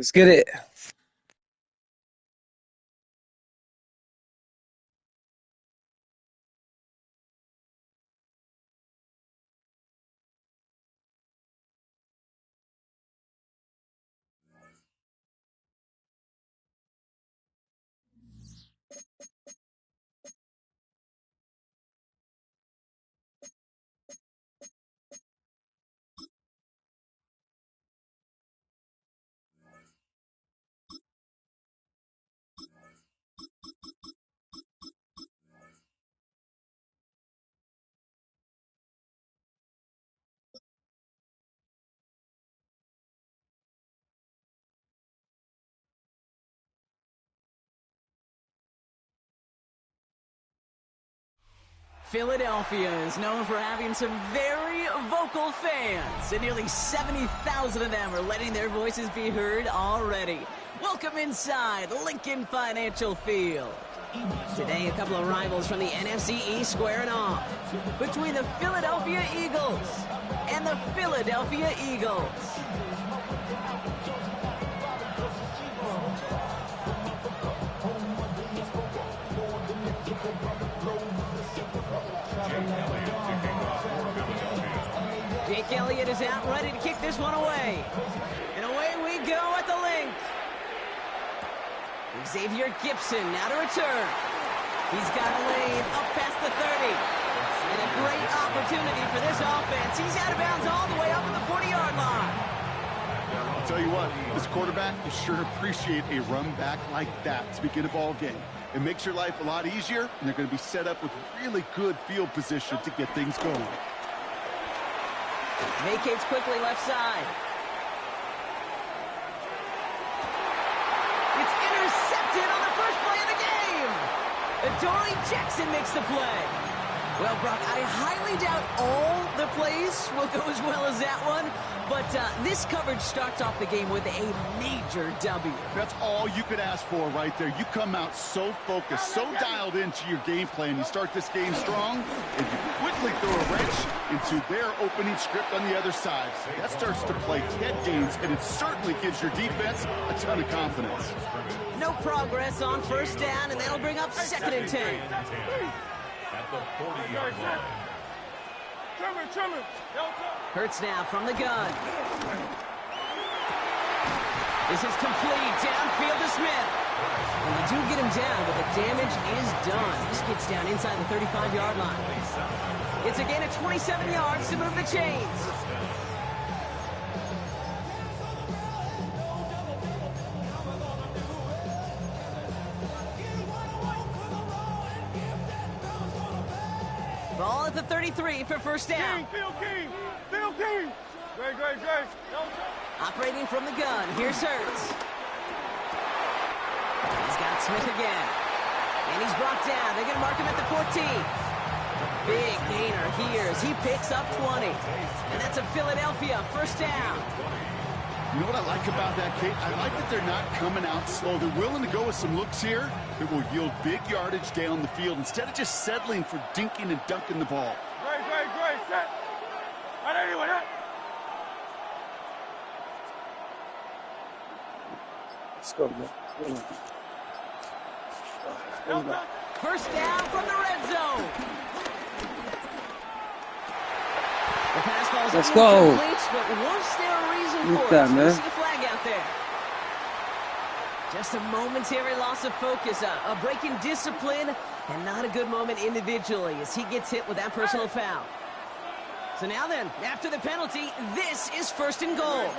Let's get it. Philadelphia is known for having some very vocal fans, and nearly 70,000 of them are letting their voices be heard already. Welcome inside Lincoln Financial Field. Today, a couple of rivals from the NFC East squaring off between the Philadelphia Eagles and the Philadelphia Eagles. Jake Elliott is out ready to kick this one away. And away we go at the link. Xavier Gipson now to return. He's got a lane up past the 30. And a great opportunity for this offense. He's out of bounds all the way up at the 40-yard line. I'll tell you what, this quarterback, you sure appreciate a run back like that to begin a ball game. It makes your life a lot easier, and they're going to be set up with really good field position to get things going. Vacates quickly left side. It's intercepted on the first play of the game. Adoree Jackson makes the play. Well, Brock, I highly doubt all the plays will go as well as that one, but this coverage starts off the game with a major W. That's all you could ask for right there. You come out so focused, so dialed into your game plan. You start this game strong, and you quickly throw a wrench into their opening script on the other side. That starts to play head games, and it certainly gives your defense a ton of confidence. No progress on first down, and that'll bring up 2nd and 10. At the 40-yard line. Hurts now from the gun. This is complete downfield to Smith. And they do get him down, but the damage is done. This gets down inside the 35-yard line. It's a gain of 27 yards to move the chains. Ball at the 33 for first down. Field King. Great. Operating from the gun, here's Hurts. He's got Smith again. And he's brought down. They're going to mark him at the 14. Big gainer here as he picks up 20. And that's a Philadelphia first down. You know what I like about that, Kate? I like that they're not coming out slow. They're willing to go with some looks here that will yield big yardage down the field instead of just settling for dinking and dunking the ball. Great. Set. Anyone. Let's go, man. First down from the red zone. The pass ball's Let's go. incomplete, but was there a reason for that, it? man. See the flag out there. Just a momentary loss of focus, a break in discipline, and not a good moment individually as he gets hit with that personal foul. So now then, after the penalty, this is 1st and goal.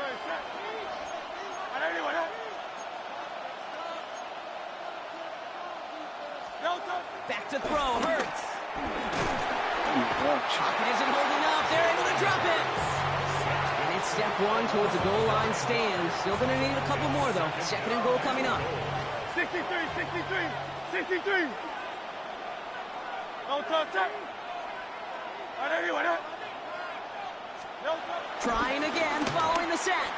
Back to throw, Hurts. Pocket isn't holding up. They're able to drop it. And it's step one towards the goal line stand. Still going to need a couple more, though. 2nd and goal coming up. 63. No touch. Anyone. Trying again, following the sack.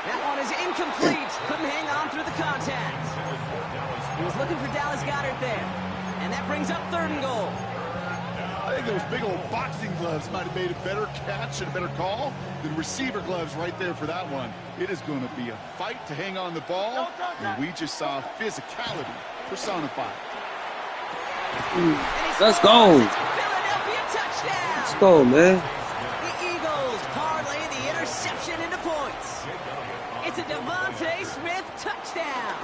That one is incomplete. Couldn't hang on through the contact. He was looking for Dallas Goedert there. And that brings up 3rd and goal. I I think those big old boxing gloves might have made a better catch and a better call than receiver gloves right there for that one. It is going to be a fight to hang on the ball, and we just saw physicality personified. Let's go. Philadelphia touchdown. Let's go, man. The Eagles parlay the interception into points. It's a Devontae Smith touchdown.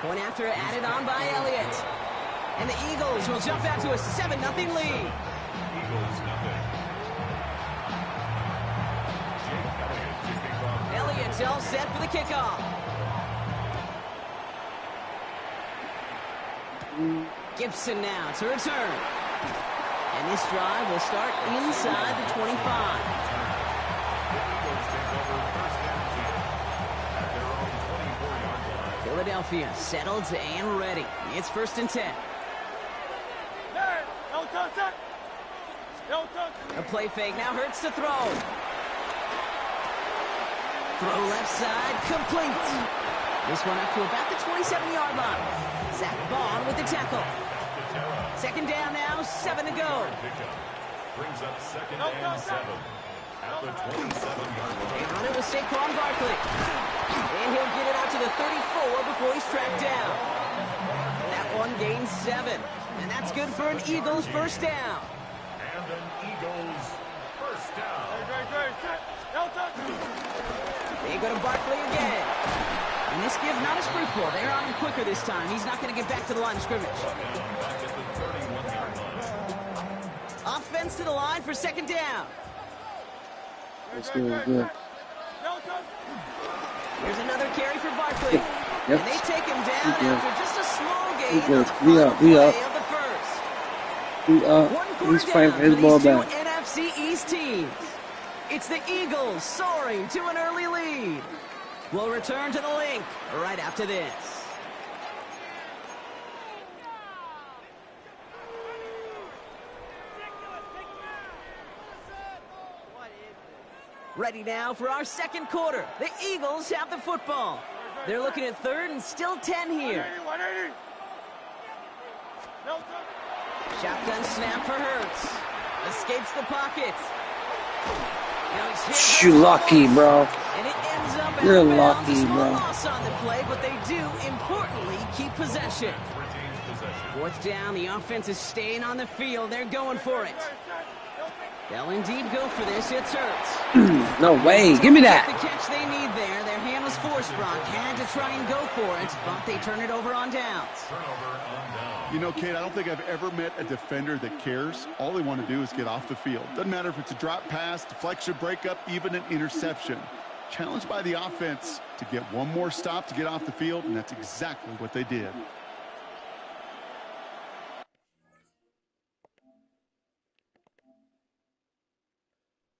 Point after added on by Elliott. And the Eagles will jump out to a 7-0 lead. Eagles nothing. Jake Elliott to kick off. Elliott's all set for the kickoff. Gibson now to return. And this drive will start inside the 25. Eagles take over first and 10 at their own 24-yard line. Philadelphia settled and ready. It's 1st and 10. Hey, no touch, set. No touch. A play fake now hurts to throw. Throw left side, complete. This one up to about the 27-yard line. Zach Bond with the tackle. 2nd down now, 7 to go. Brings up 2nd and 7 at the 27-yard line. And on it was Saquon Barkley. And he'll get it out to the 34 before he's tracked down. That one gains 7. And that's good for an Eagles first down. And an Eagles first down. Great, set. No touch. They go to Barkley again. And this give not as fruitful. They're on him quicker this time. He's not going to get back to the line of scrimmage. Back at the 31-yard line. Offense to the line for 2nd down. Let's go. Let's go. No touch. Here's another carry for Barkley. Yep. And they take him down Okay. after just a small gain Okay. on the final We play up. of the first. He's Quarter fighting down for his for ball these two back. NFC East teams. It's the Eagles soaring to an early lead. We'll return to the link right after this. Ready now for our 2nd quarter. The Eagles have the football. They're looking at 3rd and still 10 here. 180. No touch. Shotgun snap for Hurts. Escapes the pocket. Now he's hit You Hurts lucky, once, bro. And it ends up out You're of bounds. lucky, A small bro. loss on the play, but they do, importantly, keep possession. Retains possession. 4th down, the offense is staying on the field. They're going for it. They'll indeed go for this. It's Hurts. No way. Give me The that. catch they need there. Their hand was forced, Brock. Had to try and go for it, but they turn it over on downs. Turnover on down. You know, Kate, I don't think I've ever met a defender that cares. All they want to do is get off the field. Doesn't matter if it's a drop pass, deflection, breakup, even an interception. Challenged by the offense to get one more stop to get off the field, and that's exactly what they did.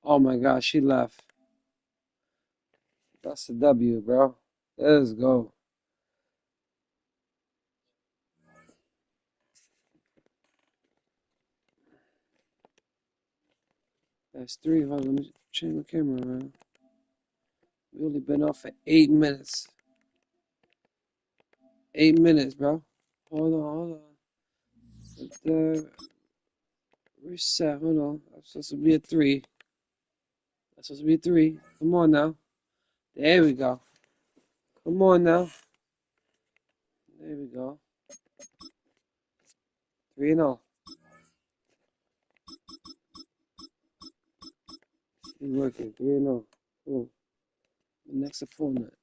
Oh my gosh, she left. That's a W, bro. Let's go. That's 3. Hold on, let me change my camera around. We only been off for 8 minutes. 8 minutes, bro. Hold on. Reset. Hold on. I'm supposed to be at 3. That's supposed to be 3. Come on now. There we go. Come on now. There we go. 3-0. It's working. 3-0. Cool. The next opponent.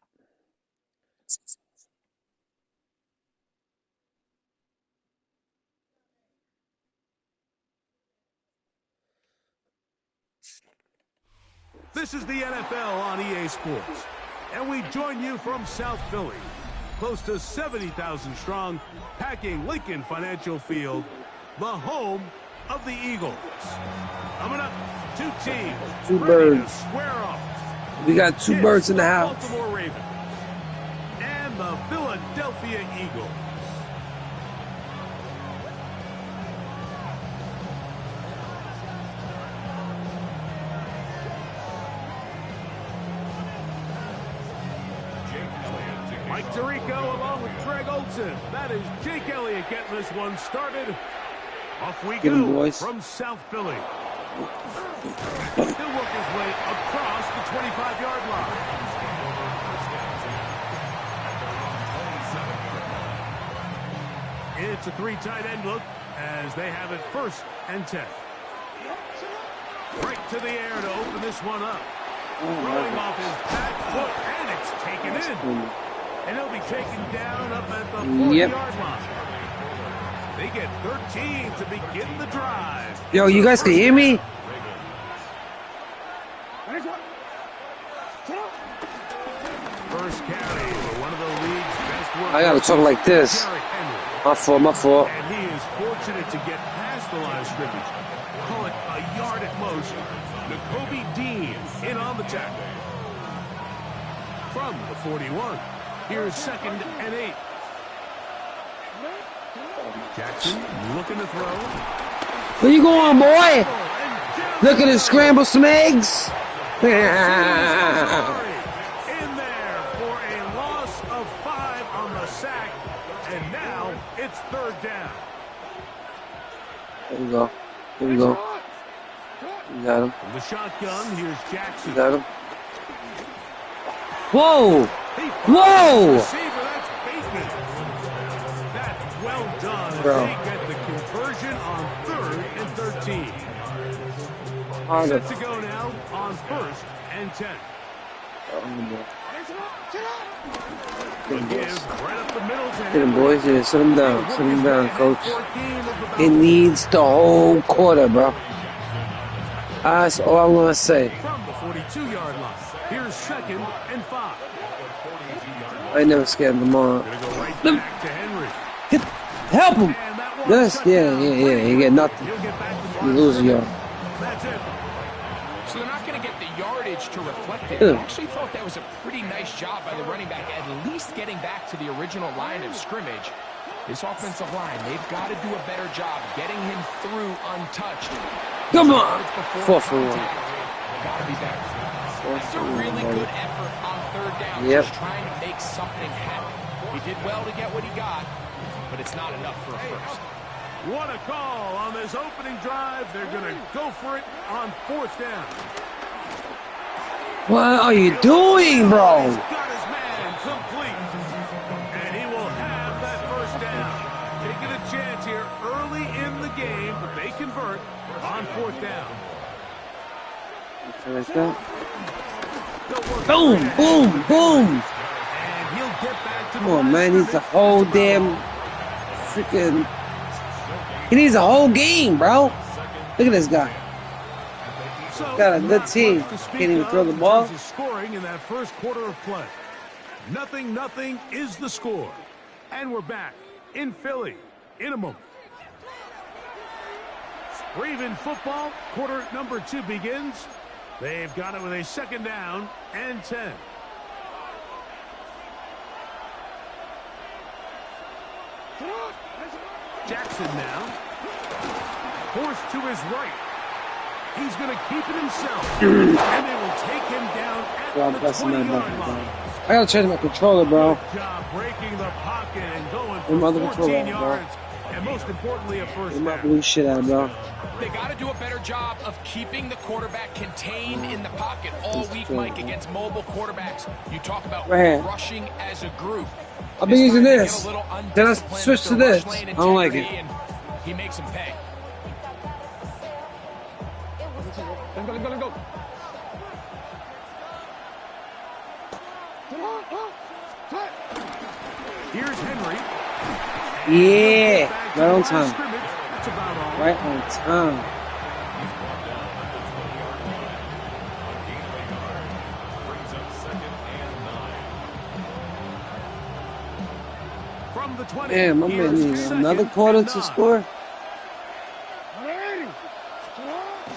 This is the NFL on EA Sports, and we join you from South Philly, close to 70,000 strong, packing Lincoln Financial Field, the home of the Eagles. Coming up, 2 teams Two ready to birds. square off. We got 2 It's birds in the house. Baltimore Ravens and the Philadelphia Eagles. Jake Elliott to kick Mike off. Tirico along with Greg Olson. That is Jake Elliott getting this one started. Off we Get him, go boys. from South Philly. He'll work his way across the 25-yard line. It's a 3 tight end look as they have it 1st and 10. Right to the air to open this one up. Throwing off his back foot, and it's taken in. And he'll be taken down up at the 40-yard line. They get 13 to begin the drive. Yo, you guys can hear me? First carry for one of the league's best workers. I gotta talk like this. Derrick Henry. My fault. And he is fortunate to get past the line of scrimmage. Call it a yard at most. Nakobe Dean in on the tackle. From the 41, here's 2nd and 8. Jackson looking to throw. Where you going, boy? Looking to scramble some eggs? In there for a loss of 5 on the sack. And now it's 3rd down. There we go. Here we go. You got him. From the shotgun, here's Jackson. You got him. Whoa! Whoa! Receiver, that's Bateman. That's well done. Bro. They get the conversion on 3rd and 13. Harder. Set to go now on 1st and 10. The give right up the middle to Get him, Henry. boys. Yeah, sit him down. Sit him down, coach. It needs the whole quarter, bro. That's all I'm gonna say. From the 42-yard line, here's 2nd and 5. I ain't never scared them all. Gonna go right back to Henry. Help him! And that one Yes, cut yeah. down. You get nothing. He'll get back to You lose, yo. That's it. So they're not going to get the yardage to reflect it. Yeah. I actually thought that was a pretty nice job by the running back, at least getting back to the original line of scrimmage. This offensive line, they've got to do a better job getting him through untouched. Come on! Before 4 for 1. Got to be better. That's a really good effort on 3rd down. Yep. Just trying to make something happen. He did well to get what he got, but it's not enough for a first. What a call on this opening drive. They're going to go for it on 4th down. What are you doing, bro? He's got his man complete. And he will have that 1st down. Taking a chance here early in the game, but they convert on 4th down. Like that. They'll work Boom, it boom, boom. And he'll get back to Come the on, line man. of He needs the scrimmage. whole damn freaking. He needs a whole game, bro. Look at this guy. So, Got a good not team. much to speak Can't even of throw the in ball. terms of scoring in that first quarter of play. 0-0 is the score. And we're back in Philly in a moment. Raven football, quarter number 2 begins. They've got it with a 2nd down and 10. Jackson now. Forced to his right. He's going to keep it himself. And they will take him down Bro, I'm at the busting my 20-yard butt, line. bro. I gotta change my controller, bro. Good job breaking the pocket and going Where my for other 14 controller at, bro? yards. And most importantly, a first Get my down. blue shit out, bro. They got to do a better job of keeping the quarterback contained in the pocket all week, Mike, against mobile quarterbacks. You talk about Right here. rushing as a group. I've been using time they this. get a little Then I undisciplined switched to with this. rush lane I don't like it. integrity, and he makes him pay. Let's go. Here's Henry. Yeah. Back Right to the on line of time. scrimmage. That's about all. Right on time. Brings up 2nd and 9. From the 20. Damn, my man here's needs 2nd another and quarter 9. to score.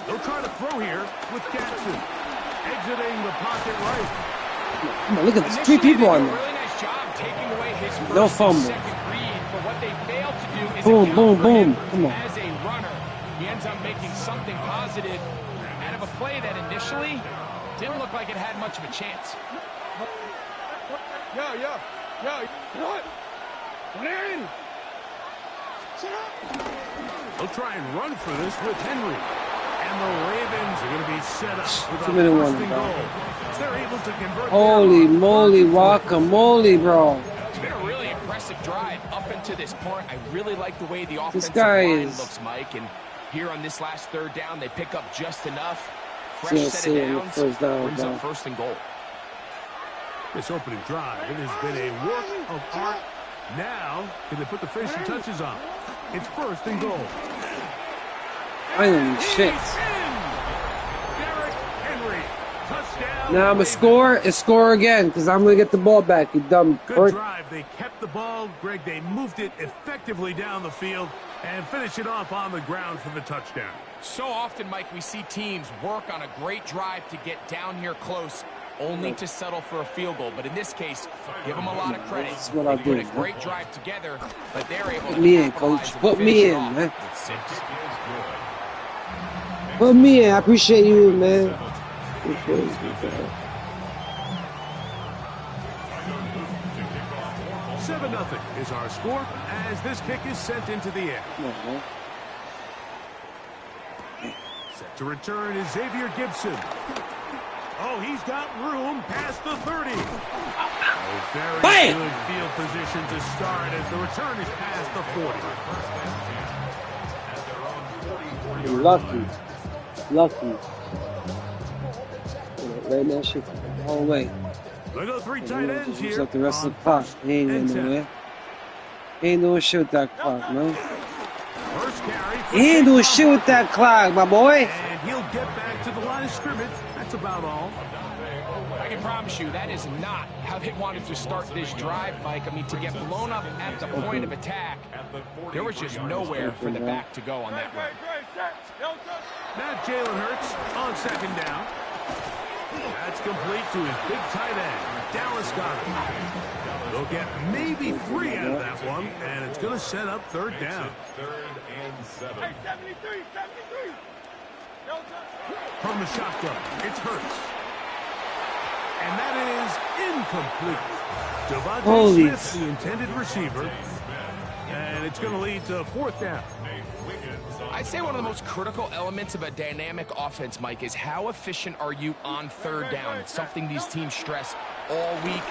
They'll try to throw here with Jackson. Exiting the pocket right. Come on, look at this. Initially, 3 people they on do a there. really nice job taking away his first No and fumble. second read, but what they failed to do is Boom, account boom, for boom. him Come on. as a runner. He ends up making something positive out of a play that initially didn't look like it had much of a chance. Yo. What? What in? Shut up. They'll try and run for this with Henry. And the Ravens are going to be set up with a 2 minute first one, and bro. goal. They're able to convert. Holy moly, guacamole, bro. It's been a really impressive drive up until this point. I really like the way the offensive guy line is- looks, Mike. And here on this last third down, they pick up just enough. Fresh Yeah, set see of him the downs, first down, brings bro. up first and goal. This opening drive, it has been a work of art. Now, can they put the finishing touches on? It's first and goal. Finally, shit. He's in! Derrick Henry, touchdown. Now I'm a Ravens. score and score again because I'm going to get the ball back, you dumb Good prick. drive. They kept the ball. Greg, they moved it effectively down the field and finish it off on the ground for the touchdown. So often, Mike, we see teams work on a great drive to get down here close, only to settle for a field goal. But in this case, give them a lot of credit. That's what They I put do, a man. great drive together, but they're able Put to me in, capitalize coach. and Put finish me it in, off man. with 6. Put me in. I appreciate you, man. Appreciate you, man. 7-0 is our score as this kick is sent into the air. Come on, man. Set to return is Xavier Gibson. Oh, he's got room past the 30. Oh, very Bam! good field position to start as the return is past the 40. You're lucky. Lucky. Right now, shit the whole way. They go 3 tight ends Use here. up the rest of on the clock. first He ain't and going 10. nowhere. He ain't doing shit with that clock, man. First carry for He ain't doing Saquon shit with that clock, my boy. And he'll get back to the line of scrimmage. That's about all. I can promise you that is not how they wanted to start this drive, Mike. I mean, to get blown up at the point of attack, there was just nowhere for the back to go on that run. Now Jalen Hurts on second down. That's complete to his big tight end, Dallas Goedert. They'll get maybe 3 out of that one, and it's going to set up third down. Third and 7. From the shotgun, it's Hurts. And that is incomplete. Devontae Holy Smith, the intended receiver. And it's going to lead to fourth down. I'd say one of the most critical elements of a dynamic offense, Mike, is how efficient are you on third down? It's something these teams stress all week.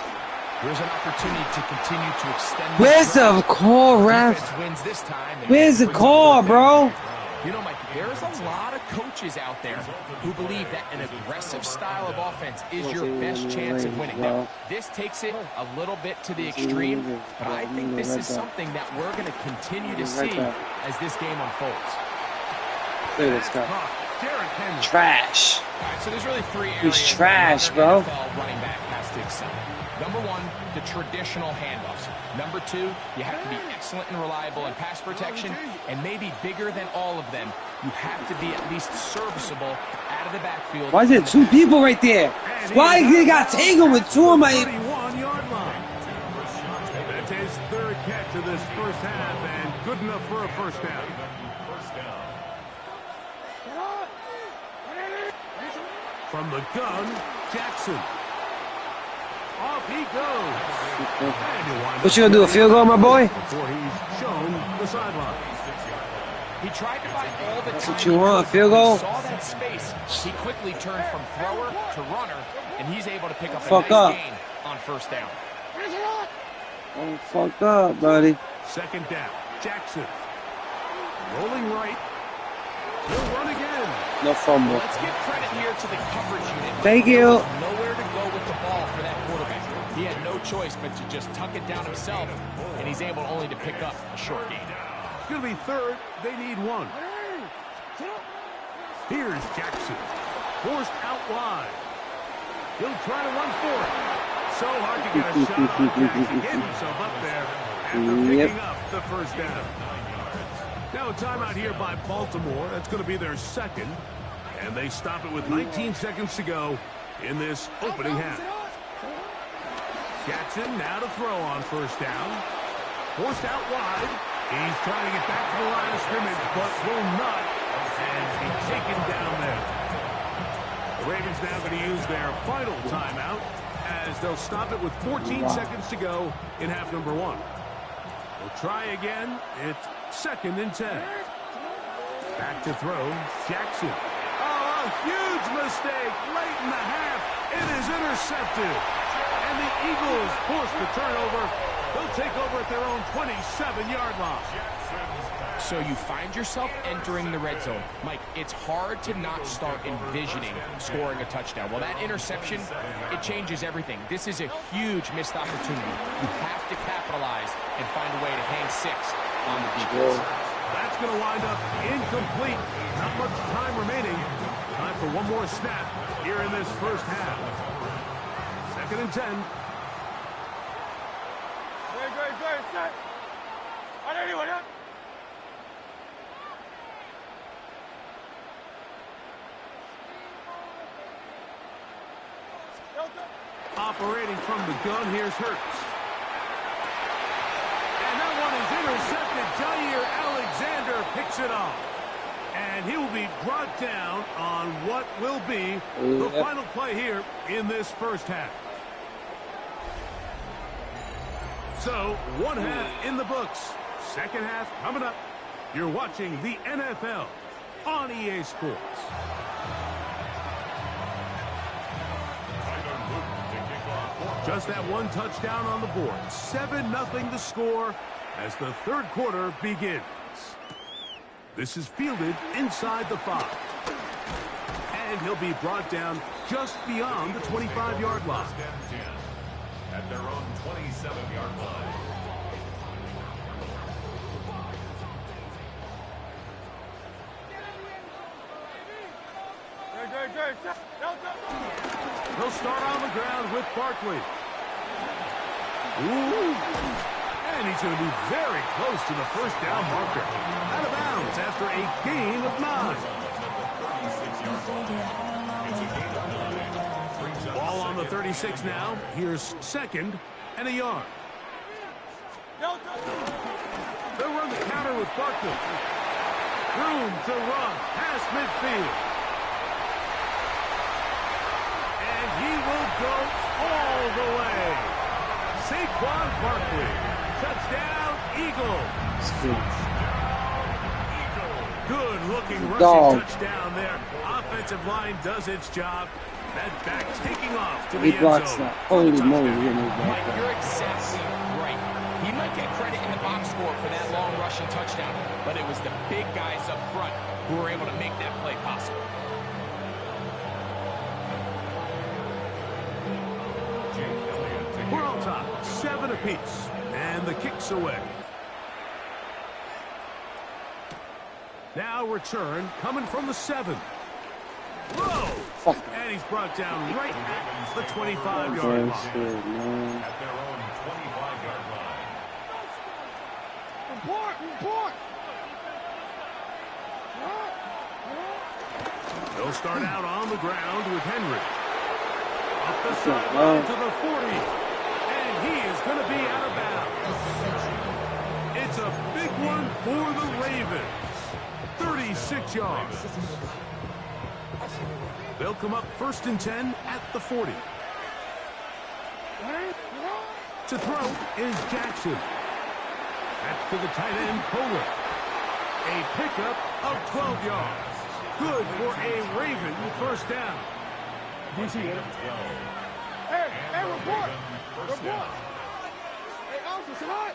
Here's an opportunity to continue to extend. Where's the call, ref? Defense wins this time. and Where's the brings call, it bro? You know, Mike, there's a lot of coaches out there who believe that an aggressive style of offense is your best chance of winning. Now, this takes it a little bit to the extreme, but I think this is something that we're going to continue to see as this game unfolds. Look at this guy. Derrick Henry. Trash. All right, so there's really 3 areas He's trash, that bro. another NFL running back has to excel. Number 1, the traditional handoffs. Number 2, you have to be excellent and reliable in pass protection, and maybe bigger than all of them, you have to be at least serviceable out of the backfield. Why is there 2 people right there? Why they got tangled with 2 of my... 31-yard line. That's his third catch of this first half, and good enough for a first down. From the gun, Jackson. Off he goes. What you gonna do, a field goal, my boy? Before he's shown the sideline. He tried to buy all the time. what you want, a field goal? He saw that space. He quickly turned from thrower to runner, and he's able to pick up a Fuck nice up. gain on first down. Oh, fucked up, buddy. Second down, Jackson. Rolling right. He'll run again. No fumble. Let's give credit here to the coverage unit. Thank There you. was nowhere to go with the ball for that quarterback. He had no choice but to just tuck it down himself, and he's able only to pick up a short gain. It's going to be third. They need 1. Here's Jackson. Forced out wide. He'll try to run for it. So hard to get a shot on Jackson. Gave himself up there after picking up the first down. Now a timeout here by Baltimore. That's going to be their second. And they stop it with 19 seconds to go in this opening half. Jackson now to throw on first down. Forced out wide. He's trying to get back to the line of scrimmage, but will not. And he's taken down there. The Ravens now going to use their final timeout as they'll stop it with 14 seconds to go in half number 1. They'll try again. It's second and 10. Back to throw, Jackson. Oh, a huge mistake late in the half. It is intercepted. And the Eagles force the turnover. They'll take over at their own 27-yard line. So you find yourself entering the red zone. Mike, it's hard to not start envisioning scoring a touchdown. Well, that interception, it changes everything. This is a huge missed opportunity. You have to capitalize and find a way to hang 6 on the defense. That's going to wind up incomplete. Not much time remaining. Time for one more snap here in this first half. 2nd and 10. Operating from the gun, here's Hurts. And that one is intercepted. Jair Alexander picks it off. And he will be brought down on what will be the final play here in this first half. So, one half in the books. Second half coming up. You're watching the NFL on EA Sports. Just that one touchdown on the board. 7-0 the score as the third quarter begins. This is fielded inside the 5. And he'll be brought down just beyond the 25-yard line. At their own 27-yard line. He'll start on the ground with Barkley. Ooh. And he's going to be very close to the first down marker. Out of bounds after a gain of 9. Ball on the 36 now. Here's 2nd and a yard. They'll run the counter with Barkley. Room to run past midfield. And he will go all the way. Saquon Barkley. Touchdown, Eagles. Good-looking rushing touchdown there. Offensive line does its job. That back taking off to the end zone. Holy moly. Mike, you're exactly right. He might get credit in the box score for that long rushing touchdown, but it was the big guys up front who were able to make that play possible. We're on top, 7 apiece, and the kick's away. Now return coming from the 7. Whoa! And he's brought down right at the 25-yard line. At their own 25-yard line. Report! They'll start out on the ground with Henry. Up the sideline to the 40. And he is going to be out of bounds. It's a big one for the Ravens. 36 yards. They'll come up 1st and 10 at the 40. To throw is Jackson. That's to the tight end, Kohler. A pickup of 12 yards. Good for a Raven first down. Hey, report! Hey, officer, what?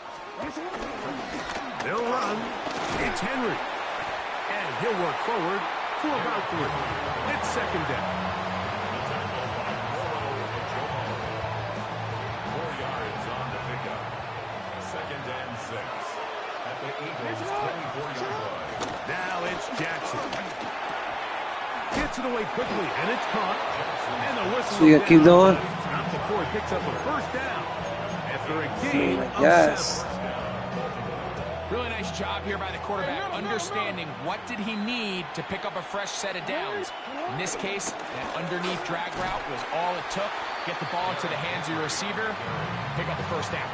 They'll run. It's Henry. And he'll work forward for about 3. It's 2nd down. 4 yards on the pickup. 2nd and 6. At the Eagles' 24-yard line. Now it's Jackson. Gets it away quickly, and it's caught. And the whistle. So you gotta keep going? Not before he picks up a first down. After a gain of 7. Really nice job here by the quarterback, understanding what did he need to pick up a fresh set of downs. In this case, that underneath drag route was all it took. Get the ball into the hands of your receiver, pick up the first down.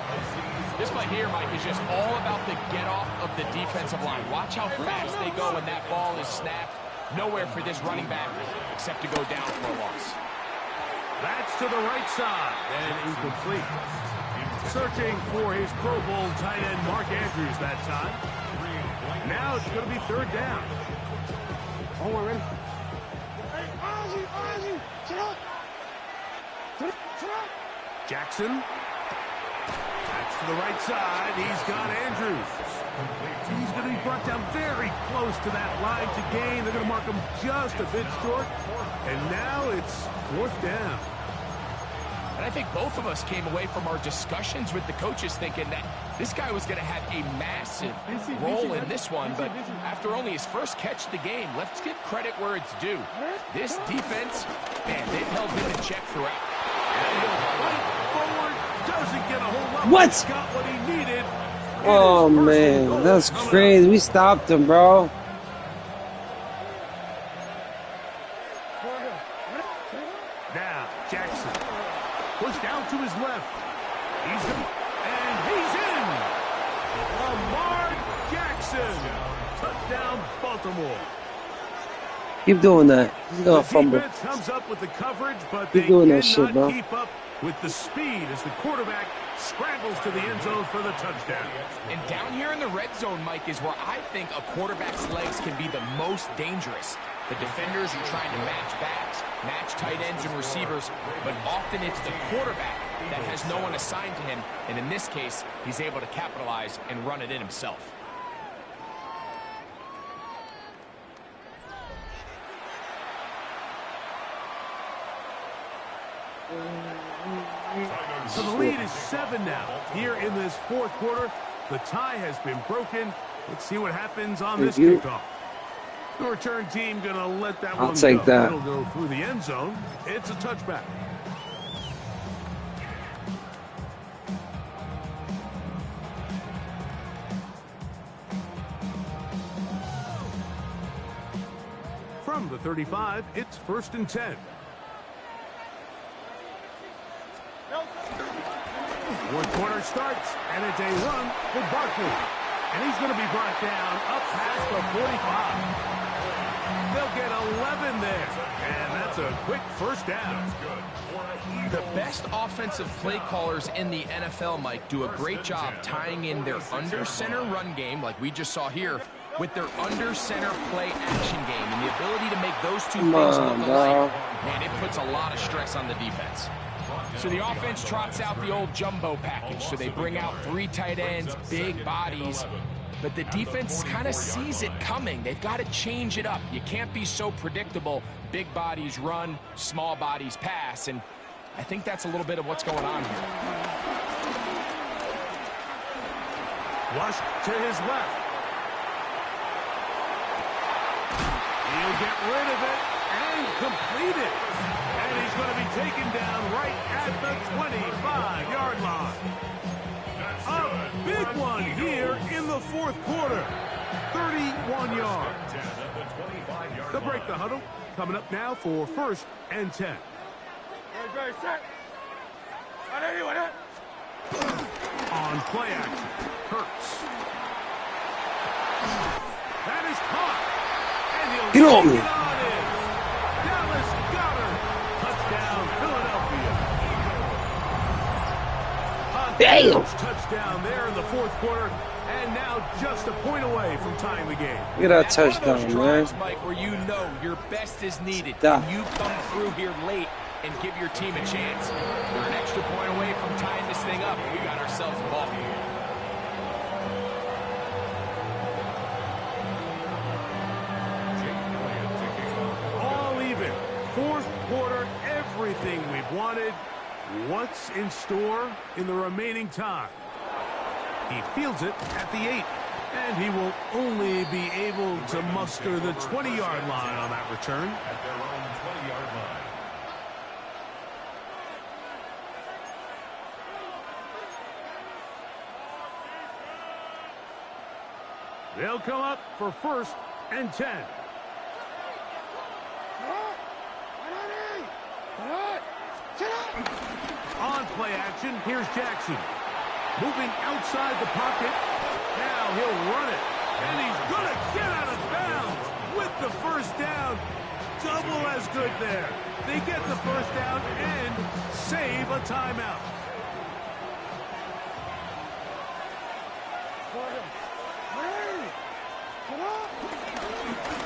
This play here, Mike, is just all about the get-off of the defensive line. Watch how fast they go when that ball is snapped. Nowhere for this running back except to go down for a loss. That's to the right side, and incomplete. Searching for his Pro Bowl tight end, Mark Andrews, that time. Now it's going to be 3rd down. Hold on, ready? Hey, Ozzy, sit up. Sit up. Jackson. That's to the right side. He's got Andrews. He's going to be brought down very close to that line to gain. They're going to mark him just a bit short. And now it's 4th down. And I think both of us came away from our discussions with the coaches thinking that this guy was going to have a massive role in this one. But after only his first catch of the game, let's give credit where it's due. This defense, man, they've held him in check throughout. And he'll fight forward. Doesn't get a whole lot. What? Got what he needed. Oh, man. That's crazy. We stopped him, bro. Now, Jackson. Pushed out to his left. And he's in. Lamar Jackson. Touchdown, Baltimore. Keep doing that. He's going to fumble. Defense comes up with the coverage, but Keep they doing that cannot shit, bro. keep up with the speed as the quarterback scrambles to the end zone for the touchdown. And down here in the red zone, Mike, is where I think a quarterback's legs can be the most dangerous. The defenders are trying to match backs, match tight ends and receivers, but often it's the quarterback that has no one assigned to him, and in this case, he's able to capitalize and run it in himself. So the lead is 7 now. Here in this 4th quarter, the tie has been broken. Let's see what happens on this kickoff. The return team going to let that one go. I'll take that. It'll go through the end zone. It's a touchback. From the 35, it's 1st and 10. Fourth quarter starts, and it's a run for Barkley. And he's going to be brought down up past the 45. They'll get 11 there, and that's a quick 1st down. The best offensive play callers in the NFL, Mike, do a great job tying in their under-center run game, like we just saw here, with their under-center play action game. And the ability to make those two things look alike, man, it puts a lot of stress on the defense. So the offense trots out the old jumbo package. So they bring out 3 tight ends, big bodies. But the defense kind of sees it coming. They've got to change it up. You can't be so predictable. Big bodies run, small bodies pass. And I think that's a little bit of what's going on here. Flush to his left. He'll get rid of it and complete it. And he's going to be taken down right at the 25-yard line. A big one here in the 4th quarter. 31 yards. They'll break the huddle. Coming up now for 1st and 10. On play action, Hurts. That is caught. And he'll Get on me. take it on in. Dallas Goedert. Touchdown, Philadelphia. Damn. Touchdown there in the 4th quarter. And now just a point away from tying the game. Get that That's one of touchdown, those man. drives, Mike, where you know your best is needed. Stop. And you come through here late and give your team a chance. We're an extra point away from tying this thing up. We got ourselves a ball. All even. 4th quarter, everything we've wanted. What's in store in the remaining time? He fields it at the 8. And he will only be able to muster the 20-yard line on that return. At their own 20-yard line. They'll come up for 1st and 10. On play action, here's Jackson. Moving outside the pocket. Now he'll run it. And he's going to get out of bounds with the 1st down. Double as good there. They get the 1st down and save a timeout.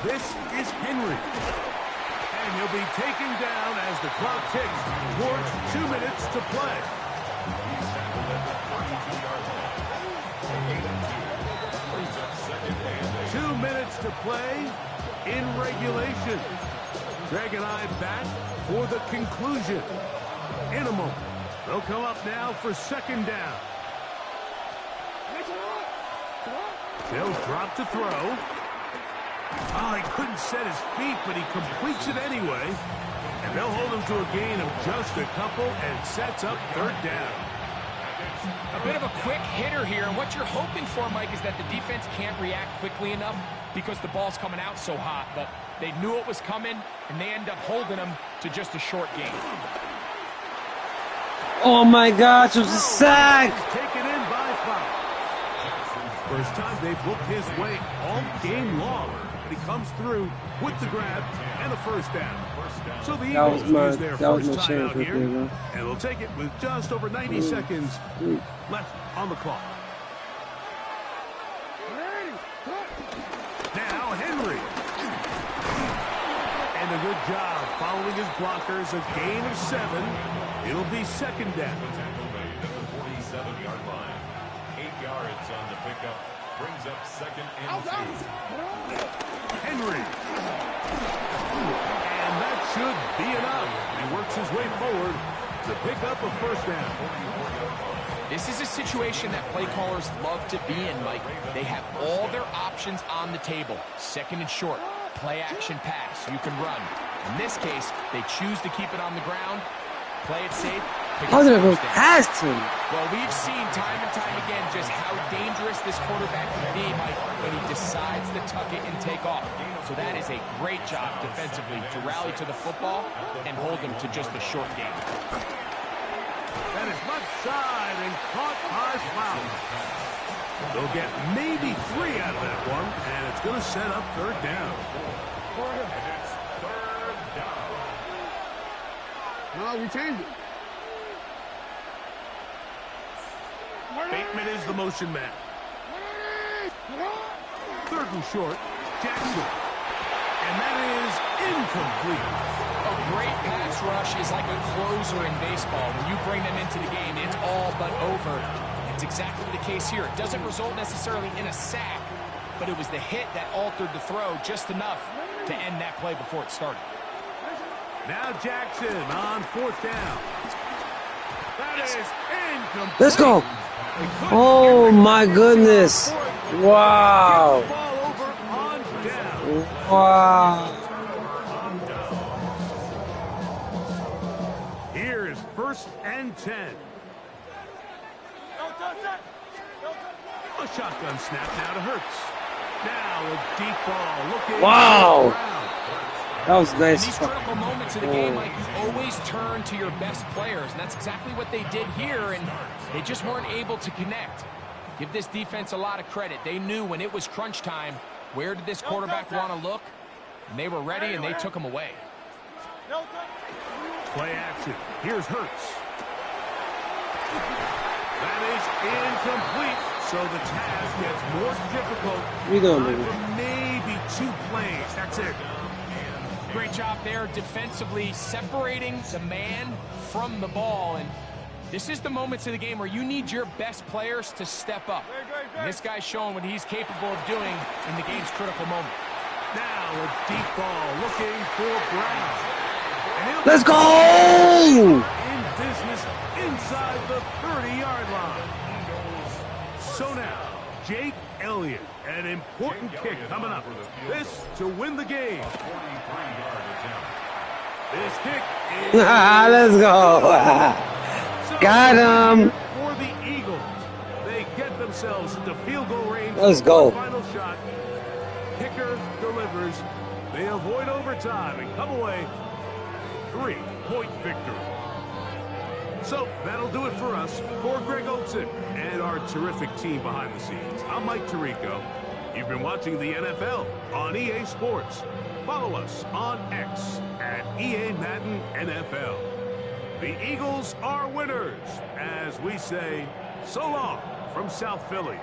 This is Henry. And he'll be taken down as the clock ticks towards 2 minutes to play. He's tackled at the 32-yard line. Gain of 2. Brings up second and 8. 2 minutes to play in regulation. Greg and I back for the conclusion. In a moment, they'll come up now for second down. They'll drop to throw. Oh, he couldn't set his feet, but he completes it anyway. And they'll hold him to a gain of just a couple and sets up third down. A bit of a quick hitter here, and what you're hoping for, Mike, is that the defense can't react quickly enough because the ball's coming out so hot, but they knew it was coming, and they end up holding them to just a short gain. Oh my gosh, it was a sack! Taken in by foul. First time they've looked his way all game long, and he comes through with the grab and the first down. So the Eagles use their first time out here, and they'll take it with just over 90 seconds left on the clock. Now Henry. And a good job following his blockers, a gain of 7. It'll be second down. Tackle made at the 47-yard line. 8 yards on the pickup. Brings up second and 2. Henry. And that should be enough. He works his way forward to pick up a first down. This is a situation that play callers love to be in, Mike. They have all their options on the table. Second and short, play action pass, you can run. In this case, they choose to keep it on the ground, play it safe. How did I go past him? Well, we've seen time and time again just how dangerous this quarterback can be, Mike, when he decides to tuck it and take off. So that is a great job defensively to rally to the football and hold them to just a short game. That is left side and caught by Flowers. They'll get maybe 3 out of that one, and it's going to set up third down. And it's third down. No, we changed it. Bateman is the motion man. Third and short, Jackson. And that is incomplete. A great pass rush is like a closer in baseball. When you bring them into the game, it's all but over. It's exactly the case here. It doesn't result necessarily in a sack, but it was the hit that altered the throw just enough to end that play before it started. Now Jackson on fourth down. That is incomplete. Let's go! Oh my goodness! Wow! Ball over on down. Wow! Here is first and 10. A shotgun snap now to Hurts. Now a deep ball looking. Wow! That was In nice. these critical moments of the game, Mike, you always turn to your best players, and that's exactly what they did here, and they just weren't able to connect. Give this defense a lot of credit. They knew when it was crunch time, where did this quarterback want to look, and they were ready, and they took him away. Play action. Here's Hurts. That is incomplete, so the task gets more difficult. We don't Time know. for maybe 2 plays. That's it. Great job there defensively separating the man from the ball, and this is the moments of the game where you need your best players to step up. And this guy's showing what he's capable of doing in the game's critical moment. Now a deep ball looking for Brown. And he'll Let's go! in business inside the 30-yard line. So now, Jake Elliott, an important kick coming up. This to win the game. 43-yard attempt. This kick is Let's go! Got him! for the Eagles. They get themselves into field goal range. Let's go. Final shot. Kicker delivers. They avoid overtime and come away 3-point victory. So that'll do it for us. For Greg Olson and our terrific team behind the scenes, I'm Mike Tirico. You've been watching the NFL on EA Sports. Follow us on X at EA Madden NFL. The Eagles are winners, as we say, so long from South Philly.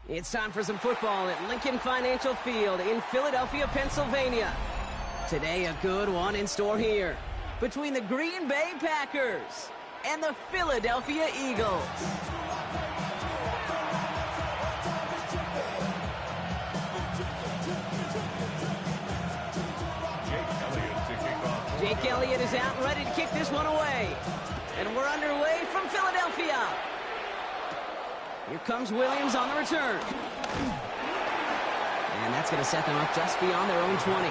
It's time for some football at Lincoln Financial Field in Philadelphia, Pennsylvania. Today, a good one in store here between the Green Bay Packers and the Philadelphia Eagles. Jake Elliott is out and ready to kick this one away. And we're underway from Philadelphia. Here comes Williams on the return. And that's going to set them up just beyond their own 20.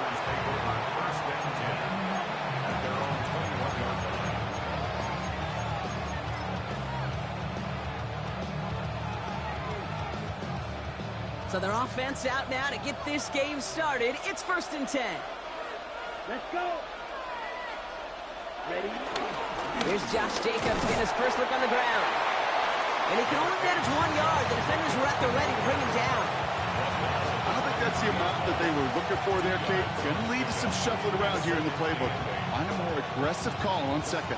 So their offense out now to get this game started. It's 1st and 10. Let's go. Ready? Here's Josh Jacobs getting his first look on the ground. And he can only manage 1 yard. The defenders were at the ready to bring him down. I don't think that's the amount that they were looking for there, Kate. Going to lead to some shuffling around here in the playbook. Find a more aggressive call on 2nd.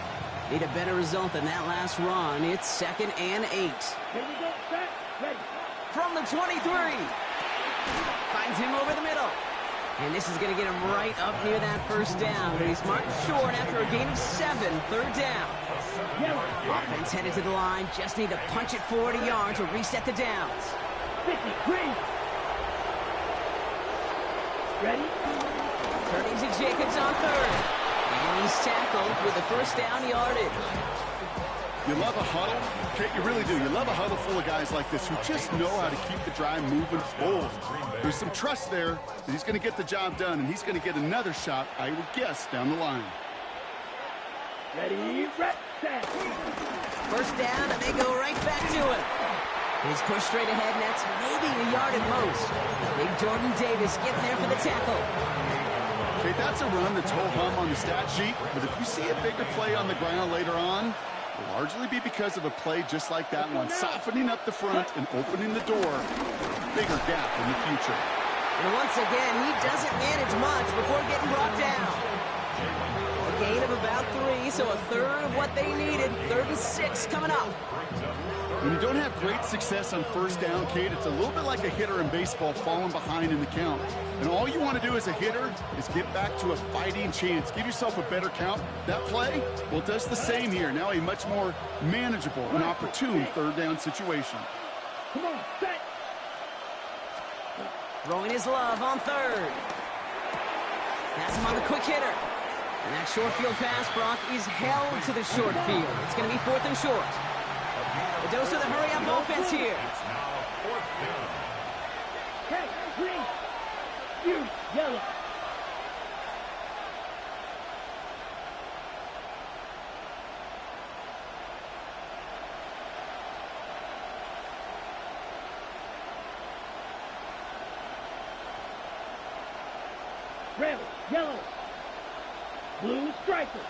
Need a better result than that last run. It's 2nd and 8. Here we go. Set. Ready. From the 23. Finds him over the middle. And this is going to get him right up near that first down. But he's marked short after a gain of 7, 3rd down. Offense headed to the line. Just need to punch it forward a yard to reset the downs. 50, green. Ready? Turning to Jacobs on 3rd. And he's tackled with the first down yardage. You love a huddle? Kate, you really do. You love a huddle full of guys like this who just know how to keep the drive moving forward. There's some trust there that he's going to get the job done, and he's going to get another shot, I would guess, down the line. Ready, set. First down, and they go right back to it. He's pushed straight ahead, and that's maybe a yard at most. Big Jordan Davis getting there for the tackle. Okay, that's a run that's ho-hum on the stat sheet, but if you see a bigger play on the ground later on, it'll largely be because of a play just like that one, softening up the front and opening the door. Bigger gap in the future. And once again, he doesn't manage much before getting brought down. A gain of about 3, so a third of what they needed. 3rd and 6 coming up. When you don't have great success on first down, Kate, it's a little bit like a hitter in baseball falling behind in the count. And all you want to do as a hitter is get back to a fighting chance. Give yourself a better count. That play, well, it does the same here. Now a much more manageable and opportune 3rd down situation. Come on, set. Throwing his love on 3rd. Pass him on the quick hitter. And that short field pass, Brock, is held to the short field. It's going to be 4th and short. The dose of the hurry-up offense here. Hey, green. You, yellow. Red, yellow. Blue striker.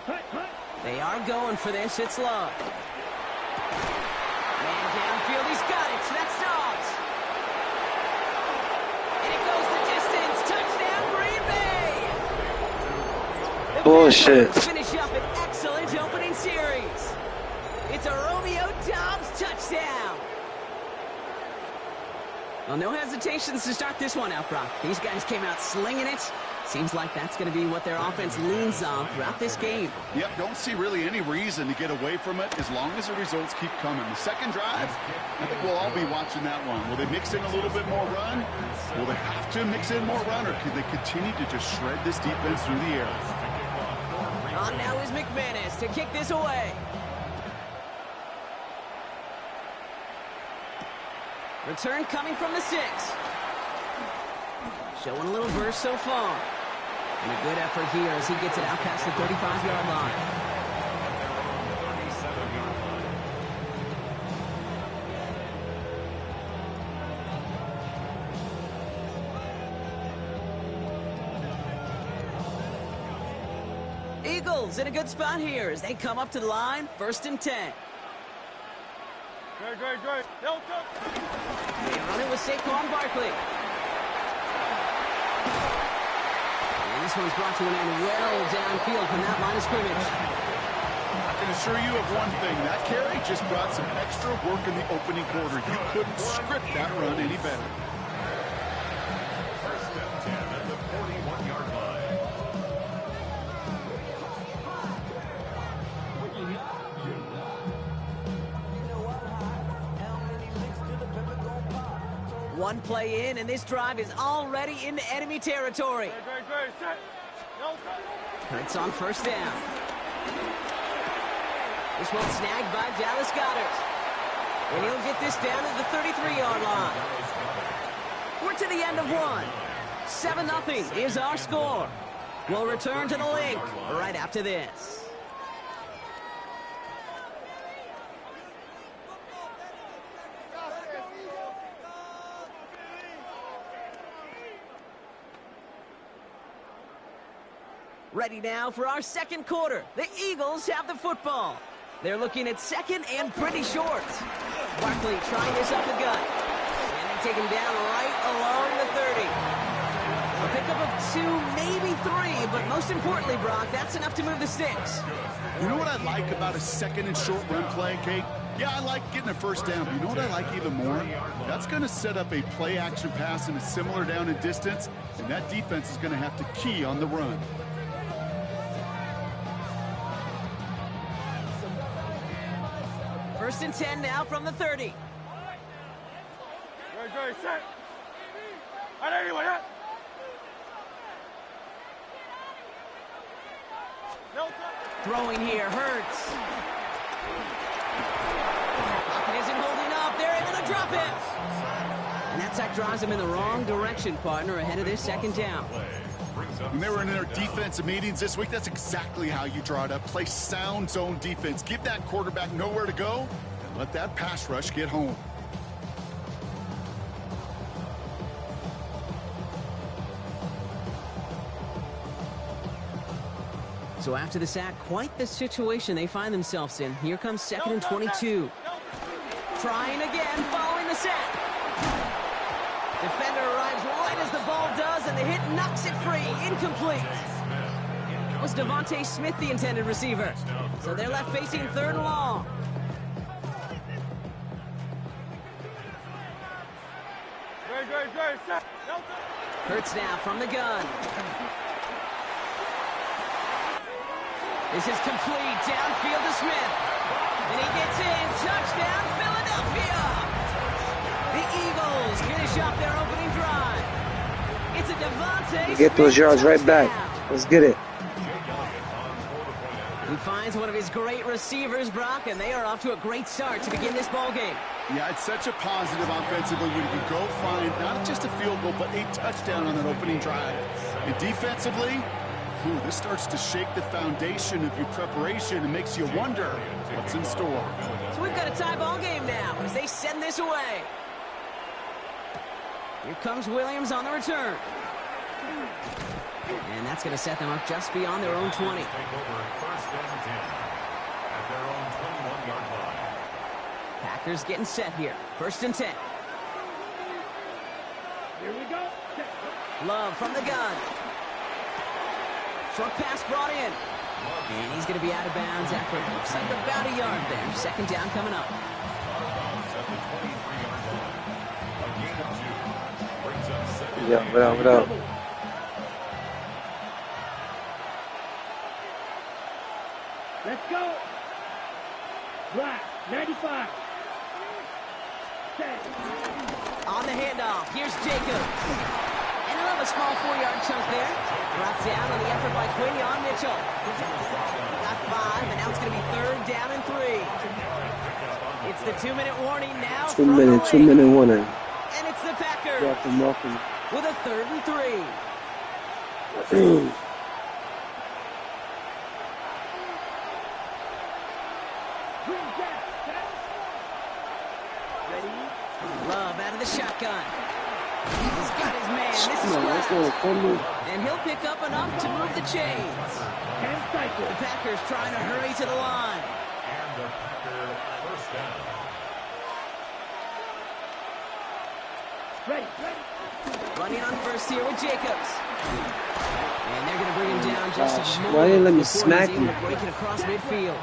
Hut, hut. They are going for this. It's Love. Man downfield. He's got it. That's Dobbs. And it goes the distance. Touchdown, Green Bay. The Bullshit. Packers finish up an excellent opening series. It's a Romeo Dobbs touchdown. Well, no hesitations to start this one out, Brock. These guys came out slinging it. Seems like that's going to be what their offense leans on throughout this game. Yep, don't see really any reason to get away from it as long as the results keep coming. The second drive, I think we'll all be watching that one. Will they mix in a little bit more run? Will they have to mix in more run, or could they continue to just shred this defense through the air? On now is McManus to kick this away. Return coming from the 6. Showing a little burst so far. And a good effort here as he gets it out past the 35-yard line. Eagles in a good spot here as they come up to the line. 1st and 10. Great. They run it with Saquon Barkley. And this one's brought to an end well downfield from that line of scrimmage. I can assure you of one thing. That carry just brought some extra work in the opening quarter. You couldn't script that run any better. First and 10 at the 41-yard line. One play in, and this drive is already into enemy territory. It's on first down. This one snagged by Dallas Goedert. And he'll get this down at the 33-yard line. We're to the end of one. 7-0 is our score. We'll return to the link right after this. Ready now for our second quarter. The Eagles have the football. They're looking at second and pretty short. Barkley trying this up the gut. And they take him down right along the 30. A pickup of 2, maybe 3, but most importantly, Brock, that's enough to move the sticks. You know what I like about a second and short run play, Kate? Yeah, I like getting a first down, but you know what I like even more? That's going to set up a play action pass in a similar down and distance, and that defense is going to have to key on the run. First and 10 now from the 30. Throwing here, Hurts. Pocket isn't holding up. They're able to drop it. And that sack drives them in the wrong direction, partner, ahead of their second down. When they were in their defensive meetings this week, that's exactly how you draw it up. Play sound zone defense. Give that quarterback nowhere to go, and let that pass rush get home. So after the sack, quite the situation they find themselves in. Here comes second and 22. Trying again, following the sack. Defender arrives right as the ball does, and the hit knocks it free. Incomplete. It was Devontae Smith, the intended receiver. So they're left facing third and long. Hurts now from the gun. This is complete. Downfield to Smith. And he gets in. Touchdown, Philadelphia! The Eagles finish up their opening drive. It's a Devontae Get those yards right back. Let's get it. He finds one of his great receivers, Brock, and they are off to a great start to begin this ball game. Yeah, it's such a positive offensively when you can go find not just a field goal, but a touchdown on that opening drive. And defensively, this starts to shake the foundation of your preparation and makes you wonder what's in store. So we've got a tie ball game now as they send this away. Here comes Williams on the return. And that's going to set them up just beyond their own 20. Packers getting set here. First and 10. Here we go. Love from the gun. Short pass brought in. And he's going to be out of bounds after it looks like about a yard there. Second down coming up. Yeah, what up? Let's go. Black, 95. On the handoff, here's Jacobs. And he'll have a small 4-yard chunk there. Brought down on the effort by Quinion Mitchell. Got 5, and now it's going to be third down and 3. It's the 2-minute warning now. 2-minute warning. And it's the Packers Welcome. with a third and 3. Love out of the shotgun. He's got his man. This is Stroud. And he'll pick up enough to move the chains. The Packers trying to hurry to the line. And the Packer first down. Running on first here with Jacobs. And they're going to bring him down just a moment. Why didn't let me before he's smack able you? to break it across midfield.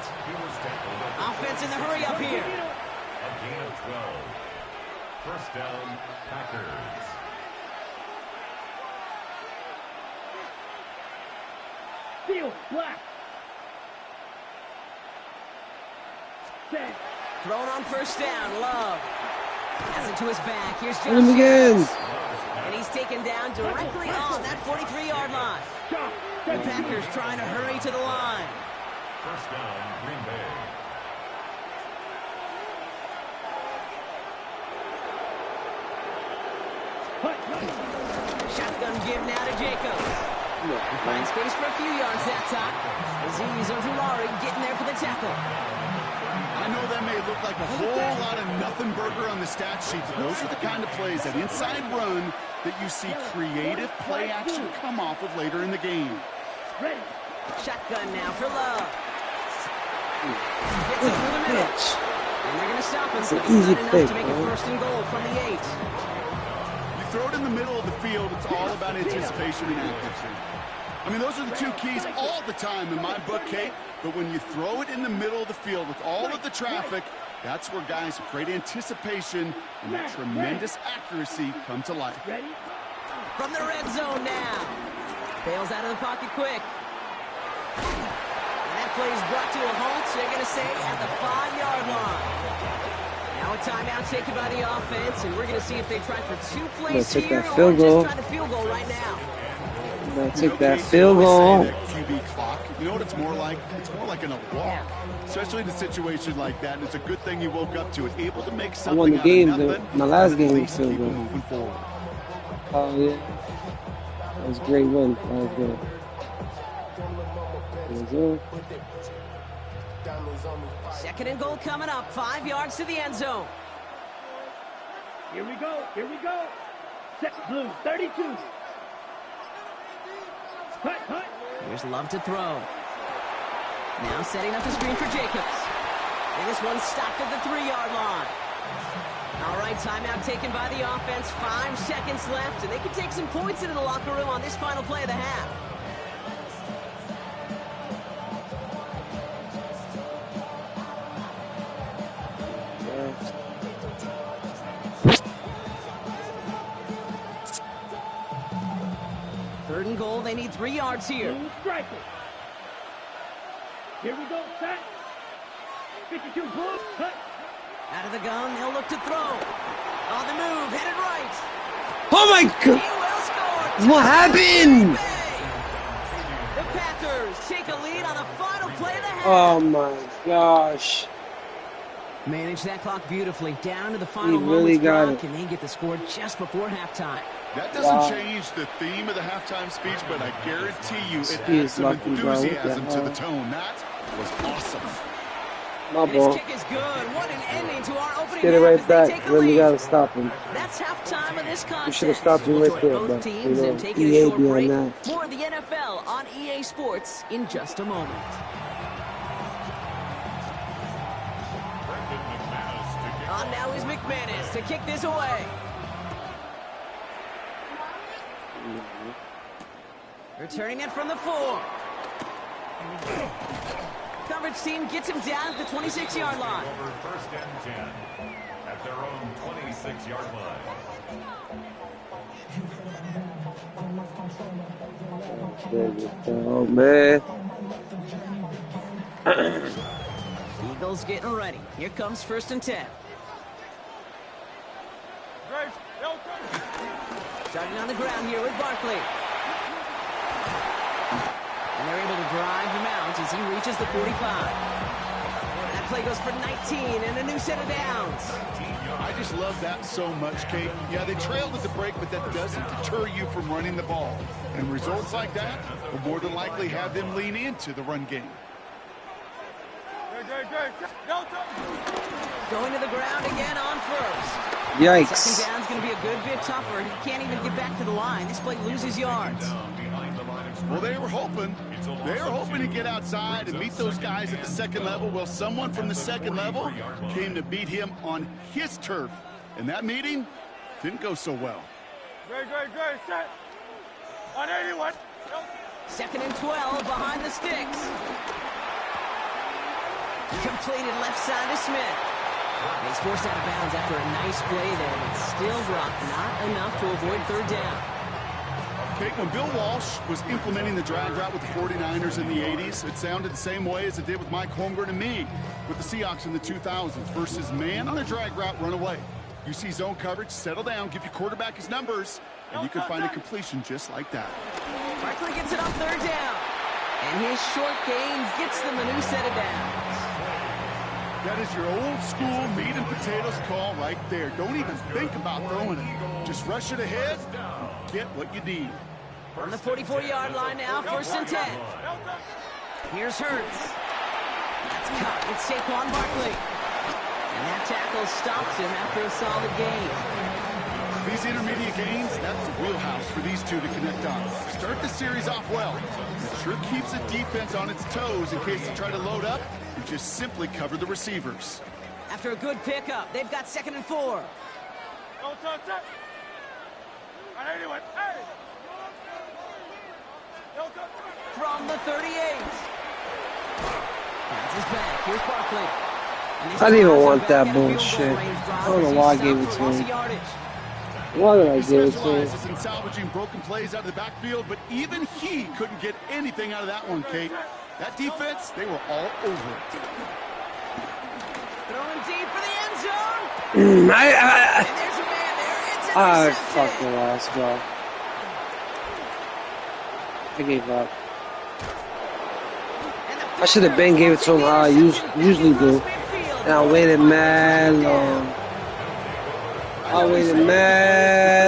Offense in the hurry up here. A gain of 12. First down, Packers. Field, black. Set. Thrown on first down, Love. Has it to his back. Here's Hit him Josh again. Jacobs. And he's taken down directly on that 43-yard line. The Packers trying to hurry to the line. First down, Green Bay. Shotgun give now to Jacobs. He finds space for a few yards that time. Azeez Ojulari getting there for the tackle. I know that may look like a whole lot of nothing burger on the stat sheet, but those are the kind of plays, that inside run, that you see creative play action come off of later in the game. Shotgun now for Love. Gets it through the middle. And they're going to stop him. It's an But he's easy not enough pick, to make bro. it first and goal from the 8. You throw it in the middle of the field, it's all about anticipation and accuracy. I mean, those are the two keys all the time in my book, Kate. But when you throw it in the middle of the field with all of the traffic, that's where guys with great anticipation and that tremendous accuracy come to life. From the red zone now. Bails out of the pocket quick. And that play is brought to a halt, so they're going to say at the 5-yard line. Now a timeout taken by the offense, and we're going to see if they try for 2 plays take here that or field goal. just try the field goal right now. Now You know, take that Kate, field they always goal. say that QB clock. You know what it's more like? It's more like an walk. Especially in a situation like that. And it's a good thing you woke up to it, able to make I something won the out game. of nothing. My last and game at was least field keep it goal. moving forward. Oh yeah, that was a great win. That was good. Second and goal coming up. 5 yards to the end zone. Here we go. Here we go. Set blue 32. Cut. Here's Love to throw. Now setting up the screen for Jacobs. And this one stopped at the 3-yard line. All right, timeout taken by the offense. 5 seconds left, and they can take some points into the locker room on this final play of the half. Third and goal, they need 3 yards here. Blue striker. Here we go. Set. 52 blue. Cut. Out of the gun, they'll look to throw. On the move, headed right. Oh my He God! will score. What happened? The Packers take a lead on the final play of the half. Oh my gosh! Manage that clock beautifully. Down to the final really moments got clock, it. and they get the score just before halftime. That doesn't Wow. change the theme of the halftime speech, but I guarantee you it He adds is some lucky, bro. What the enthusiasm to the hell? tone. That was awesome. My And his ball. kick is good. What an ending to our opening Get it half right as they back. take a Then we lead. gotta stop him. That's halftime of this contest. We should have stopped him We'll right join there, both but teams you know, and take a EA short be on break. that. More of the NFL on EA Sports in just a moment. Brendan McManus to kick. On now is McManus to kick this away. Returning it from the 4. Coverage team gets him down at the 26-yard line. Over first and 10 at their own 26-yard line. Oh man! Eagles getting ready. Here comes first and 10. Starting on the ground here with Barkley. And they're able to drive him out as he reaches the 45. That play goes for 19 and a new set of downs. I just love that so much, Kate. Yeah, they trailed at the break, but that doesn't deter you from running the ball. And results like that will more than likely have them lean into the run game. Going to the ground again on first. Yikes! Second down's going to be a good bit tougher. He can't even get back to the line. This play loses yards. Well, they were hoping to get outside and meet those guys at the second level. Well, someone from the second level came to beat him on his turf. And that meeting Didn't go so well. Great. Set. On 81. 2nd and 12 behind the sticks. Completed left side to Smith. He's forced out of bounds after a nice play there, but still dropped not enough to avoid 3rd down. Okay, when Bill Walsh was implementing the drag route with the 49ers in the 80s, it sounded the same way as it did with Mike Holmgren and me with the Seahawks in the 2000s versus man on a drag route, run away. You see zone coverage, settle down, give your quarterback his numbers, and you can find a completion just like that. Barkley gets it on 3rd down. And his short gain gets them a new set of downs. That is your old school meat and potatoes call right there. Don't even think about throwing it. Just rush it ahead and get what you need. On the 44-yard line now, 1st and 10. Here's Hurts. That's caught. It's Saquon Barkley. And that tackle stops him after a solid gain. These intermediate gains, that's the wheelhouse for these two to connect on. Start the series off well. It sure keeps the defense on its toes in case they try to load up and just simply cover the receivers. After a good pickup, they've got 2nd and 4. From the 38. Bounces back. Here's Barkley. I didn't even want that bullshit. I don't know why I gave it to him. Why did I give it to him? In salvaging broken plays out of the backfield, but even he couldn't get anything out of that one, Kate. That defense, they were all over it. Throwing deep for the end zone. And there's a man there. It's I intercepted. fucking lost, bro. I gave up. I should have been gave it to him how I usually do. And I waited mad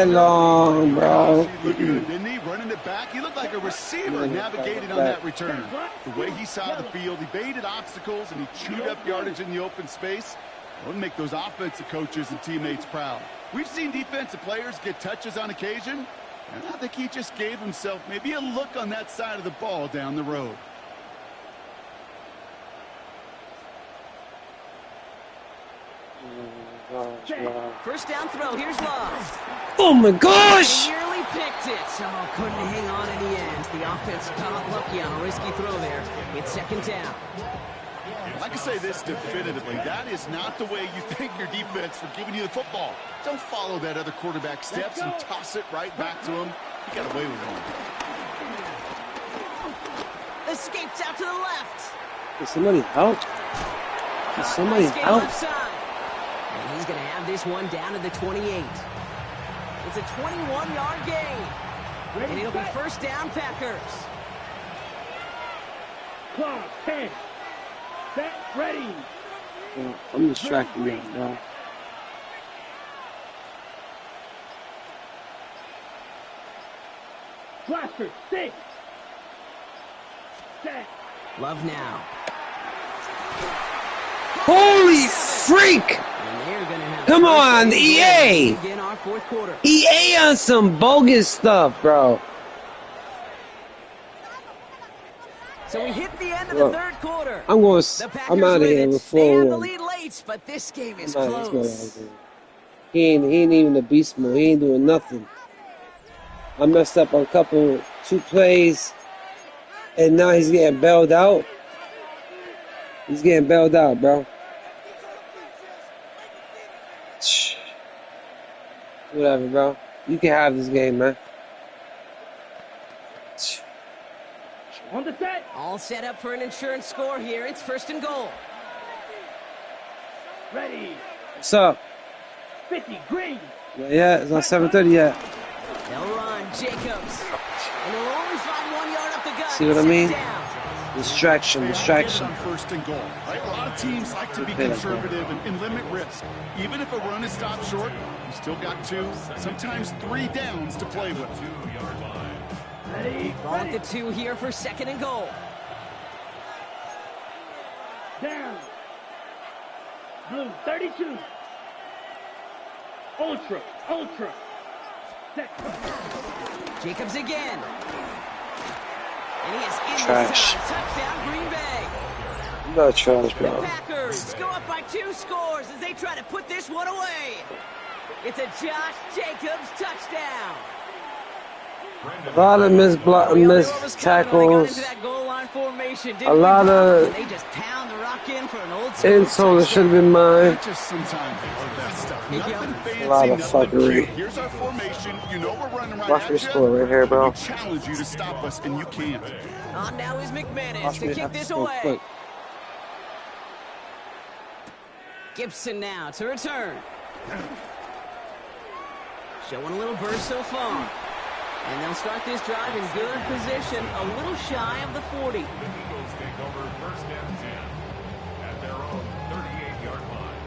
long. Bro. He looked good, didn't he? Running it back. He looked like a receiver navigating on that return. The way he saw the field, he baited obstacles, and he chewed up yardage in the open space. It would make those offensive coaches and teammates proud. We've seen defensive players get touches on occasion, and I think he just gave himself maybe a look on that side of the ball down the road. First down throw. Here's Love. Oh my gosh! He nearly picked it. Oh, couldn't hang on in the end. The offense got lucky on a risky throw there. It's 2nd down. I can say this definitively. That is not the way you thank your defense for giving you the football. Don't follow that other quarterback steps and toss it right back to him. He got away with one. Escapes out to the left. Can somebody help? Can somebody help? Left side. And he's going to have this one down to the 28. It's a 21-yard gain. And it'll be 1st down, Packers. Clock, 10. Set, ready. I'm distracted now, bro. Blaster, 6. Set. Love now. Holy freak! And they're going to have Come on, EA! Begin our 4th quarter. EA on some bogus stuff, bro. So we hit the end of the 3rd quarter. I'm going. I'm out of here They before have the one. lead late, but this game is Let's close. go out there. He ain't even a beast mode. He ain't doing nothing. I messed up on two plays, and now he's getting bailed out. He's getting bailed out, bro. Whatever, bro. You can have this game, man. On the set. All set up for an insurance score here. It's 1st and goal. Ready. What's up? 50, green. Yeah, it's not 7:30 yet. They'll run. Jacobs. And they'll only find 1 yard up the gut. See what I mean? Down. Distraction. On 1st and goal. Right? A lot of teams like to be conservative and limit risk. Even if a run is stopped short, you still got 2, sometimes 3 downs to play with. Ready. Ball at the 2 here for 2nd and goal. Down. Blue, 32. Ultra. Set. Jacobs again. And he is in Trash. this time. Touchdown, Green Bay. I'm not trash, The bro. Packers go up by 2 scores as they try to put this one away. It's a Josh Jacobs touchdown. A lot of missed tackles. A lot of insoles should have been mine. Just sometimes of that stuff. Nothing fancy, A lot of fuckery. Here's our formation. You know we're running right Watch at me you. score right here, bro. We challenge you to stop us, and you can't. On now is McManus Watch to me kick have to this score away. quick. Gibson now to return. Showing a little burst so far. And they'll start this drive in good position, a little shy of the 40. The Eagles take over 1st and 10 at their own 38-yard line.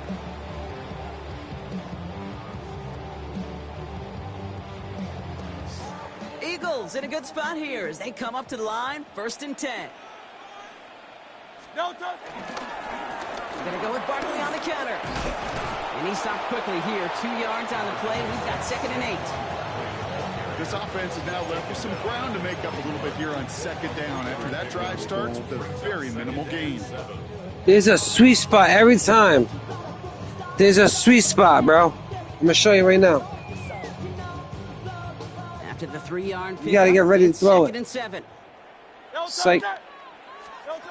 Eagles in a good spot here as they come up to the line, 1st and 10. No touch. Gonna go with Barkley on the counter. And he stopped quickly here, 2 yards on the play. We've got 2nd and 8. This offense is now left with some ground to make up a little bit here on 2nd down after that drive starts with a very minimal gain. There's a sweet spot every time. There's a sweet spot, bro. I'm gonna show you right now. After the 3-yard pick, You gotta get ready to throw it. 2nd and 7. No touch. Psych. No touch.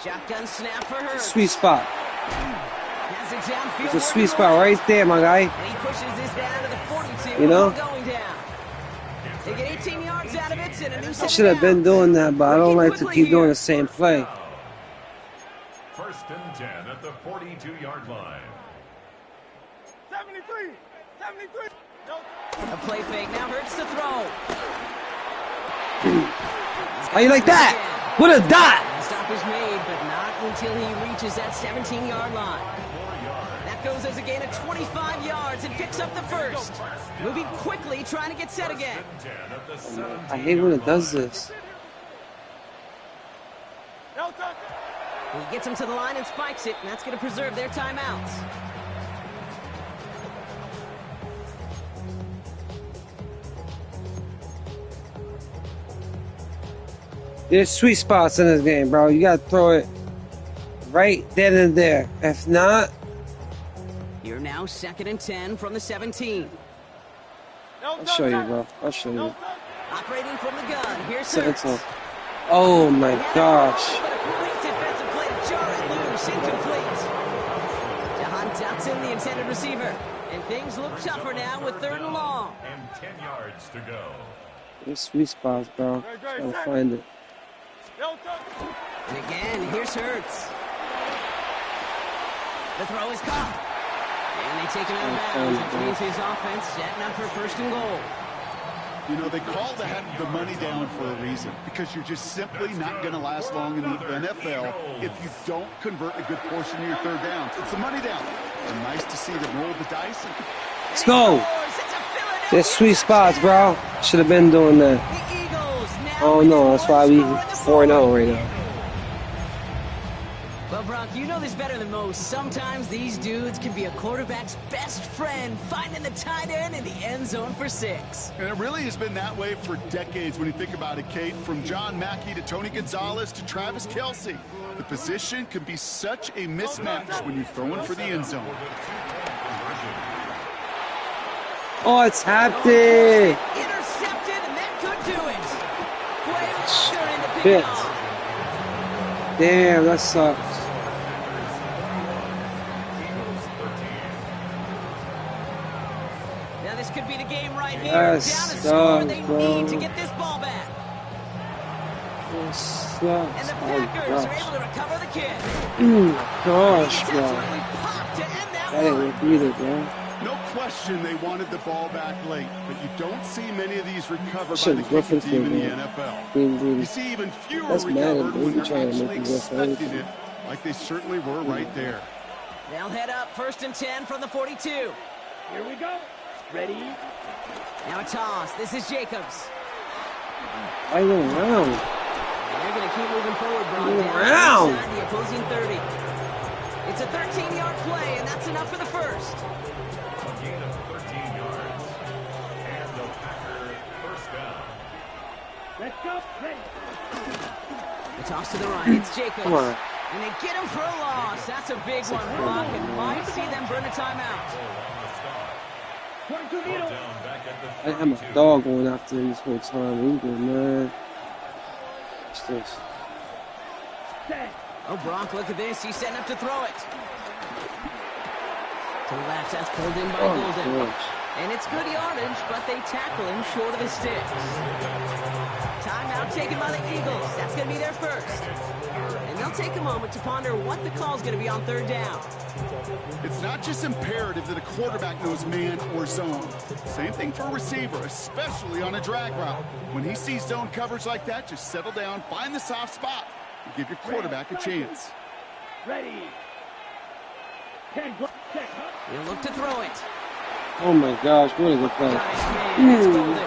Shotgun snap for Hurts. Sweet spot. Has it downfield. There's a sweet spot right there, my guy. And he pushes this down to the 42. You know? Going down. They get 18 yards out of it and a new I set should have been doing that, but I don't like to keep doing the same play. 1st and 10 at the 42-yard line. 73. 73. No. A play fake. Now Hurts to throw. How you like that? What a dot! The stop is made, but not until he reaches that 17-yard line. That goes as a gain of 25 yards and picks up the 1st. Moving quickly, trying to get set again. I hate when it does this. No touch. He gets him to the line and spikes it, and that's going to preserve their timeouts. There's sweet spots in this game, bro. You gotta throw it right then and there. If not, You're now 2nd and 10 from the 17. No I'll touch. show you, bro. I'll show No you. touch. Operating from the gun. Here's So Hurts. it's oh my gosh. But a great defensive play to jar it loose, incomplete. Jahan Dotson, the intended receiver. And things look tougher now with 3rd and long. And 10 yards to go. There's sweet spots, bro. Trying to find it. No touch. And again, here's Hurts. The throw is caught. And they take him out of bounds, which means his offense setting up for 1st and goal. You know, they call the money down for a reason, because you're just simply not going to last long in the NFL if you don't convert a good portion of your 3rd downs. It's the money down. And nice to see them roll the dice. Let's go. There's sweet spots, bro. Should have been doing that. The Eagles now Oh no, that's why we 4-0 right now. Well, Brock, you know this better than most. Sometimes these dudes can be a quarterback's best friend, finding the tight end in the end zone for 6. And it really has been that way for decades when you think about it, Kate. From John Mackey to Tony Gonzalez to Travis Kelce. The position can be such a mismatch when you're throwing for the end zone. Oh, it's happening. Intercepted, and that could do it. Quay Walker in to pick Shit. it off. Damn, that sucks. Now this could be the game right here. That Down to score, they sucks, need to bro. get this ball back. That sucks. And the Oh Packers are gosh. able to recover the kick. Gosh, It's bro. absolutely popped to end that That ain't one. worth either, bro. No question they wanted the ball back late, but you don't see many of these recovered by Should the go for kicking team in the it, man. NFL. You see even fewer That's Madden, recovered dude. when You they're trying to actually make it go for expecting anything. it, like they certainly were right there. They'll head up 1st and 10 from the 42. Here we go. Ready? Now a toss. This is Jacobs. I go around. And they're going to keep moving forward, Braun. Move Down around. inside the opposing 30. It's a 13-yard play, and that's enough for the 1st. A gain of 13 yards. And the Packer 1st down. Let's go. Ready. The toss to the right. It's Jacobs. Come on. And they get him for a loss. That's a big one, Brock, and might see them burn a timeout. I had my dog going after him this whole time. We good, man. What's this? Oh, Brock, look at this. He's setting up to throw it. To the left, that's pulled in by Golden. Gosh. And it's good yardage, but they tackle him short of the sticks. Timeout taken by the Eagles. That's going to be their first. And they'll take a moment to ponder what the call's going to be on third down. It's not just imperative that a quarterback knows man or zone. Same thing for a receiver, especially on a drag route. When he sees zone coverage like that, just settle down, find the soft spot, and give your quarterback a chance. Ready. 10 check. He'll look to throw it. Oh my gosh, what a good Got play. his man. It's Golden.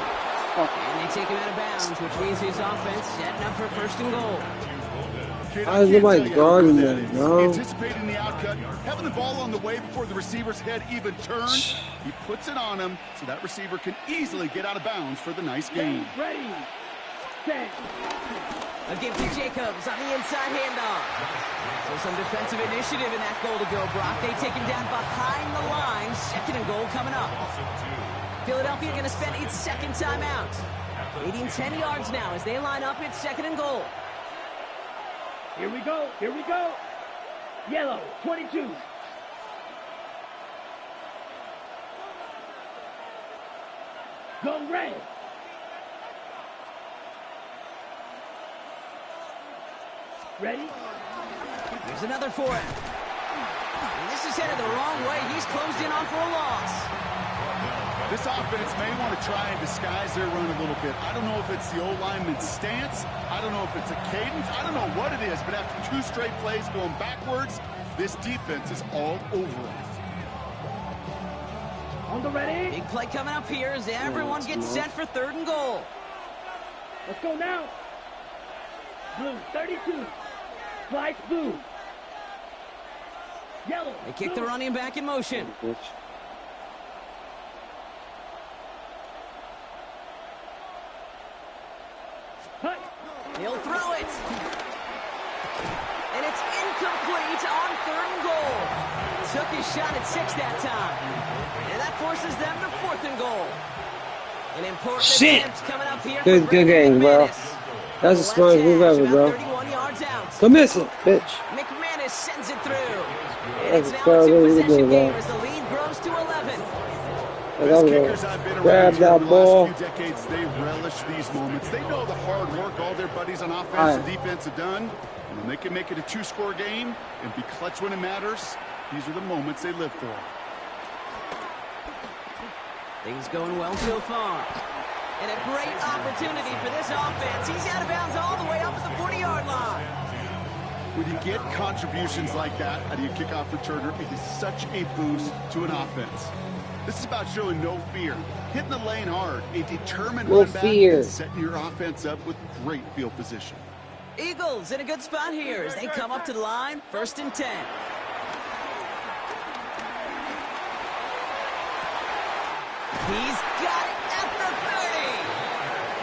And they take him out of bounds, which means his offense setting up for first and goal. Kid, How is nobody guarding that that, bro? Anticipating the outcut, having the ball on the way before the receiver's head even turns, he puts it on him so that receiver can easily get out of bounds for the nice gain. Ready. Set. A give to Jacobs on the inside handoff. So some defensive initiative in that goal to go, Brock. They take him down behind the line. Second and goal coming up. Philadelphia going to spend its second timeout. Needing 10 yards now as they line up. It's second and goal. Here we go. Here we go. Yellow, 22. Go red. Ready? Here's another for him. And this is headed the wrong way. He's closed in on for a loss. This offense may want to try and disguise their run a little bit. I don't know if it's the old lineman's stance. I don't know if it's a cadence. I don't know what it is, but after 2 straight plays going backwards, this defense is all over it. On the ready. Big play coming up here as everyone gets set for third and goal. Let's go now. Blue, 32. Slice blue. Yellow. They kick the running back in motion. Bitch. Hut. He'll throw it. And it's incomplete on third and goal. Took his shot at 6 that time. And that forces them to fourth and goal. An important attempt coming up here. Good game, bro. That's the smartest move ever, bro. 31 yards out. Go miss it, bitch. McManus sends it through. And That's it's now probably a what we two-possession do, game bro. as the lead grows to 11. Best kickers I've been Grab around here that over the ball. last few decades, they relish these moments. They know the hard work all their buddies on offense All and right. defense have done. And when they can make it a 2-score game and be clutch when it matters, these are the moments they live for. Things going well so far. And a great opportunity for this offense. He's out of bounds all the way up at the 40-yard line. When you get contributions like that out of your kickoff returner, it is such a boost to an offense. This is about showing no fear, hitting the lane hard, a determined No run back, fear. and setting your offense up with great field position. Eagles in a good spot here as they come up to the line. First and 10. He's got it at the 30.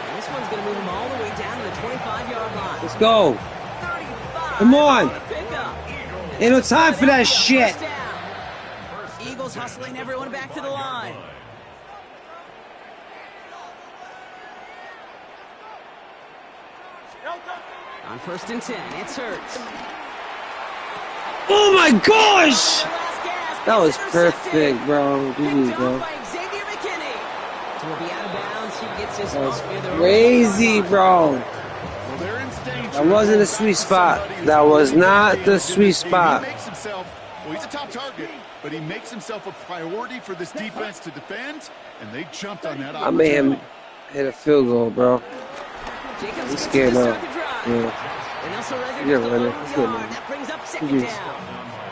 And this one's going to move him all the way down to the 25-yard line. Let's go. 35. Come on. The pickup. Ain't no time for that shit. First down. Eagles hustling everyone back to the line. On first and 10, it's Hurts. Oh my gosh! Last gasp, That was it's intercepted. perfect, bro. Picked GG, off bro. by Xavier McKinney. So we'll be out of bounds. He gets his That was off near the crazy, bro. Well, they're in danger. That wasn't a sweet spot. That was not the sweet spot. He makes himself, well, he's a top target, but he makes himself a priority for this defense to defend, and they jumped on that I made him opportunity. hit a field goal, bro. Jacobs He's gets scared to now. start the drive. Yeah. And also right You're there running. just It's a good, yard. man. That brings up second GG. down.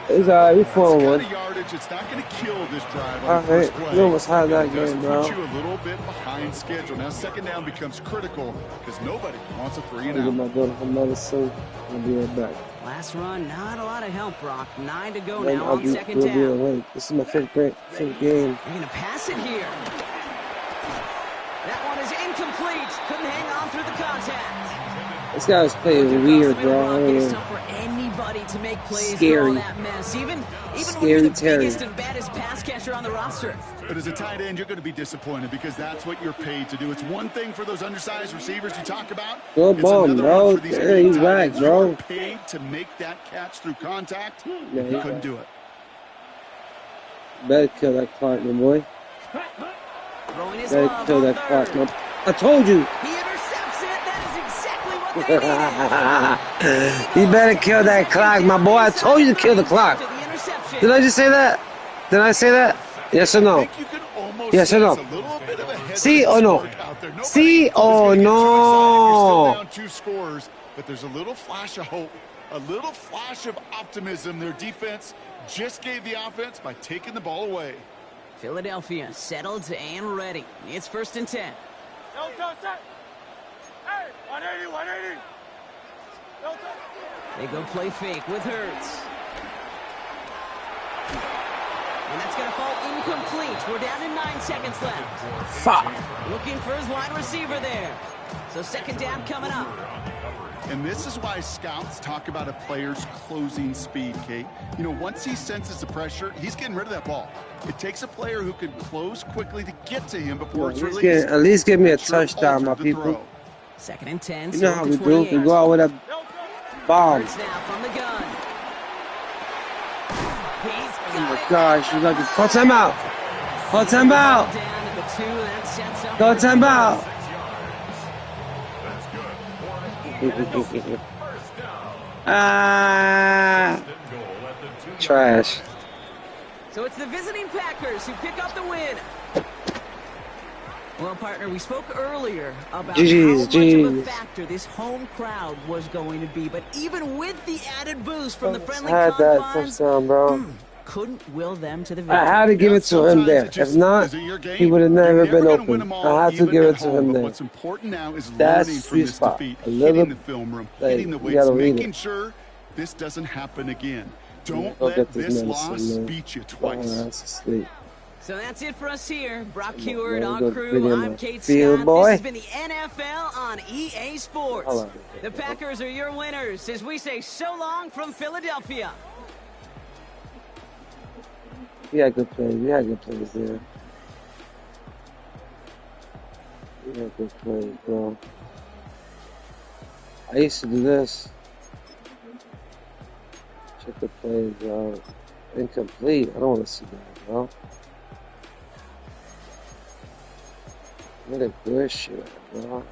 It's alright, we That's 4-1. kind of yardage. It's not going to kill this drive on the Alright, first play. we almost had that It does game, bro. put you a little bit behind schedule. Now second down becomes critical because nobody wants a 3 and I'll get my out. daughter some medicine. I'll be right back. Last run, not a lot of help, Brock. 9 to go Then now I'll on be second we'll down. be awake. This is my fifth game. They're going to pass it here. That one is incomplete. Couldn't hang on through the contact. This guy was playing weird, bro. I don't It's know. tough for anybody to make plays Scary. through all that mess. Even when Scary you're the Terry. biggest and baddest pass catcher on the roster. But as a tight end, you're going to be disappointed because that's what you're paid to do. It's one thing for those undersized receivers you talk about. Good It's ball, another bro. one for these Yeah, big he's tight back, ends. bro. You're paid to make that catch through contact. Yeah, You couldn't do it. Better kill that clock, my boy. Throwing his Better love kill on that third. clock, man. I told you. He intercepts it. That is exactly what they needed. You better kill that clock, my boy. I told you to kill the clock. After the interception. Did I just say that? Did I say that? Yes or I no? think you can almost Yes or no? sense a little bit of a head See or no? start out there. Nobody See is or gonna get too excited. You're still no? down 2 scores, but there's a little flash of hope, a little flash of optimism. Their defense just gave the offense by taking the ball away. Philadelphia settled and ready. It's 1st and 10. Hey, 180, 180. They go play fake with Hurts. And that's going to fall incomplete. We're down to 9 seconds left. Fuck. Looking for his wide receiver there. So 2nd down coming up. And this is why scouts talk about a player's closing speed, Kate. You know, once he senses the pressure, he's getting rid of that ball. It takes a player who can close quickly to get to him before it's released. At least give me a Sure touchdown, my altered the people. throw. 2nd and 10. You know how we do. 28. We go out with a bomb. Hurts now from the gun. He's Oh got my it. gosh, you got to call time out. Call time out. Down to the 2. That sets up Call time out. Ah, trash. So it's the visiting Packers who pick up the win. Well, partner, we spoke earlier about GG's, how much of a GG's. factor this home crowd was going to be. But even with the added boost from the friendly Had that confines, touchdown, bro. couldn't will them to the victory. I had to give it to him Sometimes there. it just- If not, is it your game? he would have never You're been gonna win open. them all, I had to even give at it to home, him but there. What's important now is That's learning from sweet this spot. defeat, A little, hitting the film room, like, hitting the you weights, gotta read making it. sure this doesn't happen again. Don't Go let get this this medicine, loss man. beat you Oh, twice. that's asleep. So that's it for us here. Brock Come on, Heward, man. on Go crew. video I'm my Kate field, Scott. boy. This has been the NFL on EA Sports. Hello. The Packers are your winners as we say so long from Philadelphia. We had good plays. We had good plays there. We had good plays, bro. I used to do this. Check the plays out. Incomplete. I don't want to see that, bro. What a good shit, bro.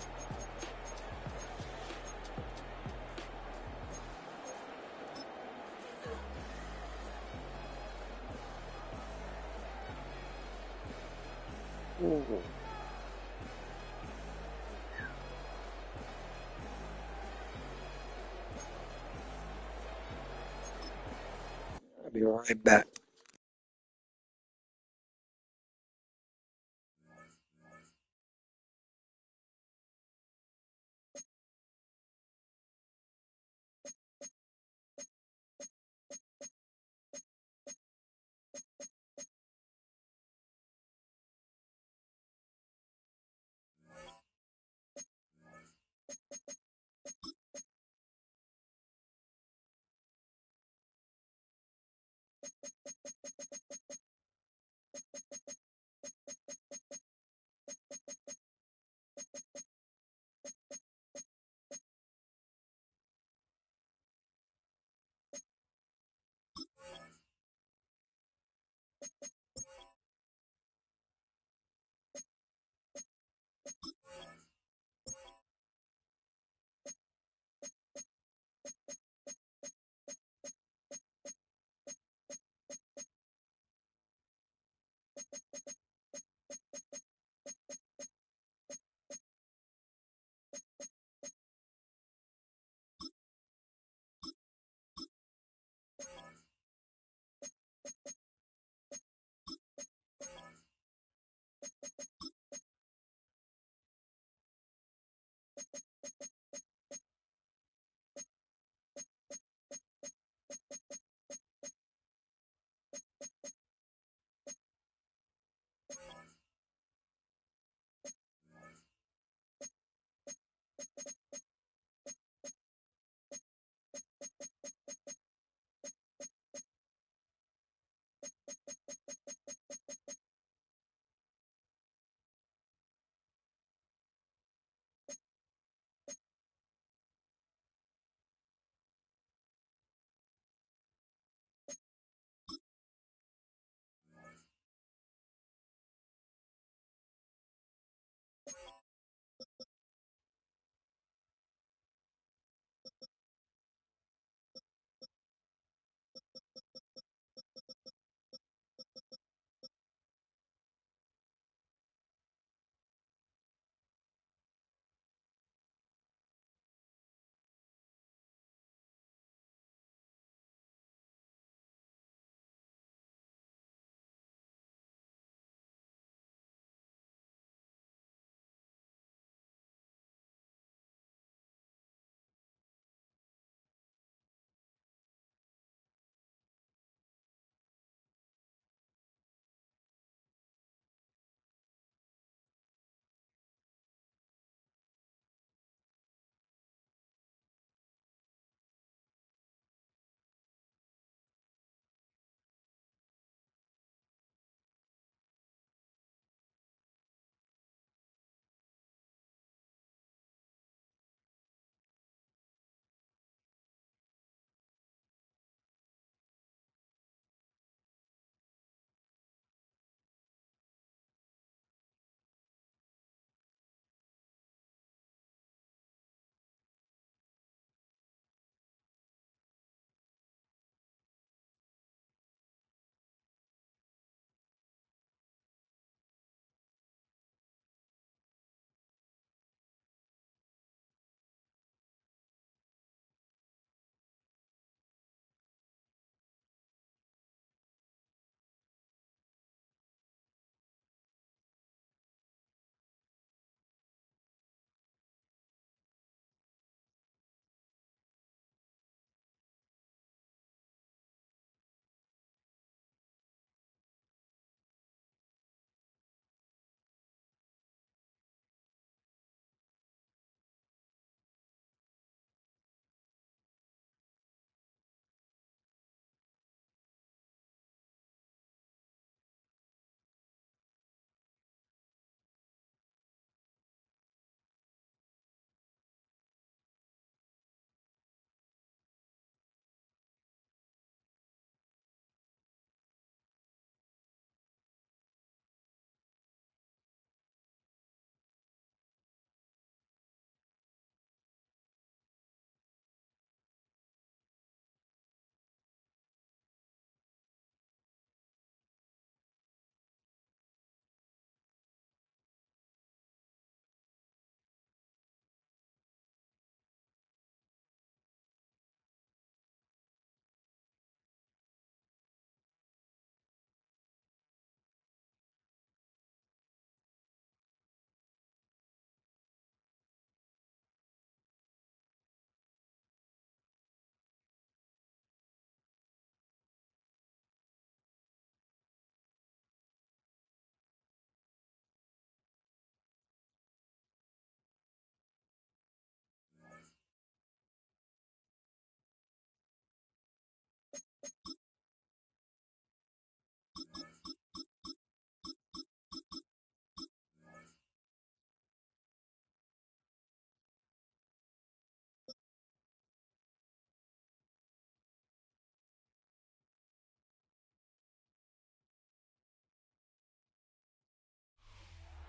Ooh. I'll be right back.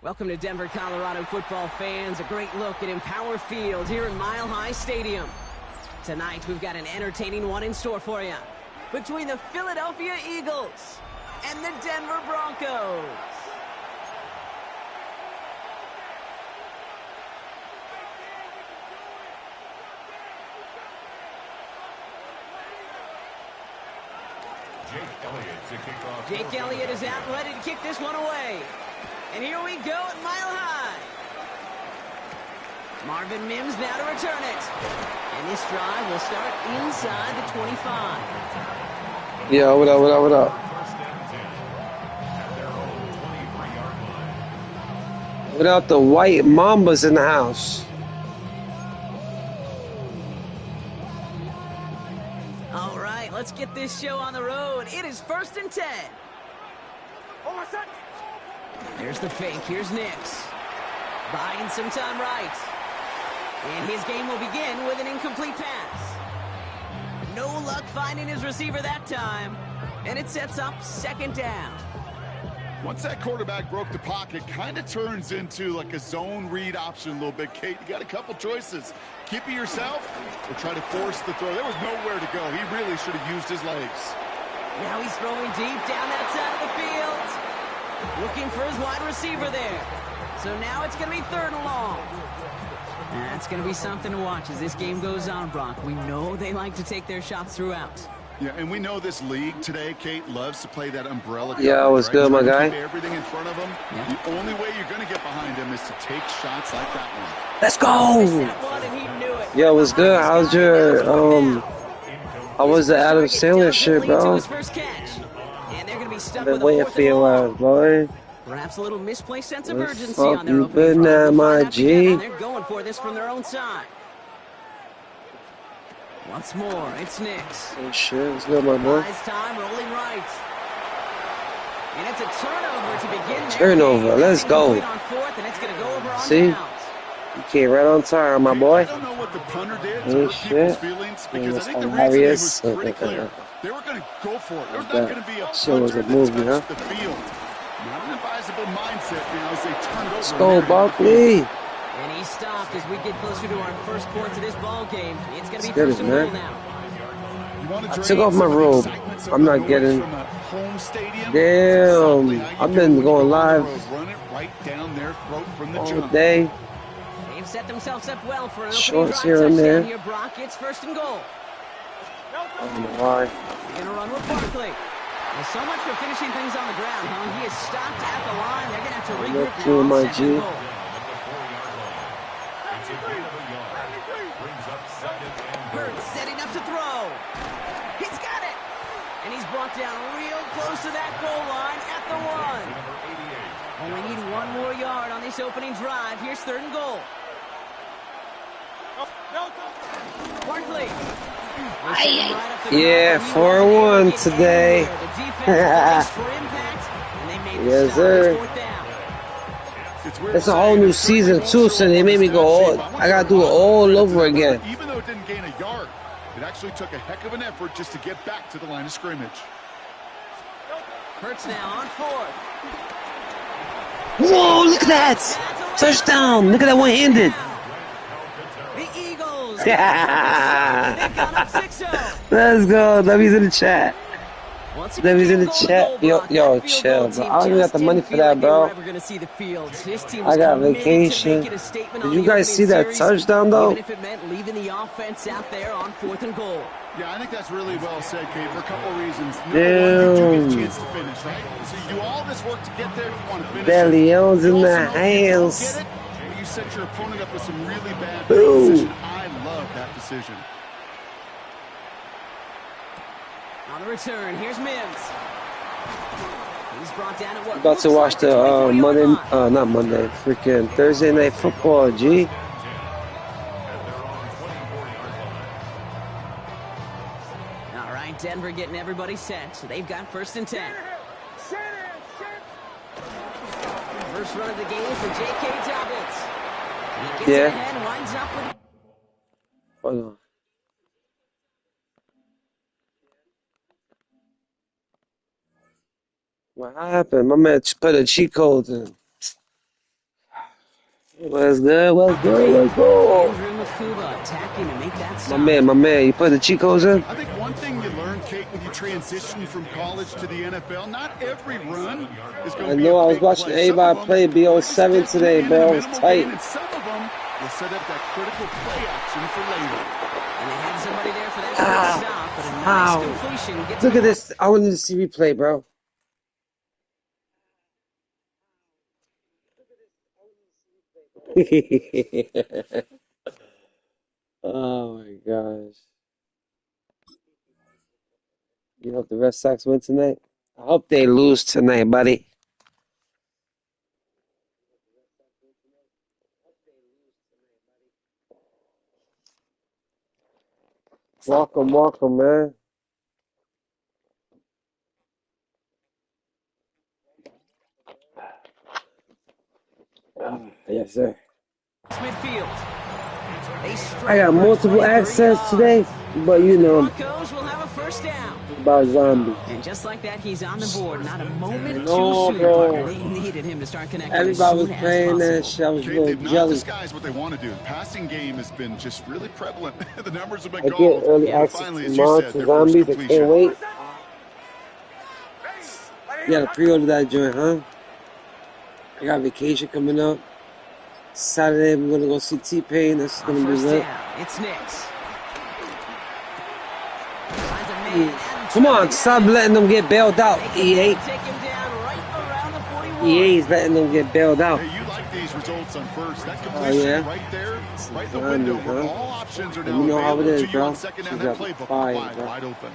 Welcome to Denver, Colorado football fans. A great look at Empower Field here in Mile High Stadium. Tonight, we've got an entertaining one in store for you. Between the Philadelphia Eagles and the Denver Broncos. Jake Elliott is out and ready to kick this one away. And here we go at Mile High. Marvin Mims now to return it. And this drive will start inside the 25. Yo, what up, what up, what up? Without the white mambas in the house. All right, let's get this show on the road. It is 1st and 10. There's the fake. Here's Nix. Buying some time right. And his game will begin with an incomplete pass. No luck finding his receiver that time. And it sets up 2nd down. Once that quarterback broke the pocket, kind of turns into like a zone read option a little bit. Kate, you got a couple choices. Keep it yourself or try to force the throw. There was nowhere to go. He really should have used his legs. Now he's throwing deep down that side of the field. Looking for his wide receiver there. So now it's going to be 3rd and long. That's going to be something to watch as this game goes on, Brock. We know they like to take their shots throughout. Yeah, and we know this league today, Kate, loves to play that umbrella. Yeah, what's good, my guy? Keep everything in front of him. Yeah. The only way you're going to get behind him is to take shots like that one. Let's go! Yo, what's good? How's your, how was the Adam Sandler shit, bro? I've been waiting for your ass, boy. Perhaps a little misplaced sense of What's urgency on their you opening been drive. at, We'll my find out G? together. They're going for this from their own side. Once more, it's Nix. Oh shit, what's good, my boy? Buys time, rolling right. And it's a turnover to begin. Turnover, let's go. On 4th, and it's going to go over on See? downs. You came right on time, my boy. I don't know what the punter did to Oh, hurt people's shit. feelings It because I was think the reason hilarious. was pretty clear. They were going to go for it. There's not That going to be a shit was punter a that movie, touched huh? the field. Not an advisable mindset, as they turned over. Let's go, Barkley. And he stopped as we get closer to our first points of this ball game. It's going to be Let's get 1st it, and goal man. now. I took off my robe. I'm not getting. Damn, I've been going live all day. They've set themselves up well for an opening Shorts drive here and touchdown there. here, Brock. It's 1st and goal. I don't know why. They're going to run with Barkley. Well, so much for finishing things on the ground, huh? He is stopped at the line. They're going to have to regroup Look now to on my 2nd G. and goal. Hurts setting up to throw. He's got it. And he's brought down real close to that goal line at the 1. Only need 1 more yard on this opening drive. Here's 3rd and goal. Barkley. Yeah, 4-1 today. Yes, sir. It's a whole new season too, so they made me go all. I gotta do it all over again. Even though it didn't gain a yard, it actually took a heck of an effort just to get back to the line of scrimmage. Hurts now on 4th. Whoa! Look at that! Touchdown! Look at that one-handed. The Eagles. Yeah. They've gone up 6-0. Let's go. W's in the chat. Once Let me again, in the goal chat. goal Yo, block. yo, That field chill, goal bro. team I don't even got just the money didn't for feel that, like they bro. were ever gonna see the field. This team I was got committed to vacation. making a statement Did on you the guys opening see that series, touchdown, though? Even if it meant leaving the offense out there on 4th and goal. Yeah, I think that's really well said, Kate, for a couple of reasons. Number one, you do get a chance to finish, right? So you do all this work to get there, you want to finish Bellyons it. in You the also know if you don't house. get it, you set your opponent up with some really bad Boom. position. I love that decision. On the return, here's Mims. He's brought down at what About to watch the Monday, not Monday, freaking Thursday Night Football, G. All right, Denver getting everybody set. So they've got 1st and 10. First run of the game for J.K. Dobbins. He gets Yeah. ahead, winds up with. Hold on. What happened? My man put a cheat code in. What's good? What's good? What's good? Andrew Makuba attacking to make that stop. My man, you put the cheat codes in? I think one thing you learn, Kate, when you transition from college to the NFL, not every run is going to be a big play. I was watching everybody play BO7 today, bro. It was tight. And some of them will set up that critical play action for later. And they had somebody there for that quick stop, but a nice completion gets Look at this. I wanted to see replay, bro. Oh my gosh. You hope the Red Sox win tonight? I hope they lose tonight, buddy. Welcome, man. Yes, sir. midfield. I got multiple access today, but you know, Broncos will have a first down. about zombies. And just like that, he's on the board. Not a moment No, too soon, bro. partner. They needed him to start connecting. Everybody was as soon playing that as shit. I was a Kate, little they've not jelly. disguised what they want to do. The passing game has been just really prevalent. The numbers have been I get gold. early And access finally, to as you Mod said, to their first Zombies. I completion. can't wait. You gotta pre-order that joint, huh? I got vacation coming up. Saturday, we're gonna go see T-Pain. That's On gonna be first lit. down, it's Knicks. Finds a man, Adam Come on, Trautman. stop letting them get bailed out, They EA. can take him down right around the 41. EA is letting them get bailed out. Hey, you like these results on first. That completion yeah? right there, right in the Zombie, window where huh? all options are You now know how it available is, to you bro. on second down. She's That got playbook fire, wide, bro. wide open.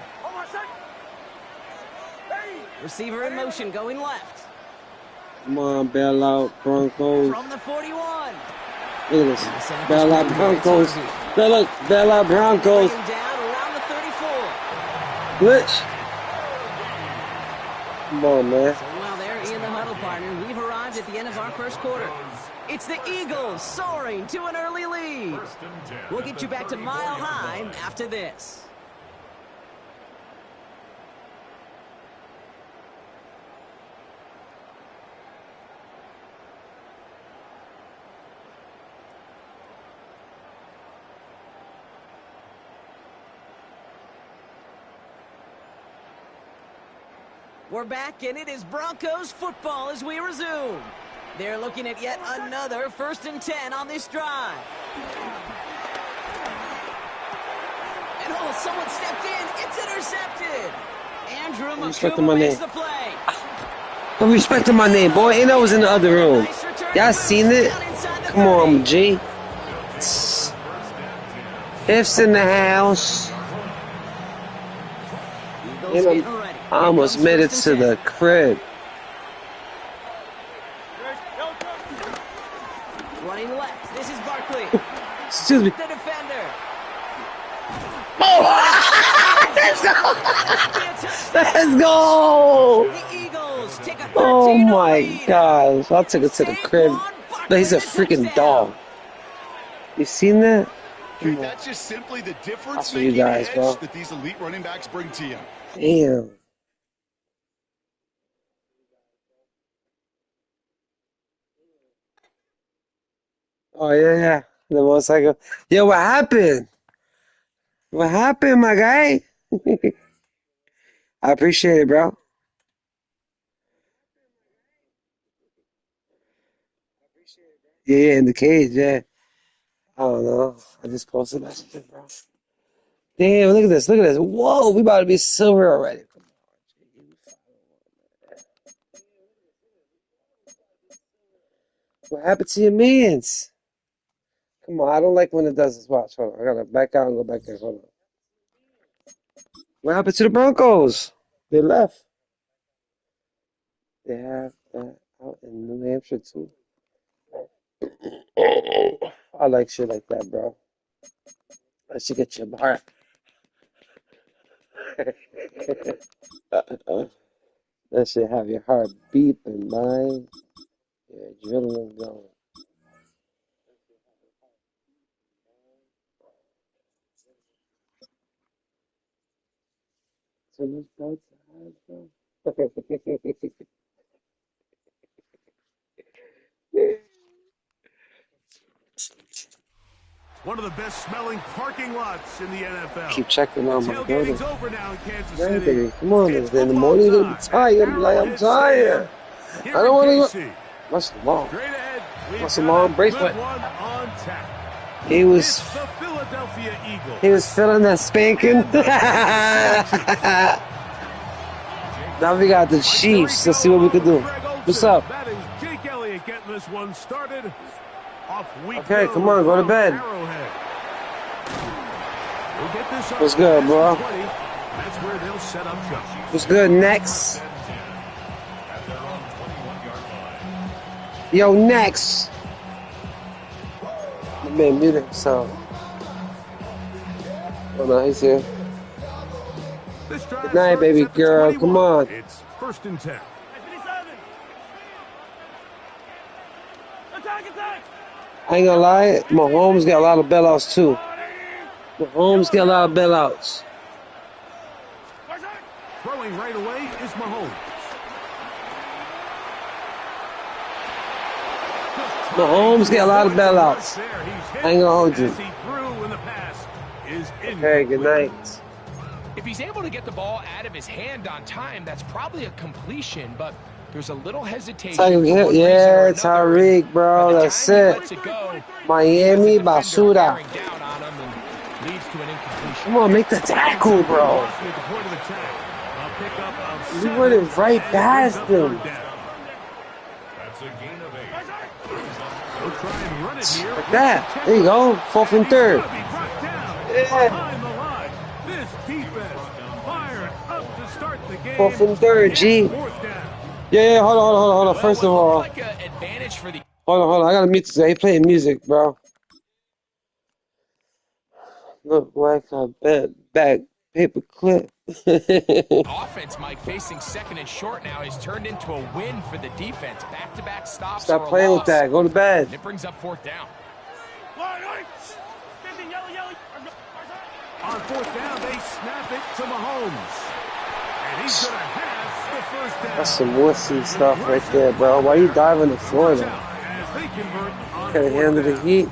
Receiver in motion, going left. Come on, bail out, Broncos. From the 41. Look at this. Bail out, Broncos. Look, bail out, Broncos. Bring him down around the 34. Glitch. Come on, man. So while they're in the huddle, partner, we've arrived at the end of our first quarter. It's the Eagles soaring to an early lead. We'll get you back to Mile High after this. We're back, and it is Broncos football as we resume. They're looking at yet another 1st and 10 on this drive. And someone stepped in. It's intercepted. Andrew Makuba makes the play. I'm respecting my name, boy. And I was in the other room. Y'all seen it? Come on, G. If's in the house. Eagles getting ready. I almost made it to the crib. Running left. This is Barkley. Excuse me. The defender. Oh, let's go! Let's go! The Eagles take a 13-0 Oh my lead. gosh. I took it to the crib. But he's a freaking dog. You seen that? Okay, that's just simply the difference for you making guys, edge bro. that these elite running backs bring to you. Damn. Oh, yeah. The motorcycle. Yo, what happened? What happened, my guy? I appreciate it, bro. Yeah, in the cage, yeah. I don't know. I just posted that shit, bro. Damn, look at this. Look at this. Whoa, we about to be silver already. What happened to your mans? Come on, I don't like when it does this. Watch, hold on. I gotta back out and go back there. Hold on. What happened to the Broncos? They left. They have that out in New Hampshire too. I like shit like that, bro. That should get your heart. That should have your heart beeping, man. Your adrenaline going. So much blood to hide, bro. One of the best smelling parking lots in the NFL. Keep checking on my building. Tailgating's over now in Kansas City. Everything. Come on, It's in the football morning you're gonna be time. tired. I'm tired. Here I don't want in to KC. go. What's the long? Straight ahead, we've What's the got long a bracelet? good one on tap. He was It's the Philadelphia Eagles. he was feeling that spanking. Now we got the Chiefs. Let's see what we can do. What's up? That is Jake Elliott getting this one started. Off week Okay, come on, go to bed. Arrowhead. We'll get this up What's good, bro? 20. That's where they'll set up shop. What's good? Next. Yo, next. My man muted himself. Oh no, he's here. This drive Good night, starts baby at the girl. 21. Come on. It's 1st and 10. I ain't gonna lie, Mahomes got a lot of bailouts too. Mahomes got a lot of bailouts. Throwing right away is Mahomes. Mahomes got a lot of bailouts. I ain't gonna hold you. As he threw in the pass is Okay, good night. If he's able to get the ball out of his hand on time, that's probably a completion, but there's a little hesitation. Yeah, Tyreek, bro, that's it. Miami Basura. Come on, make the tackle, bro. We running right past them. That's a gain of 8. They'll try and run it here. Like that. There you go. 4th and 3rd. Yeah. Behind the line. This defense fired up to start the game. 4th and 3rd, G. 4th down. Yeah, hold on. First of all, Like an advantage for the hold on. I gotta mute this. He playing music, bro. Look like a back paper clip. offense, Mike, facing 2nd and short now, has turned into a win for the defense. Back-to-back stops. Stop or a playing with loss. that. Go to bed. And it brings up 4th down. On 4th down, they snap it to Mahomes. And he's going to have the 1st down. That's some wussy stuff right there, bro. Why you diving the floor though? As they convert on Can't 4th handle the down. heat.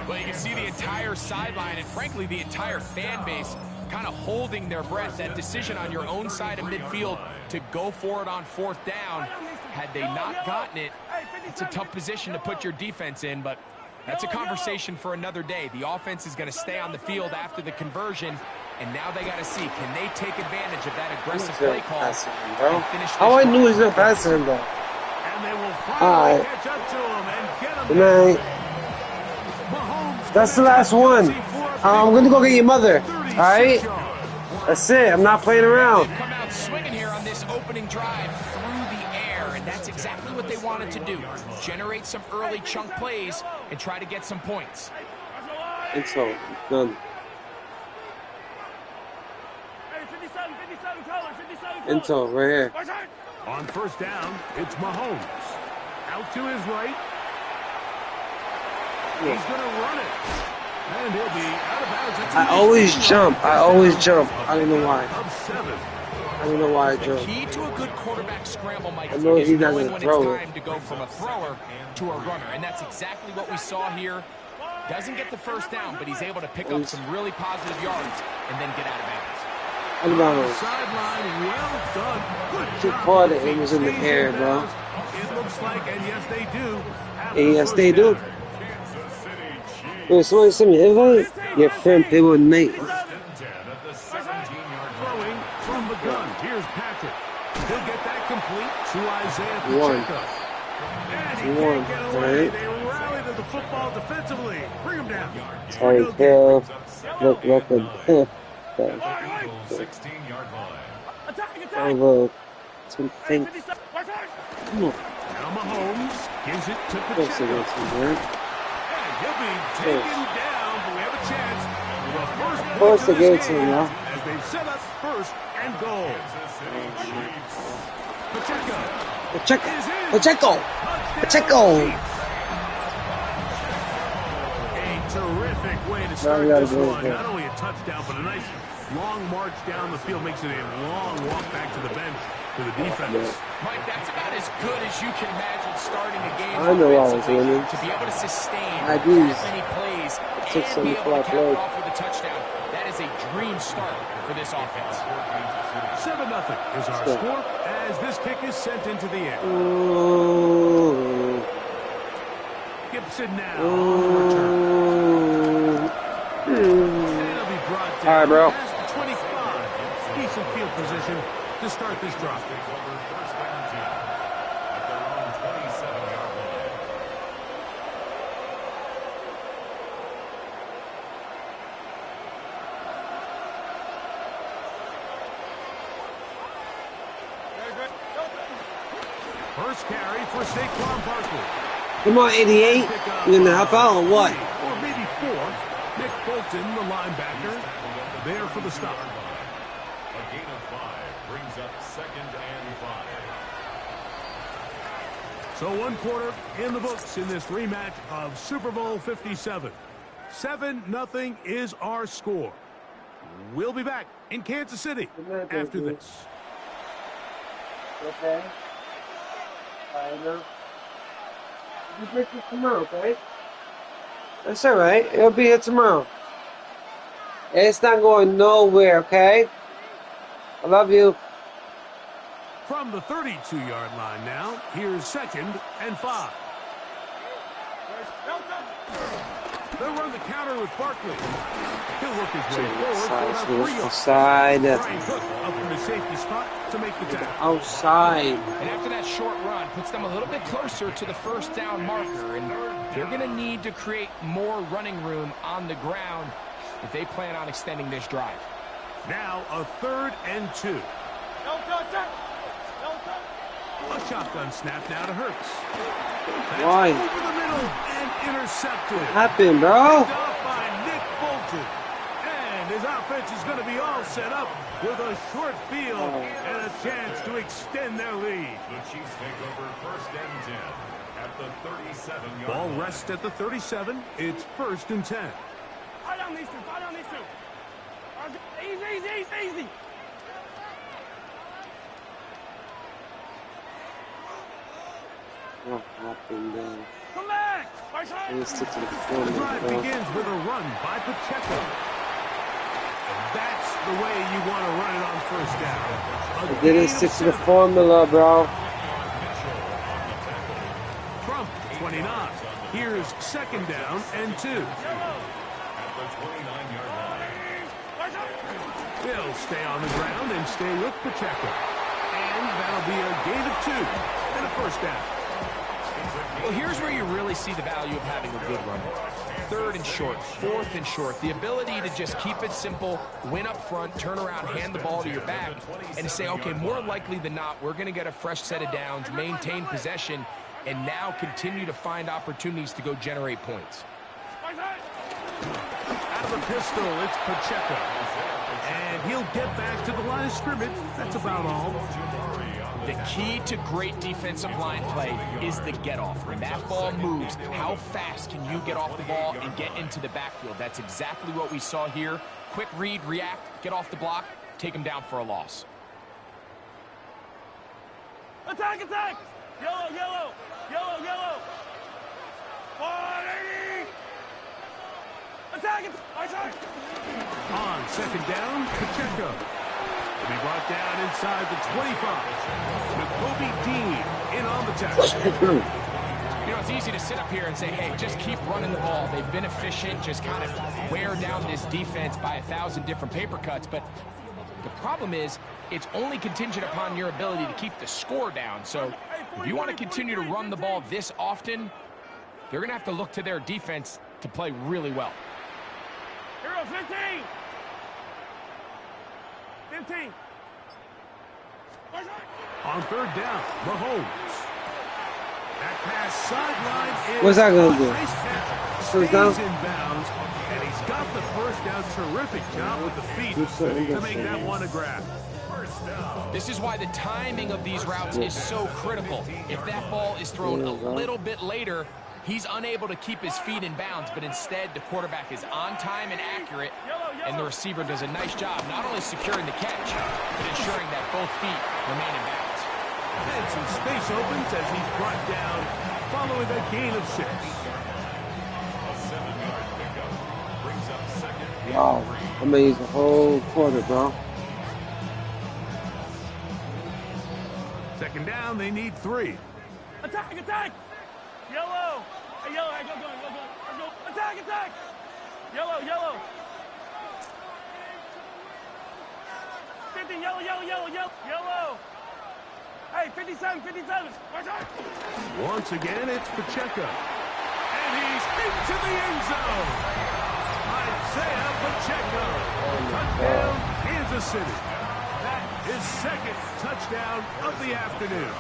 Well, you can see the entire sideline and, frankly, the entire fan base kind of holding their breath. That decision on your own side of midfield to go for it on 4th down, had they not gotten it, it's a tough position to put your defense in, but that's a conversation for another day. The offense is going to stay on the field after the conversion, and now they got to see, can they take advantage of that aggressive play call and finish this How I knew he was drive? gonna pass him though. And they will finally Alright. catch up to him and get him Good down. night. Mahomes That's the last one. I'm gonna go get your mother. Alright? That's it. I'm not playing around. They've come out swinging here on this opening drive through the air, and that's exactly what they wanted to do. Generate some early chunk plays and try to get some points. It's all done. Intel right here. On 1st down, it's Mahomes. Out to his right. He's going to run it. And he'll be out of bounds. That's I an always issue. jump. I always jump. I don't know why. Of 7. I don't know why I jump. Key to a good quarterback scramble, Mike, I know is he's not knowing gonna when throw it's it. time to go from a thrower to a runner, and that's exactly what we saw here. Doesn't get the 1st down, but he's able to pick up some really positive yards and then get out of bounds. What about him? Sideline, well done. Good Too job. far that he was in the air, bro. It looks like, and yes, they do. have And the yes, 1st they do. down. Wait, somebody send me an invite? Your friend People Nate. 1st and 10 at the 17-yard line. Throwing from the gun. Here's Patrick. He'll get that complete to Isaiah One. Pacheco. And he One, can't get away. right. They rally to the football defensively. Bring him down. Sorry, Phil. Look like a 16-yard line. over some thing. Come on. Now Mahomes gives it to Close Pacheco. against him, man. And he'll be taken down, but we have a chance for the first Close point of against this him, game yeah. as they've set up 1st and goal. Pacheco Pacheco. is in. Pacheco. Touchdown Pacheco. Chiefs. A terrific way to Now start we gotta this go one. here. Not only a touchdown, but a nice long march down the field. Makes it a long walk back to the bench for the defense. Mike, that's about as good as you can imagine starting a game I know I was winning. To be able to sustain I that do. many plays and be able to cap it off with a touchdown, that is a dream start for this offense. 7-0 is our score as this kick is sent into the air. Gibson now on the return. It'll be brought down. All right, bro. Past the 25. Decent field position to start this drive. First down 10 at their own 27-yard line. First carry for Saquon Barkley. Come on, 88. You gonna help out or what? Or maybe 4. Nick Bolton, the linebacker, there for the stop. A gain of 5 brings up 2nd and 5. So 1 quarter in the books in this rematch of Super Bowl 57. 7-0 is our score. We'll be back in Kansas City after this. Okay. I know. You break this tomorrow, okay? That's all right. It'll be here tomorrow. It's not going nowhere, okay? I love you. From the 32-yard line now, here's 2nd and 5. They'll run the counter with Barkley. He'll work his way forward for about 3 yards. Outside. Brian Cook up in the safety spot to make the tackle. Outside. And after that short run, puts them a little bit closer to the first down marker, and they're going to need to create more running room on the ground if they plan on extending this drive. Now a 3rd and 2. A shotgun snap now to Hurts. That's Why? over the middle and intercepted. What happened, bro? Picked off by Nick Bolton. And his offense is going to be all set up with a short field and a chance to extend their lead. The Chiefs take over 1st and 10 at the 37-yard Ball line. rests at the 37. It's 1st and 10. Fire down these two. Fire down these two. Easy. What happened there? Come back. Right side. Let's stick to the The corner, drive bro. begins with a run by Pacheco. And that's the way you want to run it on 1st down. I didn't stick to the formula, bro. From 29. Here's 2nd down and 2. At the 29-yard line. Right side. They'll stay on the ground and stay with Pacheco. And that'll be a gain of 2 and a 1st down. Well, here's where you really see the value of having a good run. 3rd and short, 4th and short. The ability to just keep it simple, win up front, turn around, hand the ball to your back, and to say, okay, more likely than not, we're going to get a fresh set of downs, maintain possession, and now continue to find opportunities to go generate points. Right side. Out of the pistol, it's Pacheco. And he'll get back to the line of scrimmage. That's about all. The key to great defensive line play is the get-off. When that ball moves, how fast can you get off the ball and get into the backfield? That's exactly what we saw here. Quick read, react, get off the block, take him down for a loss. Attack. Yellow. 480. Attack it. Right side. On 2nd down, Pacheco. Will be brought down inside the 25. Nakobe Dean in on the tackle. You know, it's easy to sit up here and say, hey, just keep running the ball. They've been efficient, just kind of wear down this defense by 1,000 different paper cuts. But the problem is, it's only contingent upon your ability to keep the score down. So if you want to continue to run the ball this often, they're going to have to look to their defense to play really well. Hero 15. 15. Right side. On 3rd down, Mahomes. That pass sideline is What's that gonna do? nice catch. First down? Stays in bounds, and he's got the 1st down. Terrific job with the feet to make that one a grab. This is why the timing of these routes is so critical. If that ball is thrown a little bit later, he's unable to keep his feet in bounds, but instead the quarterback is on time and accurate, and the receiver does a nice job not only securing the catch, but ensuring that both feet remain in bounds. And some space opens as he's brought down following a gain of 6. A 7-yard pickup brings up second and Wow, 3. I'm gonna use the whole quarter, bro. Second down, they need 3. Attack, attack! Yellow! Hey, yellow, hey, go. Let's go. Attack, attack! Yellow. 50, yellow. Hey, 57. Watch out! Once again, it's Pacheco. And he's into the end zone. Isaiah Pacheco. Touchdown, Kansas City. That is second touchdown of the afternoon.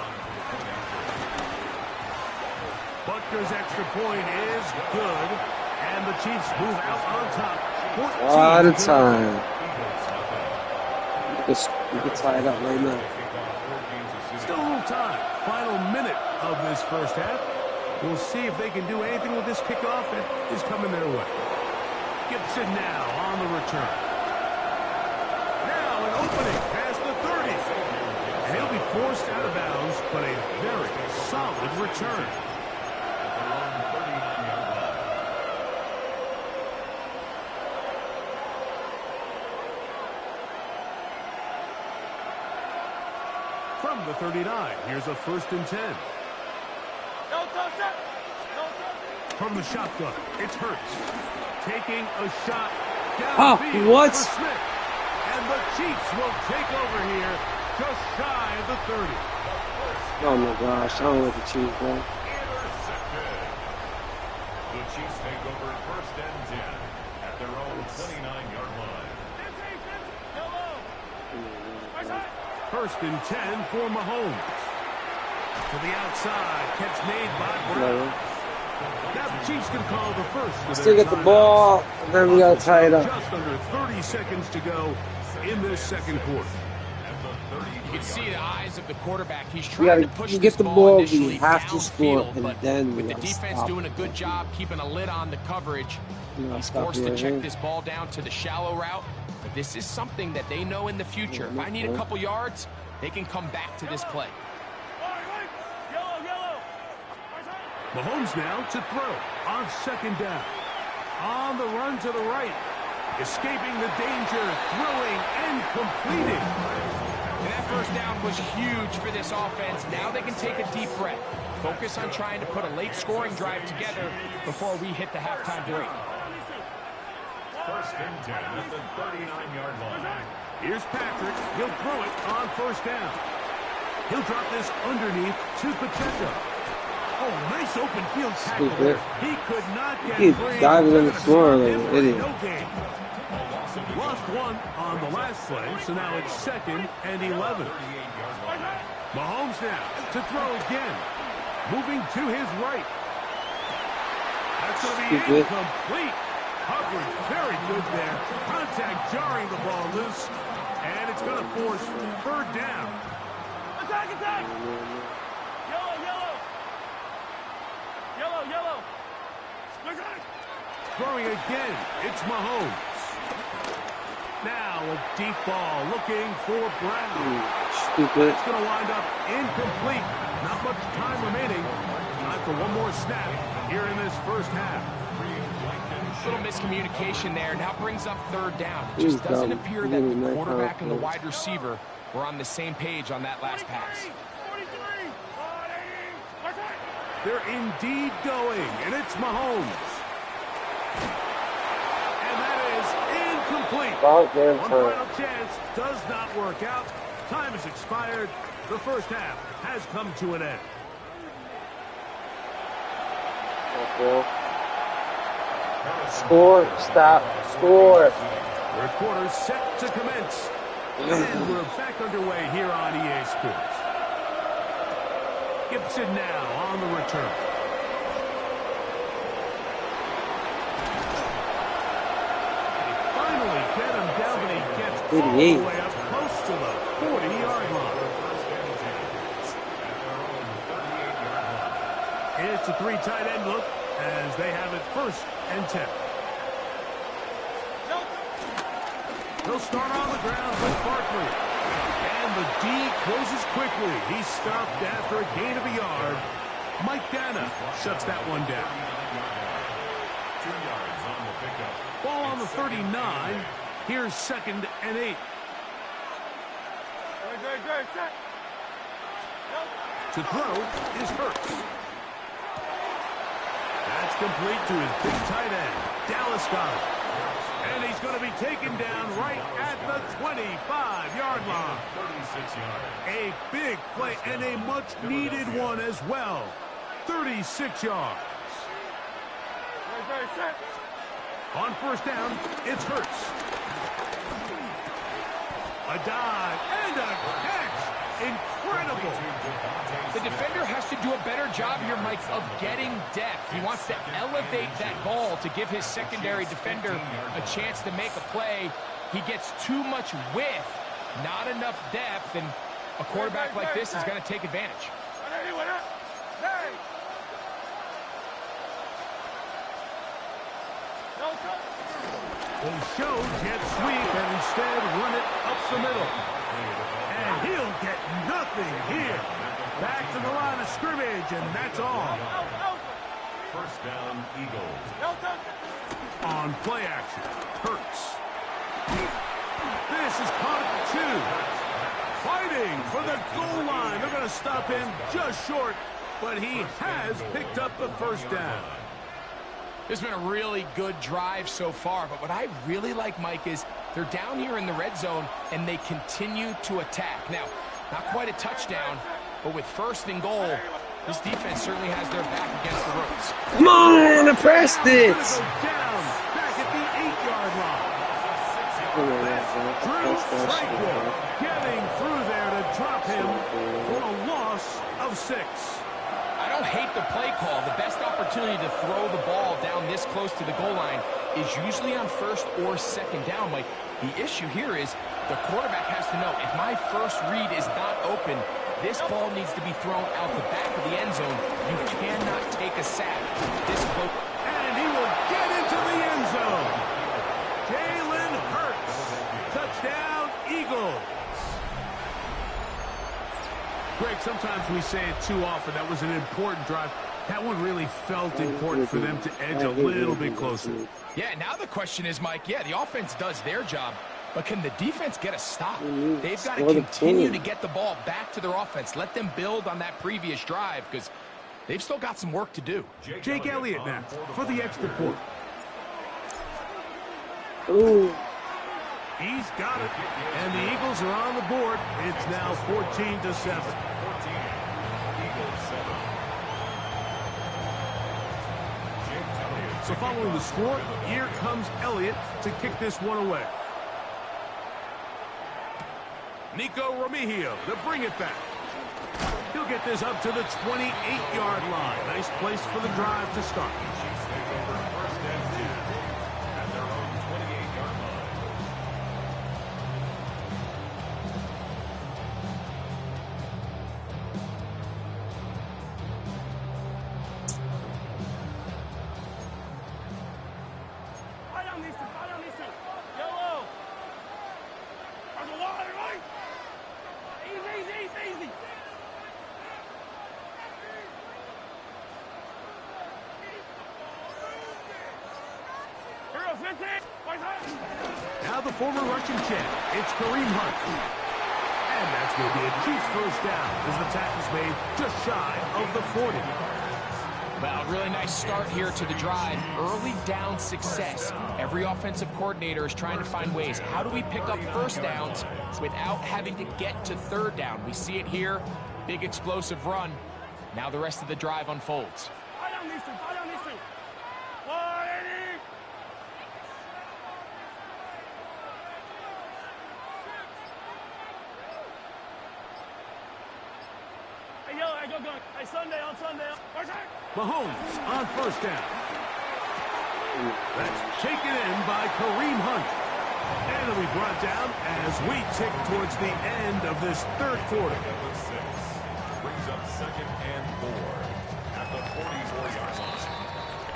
Butker's extra point is good. And the Chiefs move out on top. A lot of time. You can tie it up right now. Still a little time. Final minute of this first half. We'll see if they can do anything with this kickoff that is coming their way. Gibson now on the return. Now an opening past the 30. And he'll be forced out of bounds, but a very solid return. From the 39, here's a 1st and 10. From the shotgun, it's Hurts. Taking a shot downfield what? for Smith. And the Chiefs will take over here just shy of the 30. Oh my gosh, I don't like the Chiefs, bro. Intercepted. The Chiefs take over 1st and 10 at their own 29-yard line. 1st and 10 for Mahomes. To the outside, catch made by Brown. Now the Chiefs can call the first. Still get the ball, and then we gotta tie it up. Just under 30 seconds to go in this second quarter. You can see the eyes of the quarterback. He's We trying gotta to push you this get the ball ball, initially we have to score, downfield, and but then we with the gotta defense stop. doing a good job keeping a lid on the coverage, he's stop forced to here, check right? this ball down to the shallow route. But this is something that they know in the future. If I need a couple yards, they can come back to this play. Mahomes now to throw on 2nd down. On the run to the right. Escaping the danger, throwing and completing. And that 1st down was huge for this offense. Now they can take a deep breath. Focus on trying to put a late scoring drive together before we hit the halftime break. 1st and 10 at the 39-yard line. Here's Patrick. He'll throw it on 1st down. He'll drop this underneath to Pacheco. Oh, nice open field tackle there. He could not get He's free. diving in the floor like an idiot. No gain. Lost one on the last play, so now it's 2nd and 11. Mahomes now to throw again. Moving to his right. That's going to be incomplete. Coverage very good there. Contact jarring the ball loose. And it's going to force 3rd down. Attack! Yellow! Throwing again, it's Mahomes. Now a deep ball looking for Brown. Stupid. It's going to wind up incomplete. Not much time remaining. Time for one more snap here in this first half. Little miscommunication there. Now brings up 3rd down. It just doesn't appear that the quarterback and the wide receiver were on the same page on that last pass. They're indeed going, and it's Mahomes. And that is incomplete. One final chance does not work out. Time has expired. The first half has come to an end. Score, stop, score. Third quarter set to commence. And we're back underway here on EA Sports. Gibson now on the return. They finally get him down, but he gets all the way up close to the 40-yard line. It's a 3 tight end look as they have it 1st and 10. They'll start on the ground with Barkley. And the D closes quickly. He's stopped after a gain of a yard. Mike Dana shuts that one down. 2 yards on the pickup. Ball on the 39. Here's 2nd and 8. To throw is Hurts. That's complete to his big tight end, Dallas Goedert. And he's going to be taken down right at the 25-yard line. 36 yards. A big play and a much-needed one as well. 36 yards. On first down, it's Hurts. A dive and a catch. Incredible. The defender has to do a better job here, Mike, of getting depth. He wants to elevate that ball to give his secondary defender a chance to make a play. He gets too much width, not enough depth, and a quarterback like this is going to take advantage. They show jet sweep and instead run it up the middle. And he'll get nothing here. Back to the line of scrimmage, and that's all. First down, Eagles. On play action, Hurts. This is caught at 2. Fighting for the goal line. They're going to stop him just short, but he has picked up the first down. This has been a really good drive so far, but what I really like, Mike, is they're down here in the red zone, and they continue to attack. Now, not quite a touchdown, but with 1st and goal, this defense certainly has their back against the ropes. Come on, I pressed it. Go down, back at the 8-yard line. Drew Tranquill getting through there to drop him for a loss of 6. I don't hate the play call. The best opportunity to throw the ball down this close to the goal line is usually on 1st or 2nd down, Mike. The issue here is the quarterback has to know, if my first read is not open, this ball needs to be thrown out the back of the end zone. You cannot take a sack this close. And he will get into the end zone. Jalen Hurts. Touchdown, Eagles. Greg, sometimes we say it too often. That was an important drive. That one really felt important for them to edge a little bit closer. Yeah, now the question is, Mike, yeah, the offense does their job, but can the defense get a stop? They've got to continue to get the ball back to their offense. Let them build on that previous drive because they've still got some work to do. Jake Elliott now for the extra point. Ooh. He's got it. And the Eagles are on the board. It's now 14-7. 14. Eagles 7. So following the score, here comes Elliott to kick this one away. Nico Remigio to bring it back. He'll get this up to the 28-yard line. Nice place for the drive to start. Chiefs take over 1st and 10 at their own 28-yard line. Yellow. On the line, right? Easy. Hero 15. Now the former Russian champ, it's Kareem Hunt. And that's going to be a Chiefs first down as the tackle's made just shy of the 40. Well, really nice start here to the drive. Early down success. Every offensive coordinator is trying to find ways. How do we pick up first downs without having to get to 3rd down? We see it here. Big explosive run. Now the rest of the drive unfolds. Fall down these two. 180. Hey, yellow, hey, go. Hey, Sunday. Mahomes on first down. That's taken in by Kareem Hunt. And it'll be brought down as we tick towards the end of this 3rd quarter. With 6. Brings up 2nd and 4 at the 44-yard line.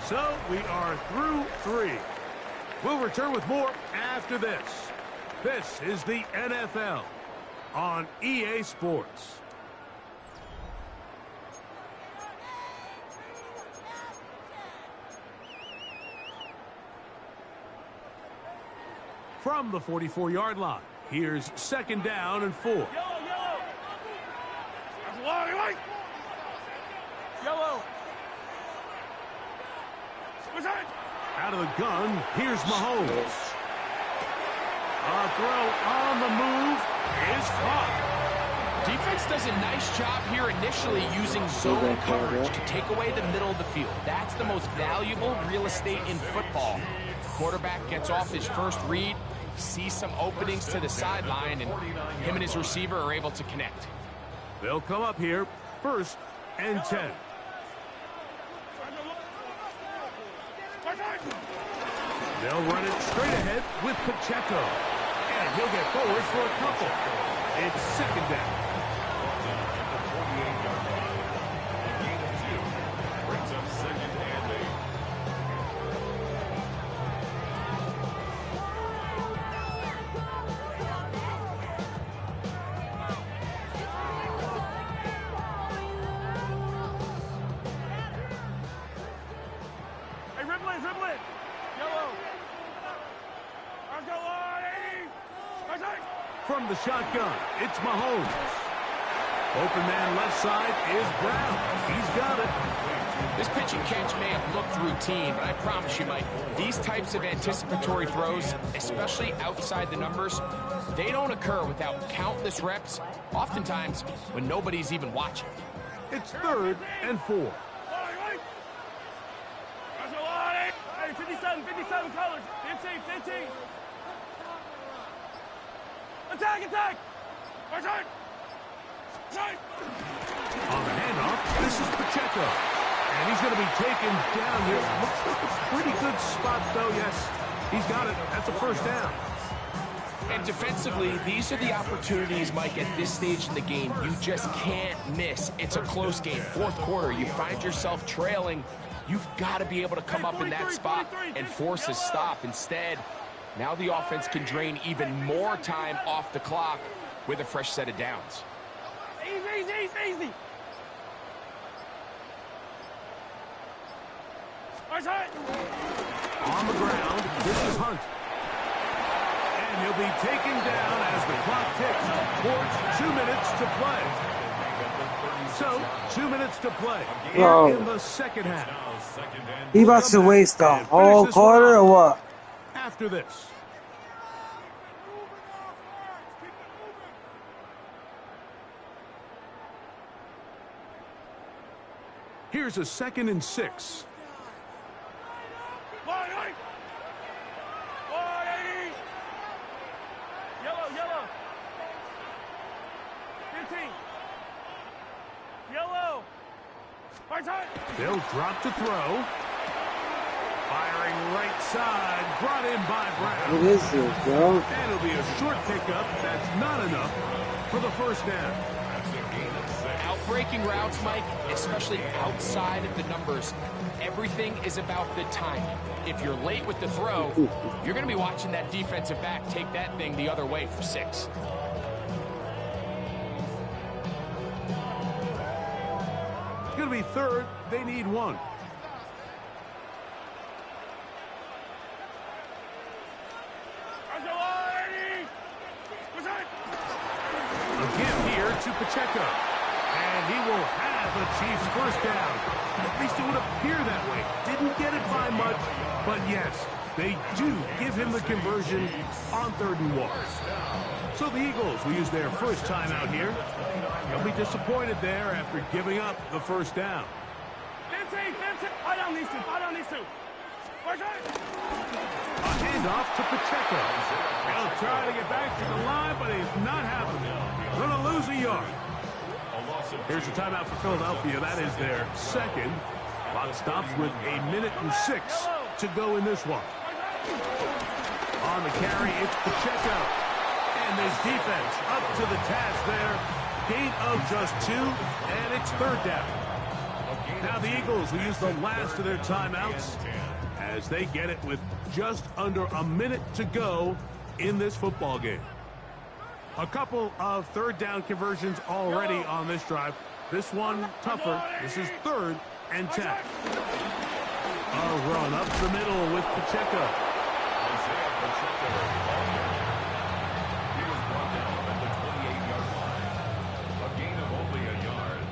So we are through 3. We'll return with more after this. This is the NFL on EA Sports. from the 44-yard line. Here's 2nd down and 4. Yellow, yellow. That's a lot, right? Yellow. What's that? Out of the gun, here's Mahomes. A throw on the move is caught. Defense does a nice job here initially using zone coverage to take away the middle of the field. That's the most valuable real estate in football. Quarterback gets off his first read, sees some openings to the sideline, and him and his receiver are able to connect. They'll come up here, 1st and 10. They'll run it straight ahead with Pacheco. And he'll get forward for a couple. It's 2nd down. Brings up 2nd and 8. Hey, dribble it, dribble it. Yellow. Let's go, From the shotgun, it's Mahomes. Open man left side is Brown. He's got it. This pitch and catch may have looked routine, but I promise you, Mike, these types of anticipatory throws, especially outside the numbers, they don't occur without countless reps, oftentimes when nobody's even watching. It's 3rd and 4. Hey, 57 colors. 15. Attack! Attack! On the handoff, this is Pacheco. And he's going to be taken down here. Looks like a pretty good spot, though. Yes, he's got it. That's a 1st down. And defensively, these are the opportunities, Mike, at this stage in the game you just can't miss. It's a close game. 4th quarter, you find yourself trailing. You've got to be able to come up in that spot and force a stop. Instead, now the offense can drain even more time off the clock with a fresh set of downs. Easy. On the ground, this is Hunt. And he'll be taken down as the clock ticks towards 2 minutes to play. So, 2 minutes to play here in the 2nd half. He about to waste the whole quarter or what? After this. Here's a 2nd and 6. Yellow. 15. Yellow. They'll drop to throw. Firing right side. Brought in by Brown. What is this, bro? And it'll be a short pickup. That's not enough for the 1st down. Outbreaking routes, Mike, especially outside of the numbers, everything is about the timing. If you're late with the throw, you're going to be watching that defensive back take that thing the other way for 6. It's going to be 3rd. They need 1. Again here to Pacheco. And he will have a Chiefs 1st down. At least it would appear that way. Didn't get it by much, but yes, they do give him the conversion on 3rd and 1. So the Eagles will use their first timeout here. They'll be disappointed there after giving up the 1st down. 15. I don't need to. A handoff to Pacheco. He'll try to get back to the line, but he's not happening. Going to lose a yard. Here's a timeout for Philadelphia. That is their 2nd. Clock stops with 1:06 to go in this one. On the carry, it's Pacheco. And this defense up to the task there. Gain of just 2, and it's 3rd down. Now the Eagles will use the last of their timeouts as they get it with just under a minute to go in this football game. A couple of 3rd down conversions already on this drive. This one tougher. This is 3rd and 10. A run up the middle with Pacheco. Isaiah Pacheco. He was brought down at the 28-yard line. A gain of only a yard.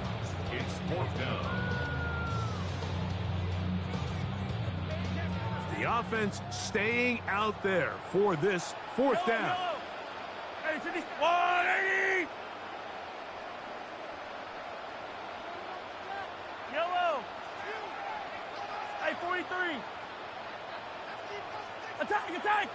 It's 4th down. The offense staying out there for this 4th down. Hey, 180! Yellow! Hey, 43! Attack, attack!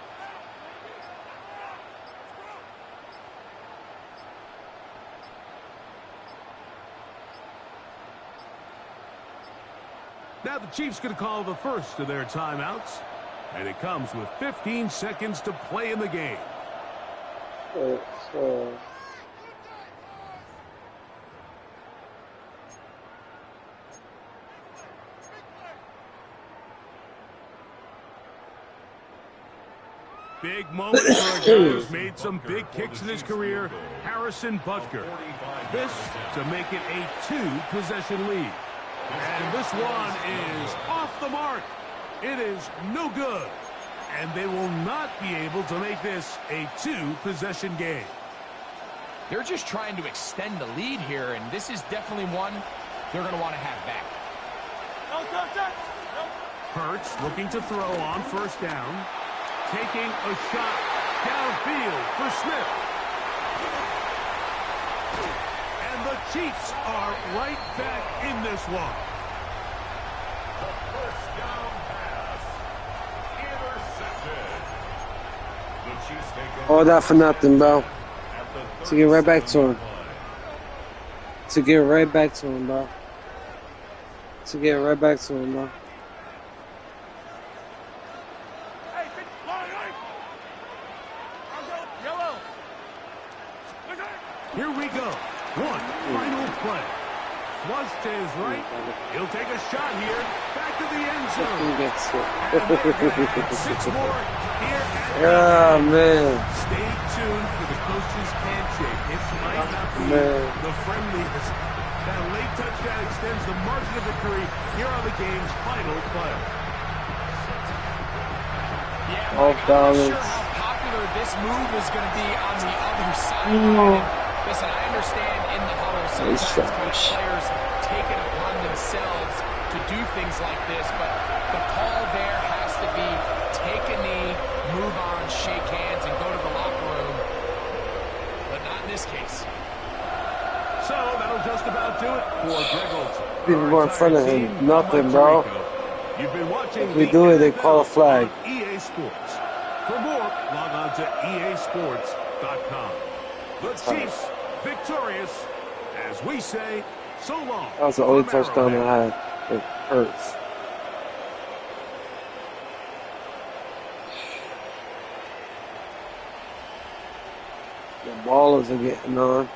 Now the Chiefs going to call the first of their timeouts. And it comes with 15 seconds to play in the game. Big moment for a guy who's made some big kicks in his career, Harrison Butker. This to make it a 2-possession lead. And this one is off the mark. It is no good. And they will not be able to make this a 2-possession game. They're just trying to extend the lead here, and this is definitely one they're going to want to have back. Hurts looking to throw on 1st down. Taking a shot downfield for Smith. And the Chiefs are right back in this one. The 1st down pass. Intercepted. The Chiefs take over. All that for nothing, bro. To get right back to him. To get right back to him, bro. To get right back to him, bro. Here we go. One final play. Flush to his right. He'll take a shot here. Back to the end zone. And 6 more here at man. Stay tuned for the coach's handshake. It might not be the friendliest. That late touchdown extends the margin of victory here on the game's final play. Yeah, I'm not sure how popular this move is going to be on the other side. Listen, I understand in the huddle sometimes players take it upon themselves to do things like this, but the call there has to be take a knee, move on, shake hands, and go to the locker room. But not in this case. So that'll just about do it for Greg Olsen. People more in front of him. Nothing, bro. You've been watching if we do it, they call a flag. EA Sports. For more, log on to easports.com. The Chiefs victorious, as we say, so long. That was the only touchdown I had. It hurts. The ballers are getting on.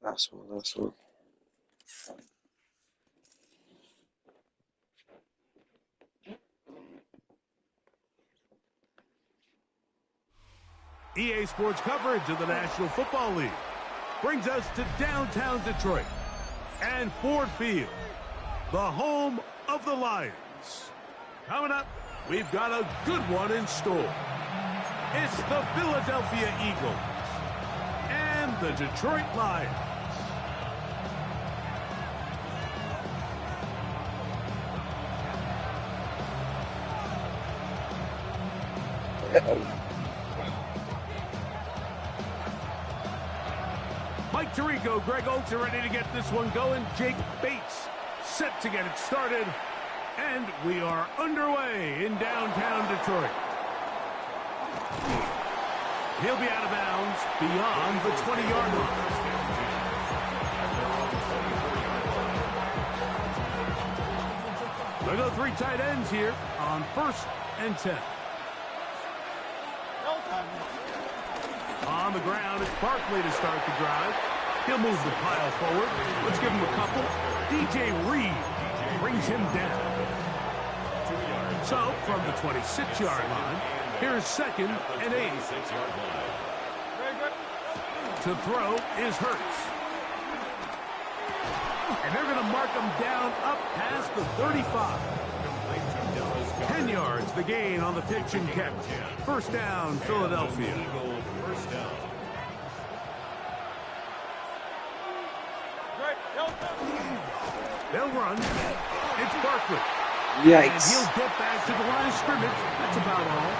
Last one. EA Sports coverage of the National Football League brings us to downtown Detroit and Ford Field, the home of the Lions. Coming up, we've got a good one in store. It's the Philadelphia Eagles and the Detroit Lions. Mike Tirico, Greg Olsen ready to get this one going. Jake Bates set to get it started. And we are underway in downtown Detroit. He'll be out of bounds beyond the 20-yard line. They'll go 3 tight ends here on 1st and 10. On the ground, it's Barkley to start the drive. He'll move the pile forward. Let's give him a couple. DJ Reed brings him down. So, from the 26-yard line, here's 2nd and 8. To throw is Hurts. And they're going to mark him down up past the 35. 10 yards, the gain on the pitch and catch. First down, Philadelphia. They'll run. It's Barkley. Yikes. And he'll get back to the line of scrimmage. That's about all.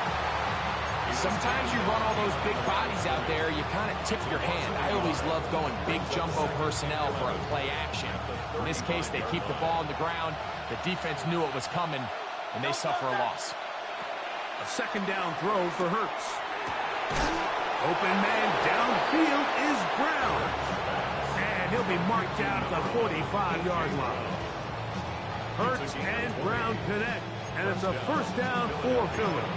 Sometimes you run all those big bodies out there, you kind of tip your hand. I always love going big jumbo personnel for a play action. In this case, they keep the ball on the ground. The defense knew it was coming, and they suffer a loss. A 2nd down throw for Hurts. Open man downfield is Brown. And he'll be marked down at the 45-yard line. Hurts and Brown connect, and it's a first down for Philly.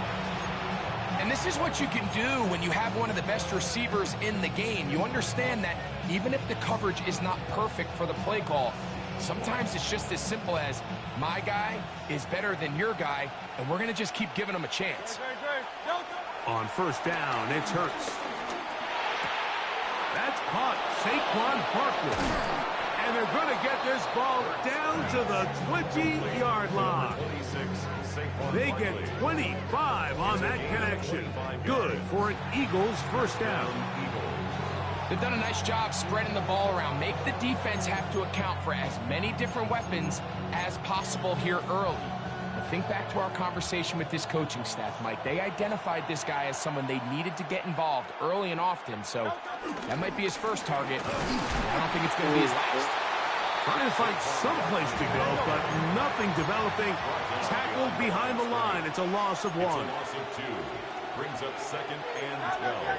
And this is what you can do when you have one of the best receivers in the game. You understand that even if the coverage is not perfect for the play call, sometimes it's just as simple as my guy is better than your guy, and we're going to just keep giving him a chance. On first down, it's Hurts. That's caught Saquon Barkley. And they're going to get this ball down to the 20-yard line. They get 25 on that connection. Good for an Eagles first down. They've done a nice job spreading the ball around. Make the defense have to account for as many different weapons as possible here early. Now think back to our conversation with this coaching staff, Mike. They identified this guy as someone they needed to get involved early and often, so that might be his first target. I don't think it's going to be his last. Trying to find some place to go, but nothing developing. Tackled behind the line. It's a loss of 1. Loss of 2. Brings up 2nd and 12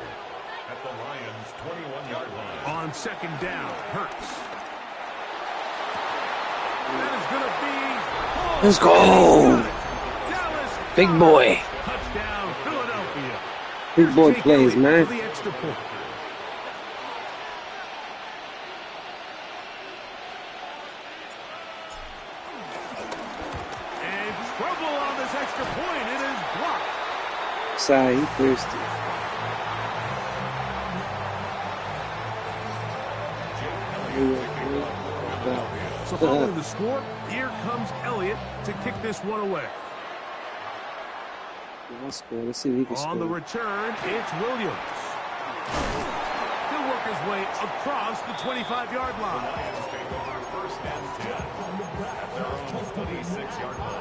at the Lions' 21-yard line. On 2nd down, Hurts. That is going to be... Let's go. Big boy. Touchdown, Philadelphia. Big boy plays, man. For the extra point. And trouble on this extra point. It is blocked. Sorry, he thirsty. So following the score, here comes Elliott to kick this one away. Let's see if he can score. On the return, it's Williams. He'll work his way across the 25-yard line. The Lions take over first and 10 at their own 26-yard line.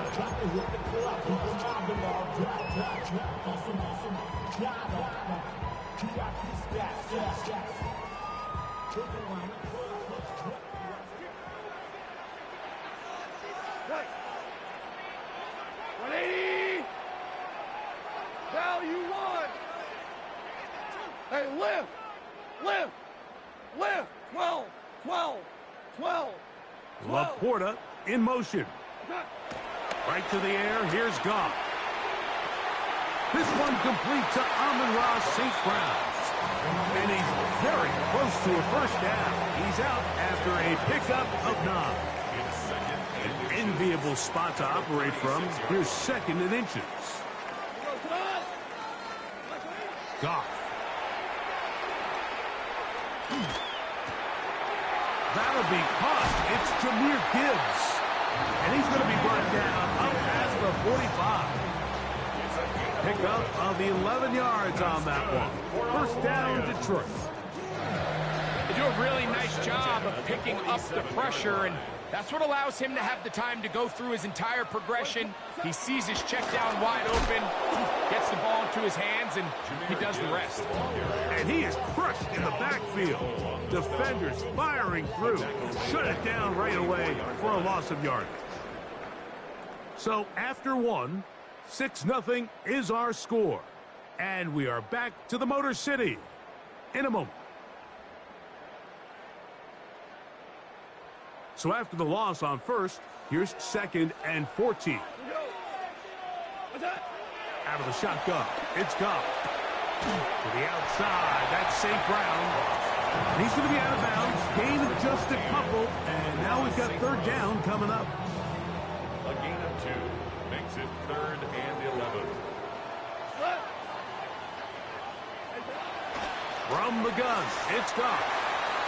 Now you won. Hey, lift. 12. Laporta in motion. Right to the air. Here's Goff. This one complete to Amon-Ra St. Brown. And he's very close to a first down. He's out after a pickup of 9. An enviable spot to operate from. Here's 2nd and inches. Goff. That'll be caught. It's Jahmyr Gibbs. And he's going to be brought down up past the 45. Pickup of 11 yards on that one. First down, Detroit. They do a really nice job of picking up the pressure, and that's what allows him to have the time to go through his entire progression. He sees his check down wide open, gets the ball into his hands, and he does the rest. And he is crushed in the backfield. Defenders firing through. Shut it down right away for a loss of yardage. So after 1, 6-0 is our score. And we are back to the Motor City in a moment. So after the loss on first, here's 2nd and 14. Out of the shotgun. It's Goff. To the outside. That's St. Brown. And he's going to be out of bounds. Gain of just a couple. And now we've got third down coming up. A gain of 2 makes it 3rd and 11. From the gun, it's Goff.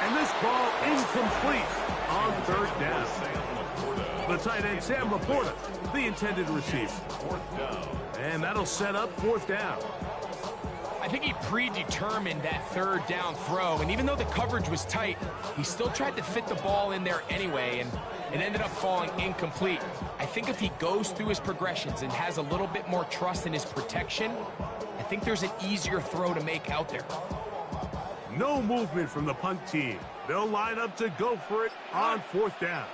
And this ball incomplete on third down. The tight end, Sam Laporta, the intended receiver. 4th down. And that'll set up 4th down. I think he predetermined that third down throw, and even though the coverage was tight, he still tried to fit the ball in there anyway, and it ended up falling incomplete. I think if he goes through his progressions and has a little bit more trust in his protection, I think there's an easier throw to make out there. No movement from the punt team. They'll line up to go for it on 4th down.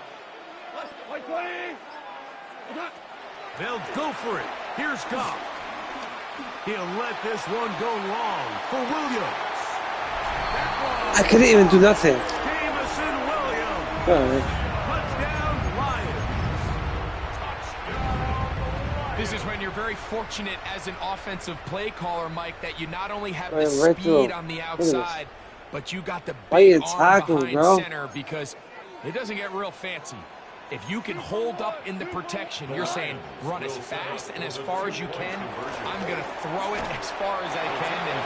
They'll go for it. Here's Goff. He'll let this one go long for Williams. I couldn't even do nothing. Jamison Williams. Alright. Touchdown, Lions. This is when you're very fortunate as an offensive play caller, Mike, that you not only have the Right through. speed on the outside, but you got the Why you big arm tackle, behind bro? center, because it doesn't get real fancy. If you can hold up in the protection, you're saying run as fast and as far as you can. I'm going to throw it as far as I can, and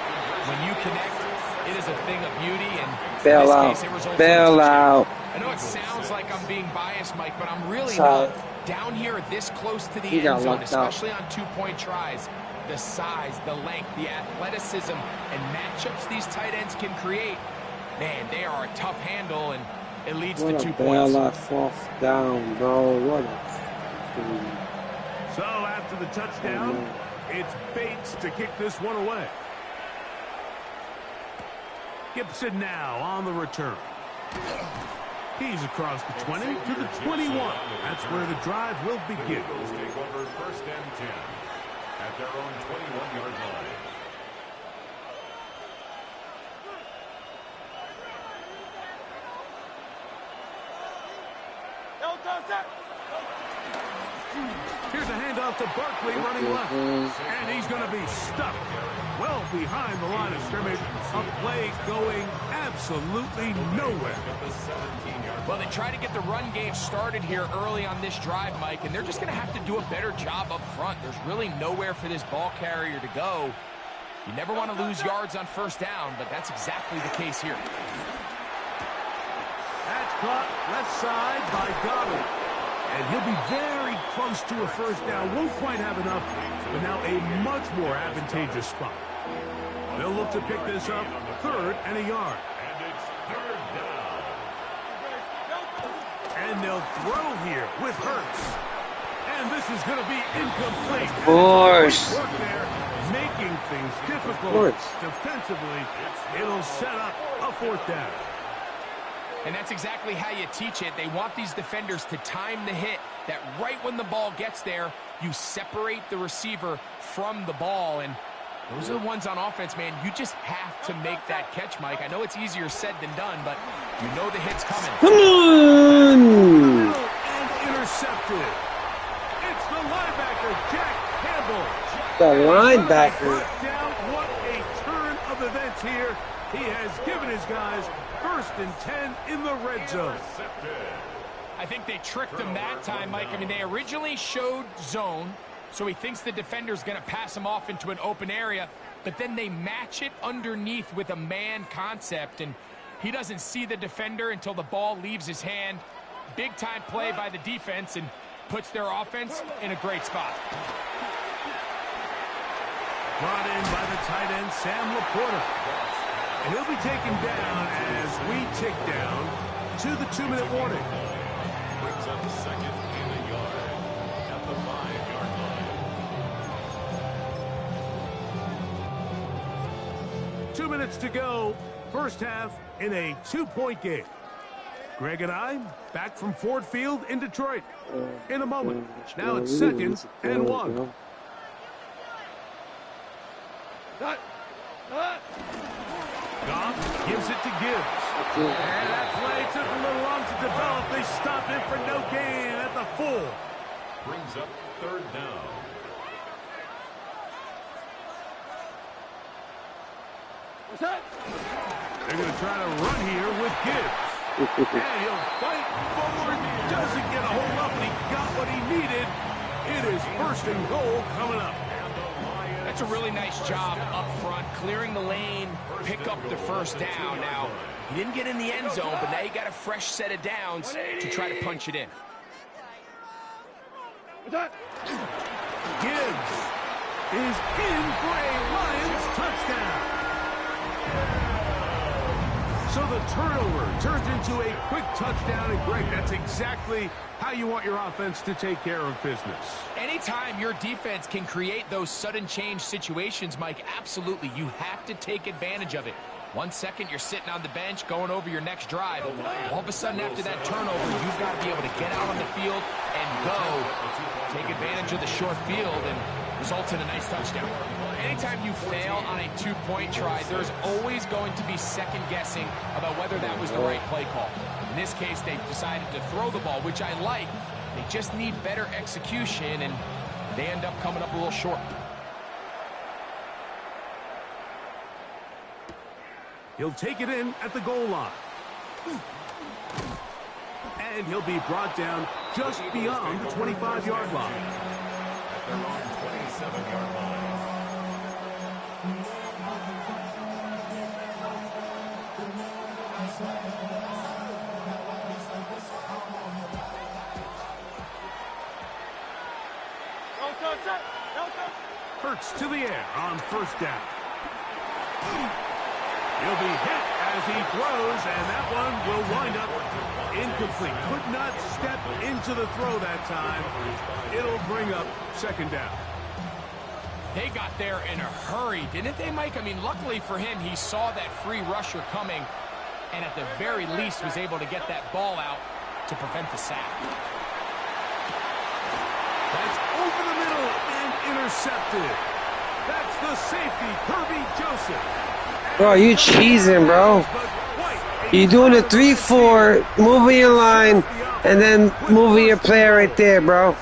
when you connect, it is a thing of beauty. And Bail in this out. case, it results in a Bail touchdown. out. I know it sounds like I'm being biased, Mike, but I'm really Sorry. not. Down here this close to the He end got zone, locked out. especially on two-point tries, the size, the length, the athleticism, and matchups these tight ends can create, man, they are a tough handle, and it leads What to 2 a points. bailout 4th down, bro. What a... So after the touchdown, it's Bates to kick this one away. Gibson now on the return. He's across the 20 to the 21. That's where the drive will begin. Eagles take over 1st and 10 at their own 21-yard line. Here's a handoff to Barkley running left. And he's going to be stuck well behind the line of scrimmage. A play going absolutely nowhere. Well, they try to get the run game started here early on this drive, Mike, and they're just going to have to do a better job up front. There's really nowhere for this ball carrier to go. You never want to lose yards on 1st down, but that's exactly the case here. That's caught left side by Goddard. And he'll be very close to a 1st down. Won't quite have enough, but now a much more advantageous spot. They'll look to pick this up 3rd and a yard. And it's 3rd down. And they'll throw here with Hurts. And this is going to be incomplete. Of course. Work there, making things difficult course. defensively. It'll set up a 4th down. And that's exactly how you teach it. They want these defenders to time the hit, that right when the ball gets there, you separate the receiver from the ball. And those are the ones on offense, man. You just have to make that catch, Mike. I know it's easier said than done, but you know the hit's coming. Come on! And intercepted. It's the linebacker, Jack Campbell. The linebacker. Brought down. What a turn of events here. He has given his guys 1st and 10 in the red zone. I think they tricked him that time, Mike. I mean, they originally showed zone, so he thinks the defender's going to pass him off into an open area, but then they match it underneath with a man concept, and he doesn't see the defender until the ball leaves his hand. Big-time play by the defense and puts their offense in a great spot. Brought in by the tight end, Sam Laporta. And he'll be taken down as we tick down to the 2-minute warning. Brings up 2nd and a yard at the 5-yard line. 2 minutes to go. 1st half in a 2-point game. Greg and I back from Ford Field in Detroit in a moment. Now it's 2nd and 1. Goff gives it to Gibbs. And that play took a little long to develop. They stop him for no gain at the 4. Brings up 3rd down. They're going to try to run here with Gibbs. And he'll fight forward. Doesn't get a hold up, and he got what he needed. It is 1st and goal coming up. That's a really nice job up front, clearing the lane, pick up the 1st down. Now, he didn't get in the end zone, but now you got a fresh set of downs to try to punch it in. Gibbs is in for a Lions touchdown. So the turnover turns into a quick touchdown, and Greg, that's exactly how you want your offense to take care of business. Anytime your defense can create those sudden change situations, Mike, absolutely, you have to take advantage of it. 1 second, you're sitting on the bench, going over your next drive. All of a sudden, after that turnover, you've got to be able to get out on the field and go. Take advantage of the short field and results in a nice touchdown. Anytime you fail on a 2-point try, there's always going to be second guessing about whether that was the right play call. In this case, they decided to throw the ball, which I like. They just need better execution, and they end up coming up a little short. He'll take it in at the goal line. And he'll be brought down just beyond the 25-yard line. At their own 27-yard line. Hurts to the air on 1st down. He'll be hit as he throws, and that one will wind up incomplete. Could not step into the throw that time. It'll bring up 2nd down. They got there in a hurry, didn't they, Mike? I mean, luckily for him, he saw that free rusher coming, and at the very least was able to get that ball out to prevent the sack. That's over the middle and intercepted. That's the safety, Kirby Joseph. Bro, you cheesing, bro. You're doing a 3-4, moving your line, and then moving your player right there, bro.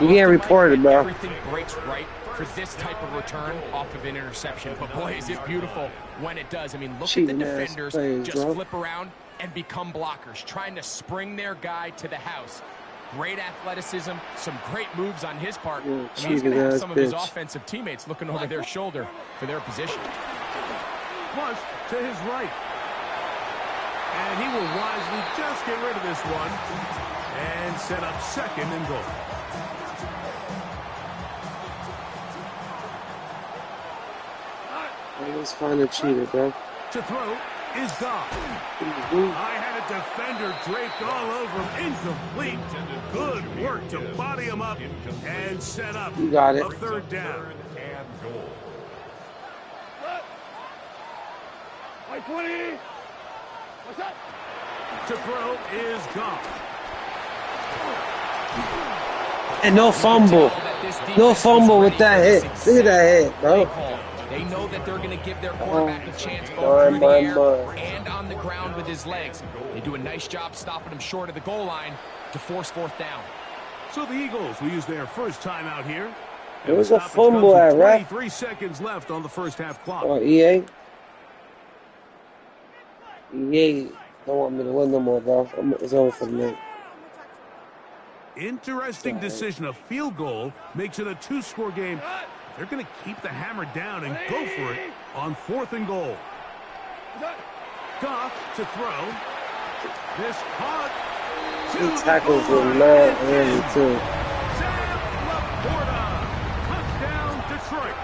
You getting reported, bro. Everything breaks right for this type of return off of an interception. But boy, is it beautiful when it does. I mean, look at the defenders just flip around and become blockers, trying to spring their guy to the house. Great athleticism, some great moves on his part. And he's going to have some of his offensive teammates looking over their shoulder for their position. Flush to his right. And he will wisely just get rid of this one and set up 2nd and goal. Let's find a cheater, bro. To throw is gone. I had a defender draped all over him. Incomplete. Good work to body him up and set up You got it. a 3rd down. 3rd and goal. White 20. What's that? To throw is gone. And no fumble. No fumble with that hit. Look at that hit, bro. They know that they're going to give their quarterback a chance both through the air and on the ground with his legs. They do a nice job stopping him short of the goal line to force 4th down. So the Eagles will use their first timeout here. There was a fumble at ref. 23 seconds left on the 1st half clock. Oh, EA? EA don't want me to win no more, bro. It's over for the night. Interesting decision. A field goal makes it a 2-score game. They're going to keep the hammer down and go for it on 4th and goal. Goff to throw. This caught. He tackles with mad handy, too. Sam Laporta. Touchdown, Detroit.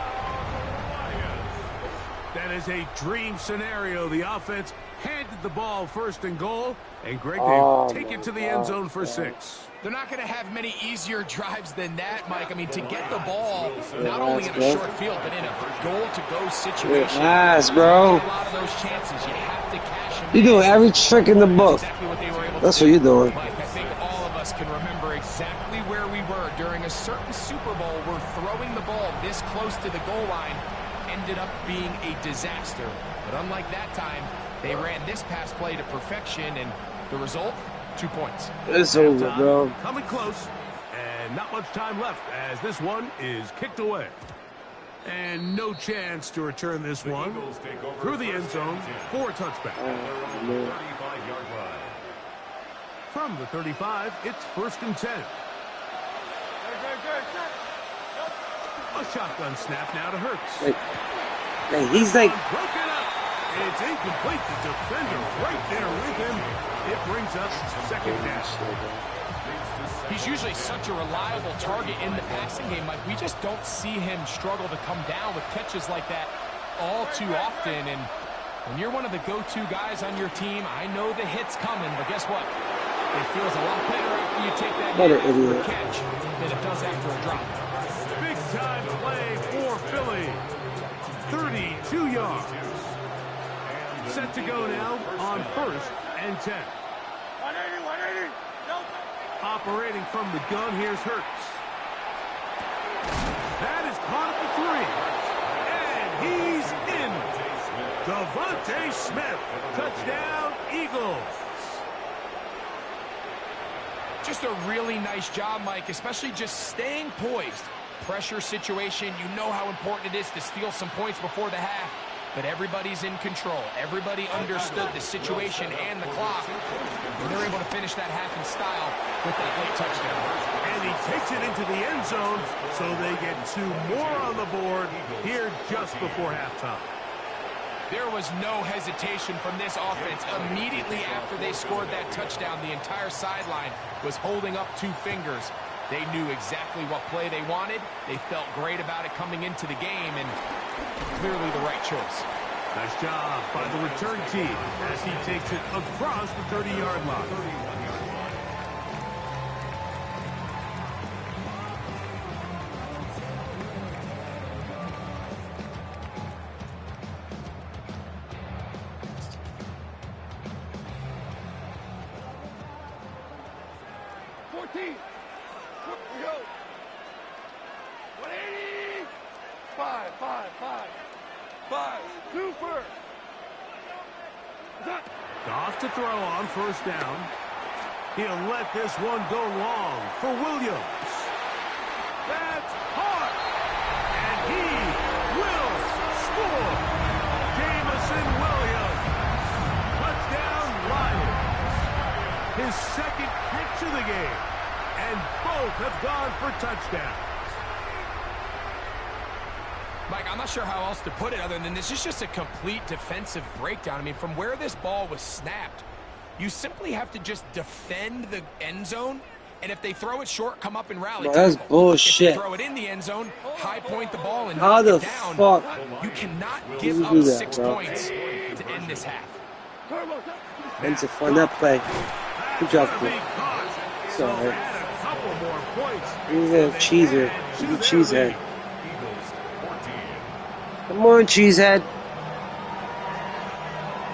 That is a dream scenario. The offense handed the ball 1st and goal, and Greg will take it to the end zone for 6. They're not going to have many easier drives than that, Mike. I mean, to get the ball not only in a short field, but in a goal-to-go situation. Nice, bro. A lot of those chances, you have to cash them. You're doing every trick in the book. Exactly what they were able That's to what do. you're doing. Mike, I think all of us can remember exactly where we were during a certain Super Bowl where throwing the ball this close to the goal line ended up being a disaster. But unlike that time, they ran this pass play to perfection, and the result, 2 points. It's over, bro. Coming close, and not much time left as this one is kicked away. And no chance to return this one through the end zone for a touchback. From the 35, it's 1st and 10. A shotgun snap now to Hurts. Hey, he's like... Broken up. It's incomplete. The defender right there with him. It brings up 2nd down. He's usually such a reliable target in the passing game. Like, we just don't see him struggle to come down with catches like that all too often. And when you're one of the go-to guys on your team, I know the hit's coming, but guess what? It feels a lot better after you take that hit after a catch than it does after a drop. Big-time play for Philly. 32 yards. Set to go now on 1st and 10. 180. Operating from the gun, here's Hurts. That is caught at the 3. And he's in. Devontae Smith. Touchdown, Eagles. Just a really nice job, Mike, especially just staying poised. Pressure situation, you know how important it is to steal some points before the half. But everybody's in control. Everybody understood the situation and the clock. And they're able to finish that half in style with that late touchdown. And he takes it into the end zone, so they get 2 more on the board here just before halftime. There was no hesitation from this offense. Immediately after they scored that touchdown, the entire sideline was holding up 2 fingers. They knew exactly what play they wanted. They felt great about it coming into the game, and clearly the right choice. Nice job by the return team as he takes it across the 30-yard line. Goff to throw on 1st down. He'll let this one go long for Williams. That's hard. And he will score. Jameson Williams. Touchdown Lions. His 2nd catch of the game. And both have gone for touchdowns. Mike, I'm not sure how else to put it other than this is just a complete defensive breakdown. I mean, from where this ball was snapped, you simply have to just defend the end zone, and if they throw it short, come up and rally. That's bullshit. If they throw it in the end zone, high point the ball and how knock the it down. fuck? You cannot give up 6 points to end this half. And to find that play. Good job, Chris. Sorry. He's a cheeser. He's a cheesehead. Come on, cheesehead.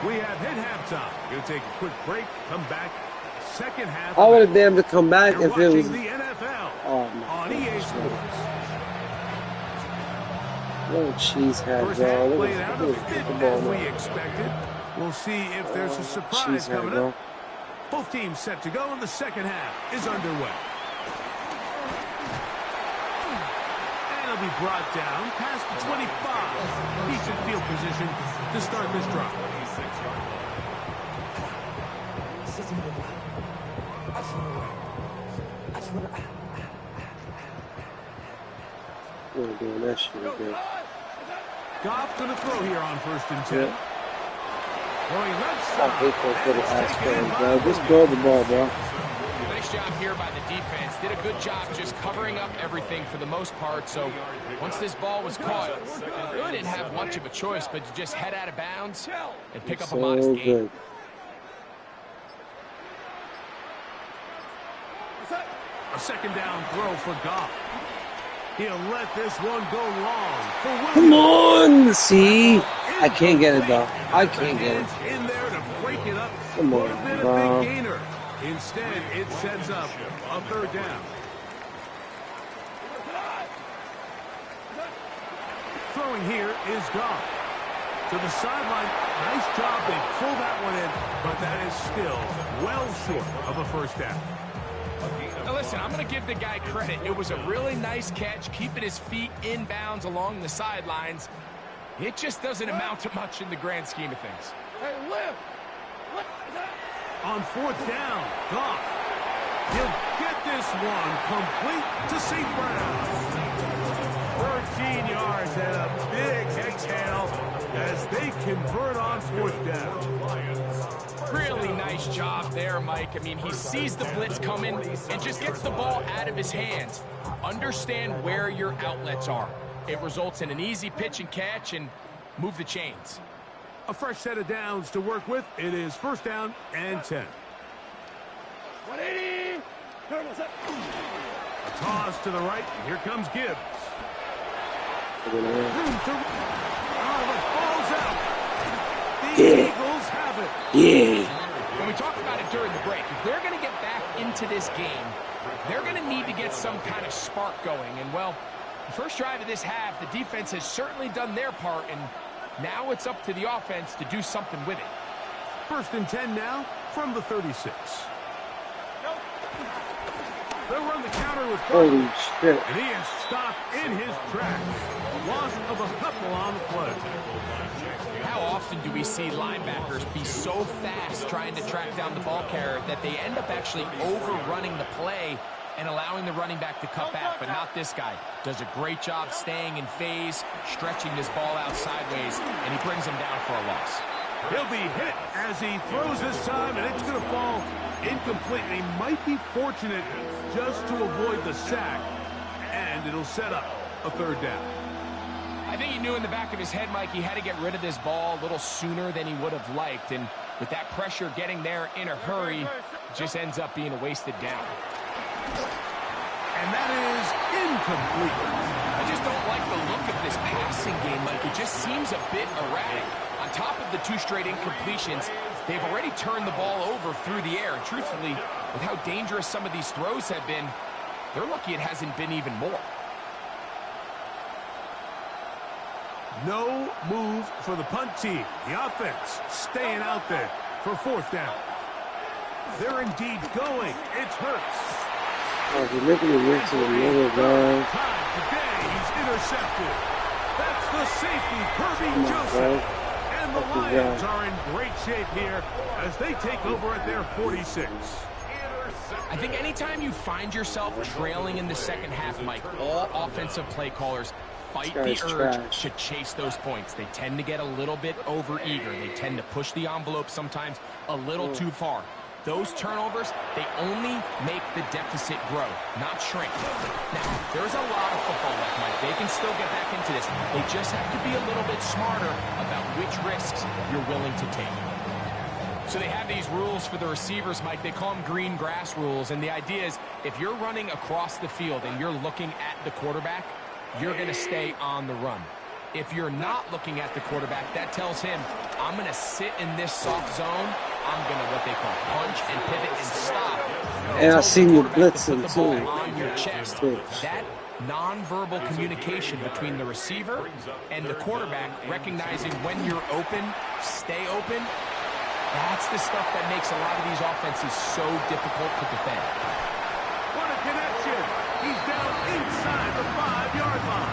We have hit halftime. We'll take a quick break. Come back. 2nd half. I would have been able to come back You're if it was. the NFL on EA Sports. What a cheesehead, First bro. half Look played at out the as we ball. expected. We'll see if there's a surprise Cheesehead, coming bro. up. Both teams set to go, and the 2nd half is underway. And it'll be brought down past the 25. Decent field position to start this drive. We're doing that shit again. Goff gonna throw here on 1st and 10. Yeah. Throwing left I side. hate those little ass fans, bro. Just throw the ball, bro. Nice job here by the defense. Did a good job just covering up everything for the most part. So once this ball was caught, really didn't have much of a choice but to just head out of bounds and pick up a modest So gain. good. A 2nd down throw for Goff. He'll let this one go long for Williams. Come on, see? I can't get it, though. I can't get it. In there to break it up. Come Would on, have been a bro. big gainer. Instead, it sets up a 3rd down. Throwing here is Goff. To the sideline. Nice job. They pull that one in, but that is still well short of a 1st down. Now listen, I'm going to give the guy credit. It was a really nice catch, keeping his feet inbounds along the sidelines. It just doesn't amount to much in the grand scheme of things. Hey, lift. On 4th down, Goff. He'll get this one complete to St. Brown. 13 yards and a big exhale as they convert on 4th down. Really nice job there, Mike. I mean, he sees the blitz coming and just gets the ball out of his hands. Understand where your outlets are. It results in an easy pitch and catch and move the chains. A fresh set of downs to work with. It is 1st down and 10. 180. A toss to the right. Here comes Gibbs. Room to... Oh, the ball's out. The Eagles have it. When we talked about it during the break, if they're going to get back into this game, they're going to need to get some kind of spark going. And, well, the first drive of this half, the defense has certainly done their part, and now it's up to the offense to do something with it. 1st and 10 now from the 36. They'll run the counter with Holy shit. and he is stopped in his tracks. Loss of a couple on the play. How often do we see linebackers be so fast trying to track down the ball carrier that they end up actually overrunning the play and allowing the running back to cut back? But not this guy. Does a great job staying in phase, stretching his ball out sideways, and he brings him down for a loss. He'll be hit as he throws this time, and it's going to fall incomplete. He might be fortunate just to avoid the sack, and it'll set up a 3rd down. I think he knew in the back of his head, Mike, he had to get rid of this ball a little sooner than he would have liked. And with that pressure getting there in a hurry, it just ends up being a wasted down. And that is incomplete. I just don't like the look of this passing game, Mike. It just seems a bit erratic. On top of the 2 straight incompletions, they've already turned the ball over through the air. And truthfully, with how dangerous some of these throws have been, they're lucky it hasn't been even more. No move for the punt team. The offense staying out there for 4th down. They're indeed going. It's Hurts. Oh, they're making it into another guy. Time today, he's intercepted. That's the safety, Kirby Joseph. And the Lions are in great shape here as they take over at their 46. I think anytime you find yourself trailing in the second half, Mike, all offensive play callers fight the urge to chase those points. They tend to get a little bit overeager. They tend to push the envelope sometimes a little too far. Those turnovers, they only make the deficit grow, not shrink. Now, there's a lot of football left, Mike. They can still get back into this. They just have to be a little bit smarter about which risks you're willing to take. So they have these rules for the receivers, Mike. They call them green grass rules. And the idea is if you're running across the field and you're looking at the quarterback, you're going to stay on the run. If you're not looking at the quarterback, that tells him, I'm going to sit in this soft zone. I'm going to, what they call, punch and pivot and stop. And I've seen you blitzing, too. On your chest. That nonverbal communication between the receiver and the quarterback, recognizing when you're open, stay open, that's the stuff that makes a lot of these offenses so difficult to defend. What a connection. He's down inside the 5-yard line.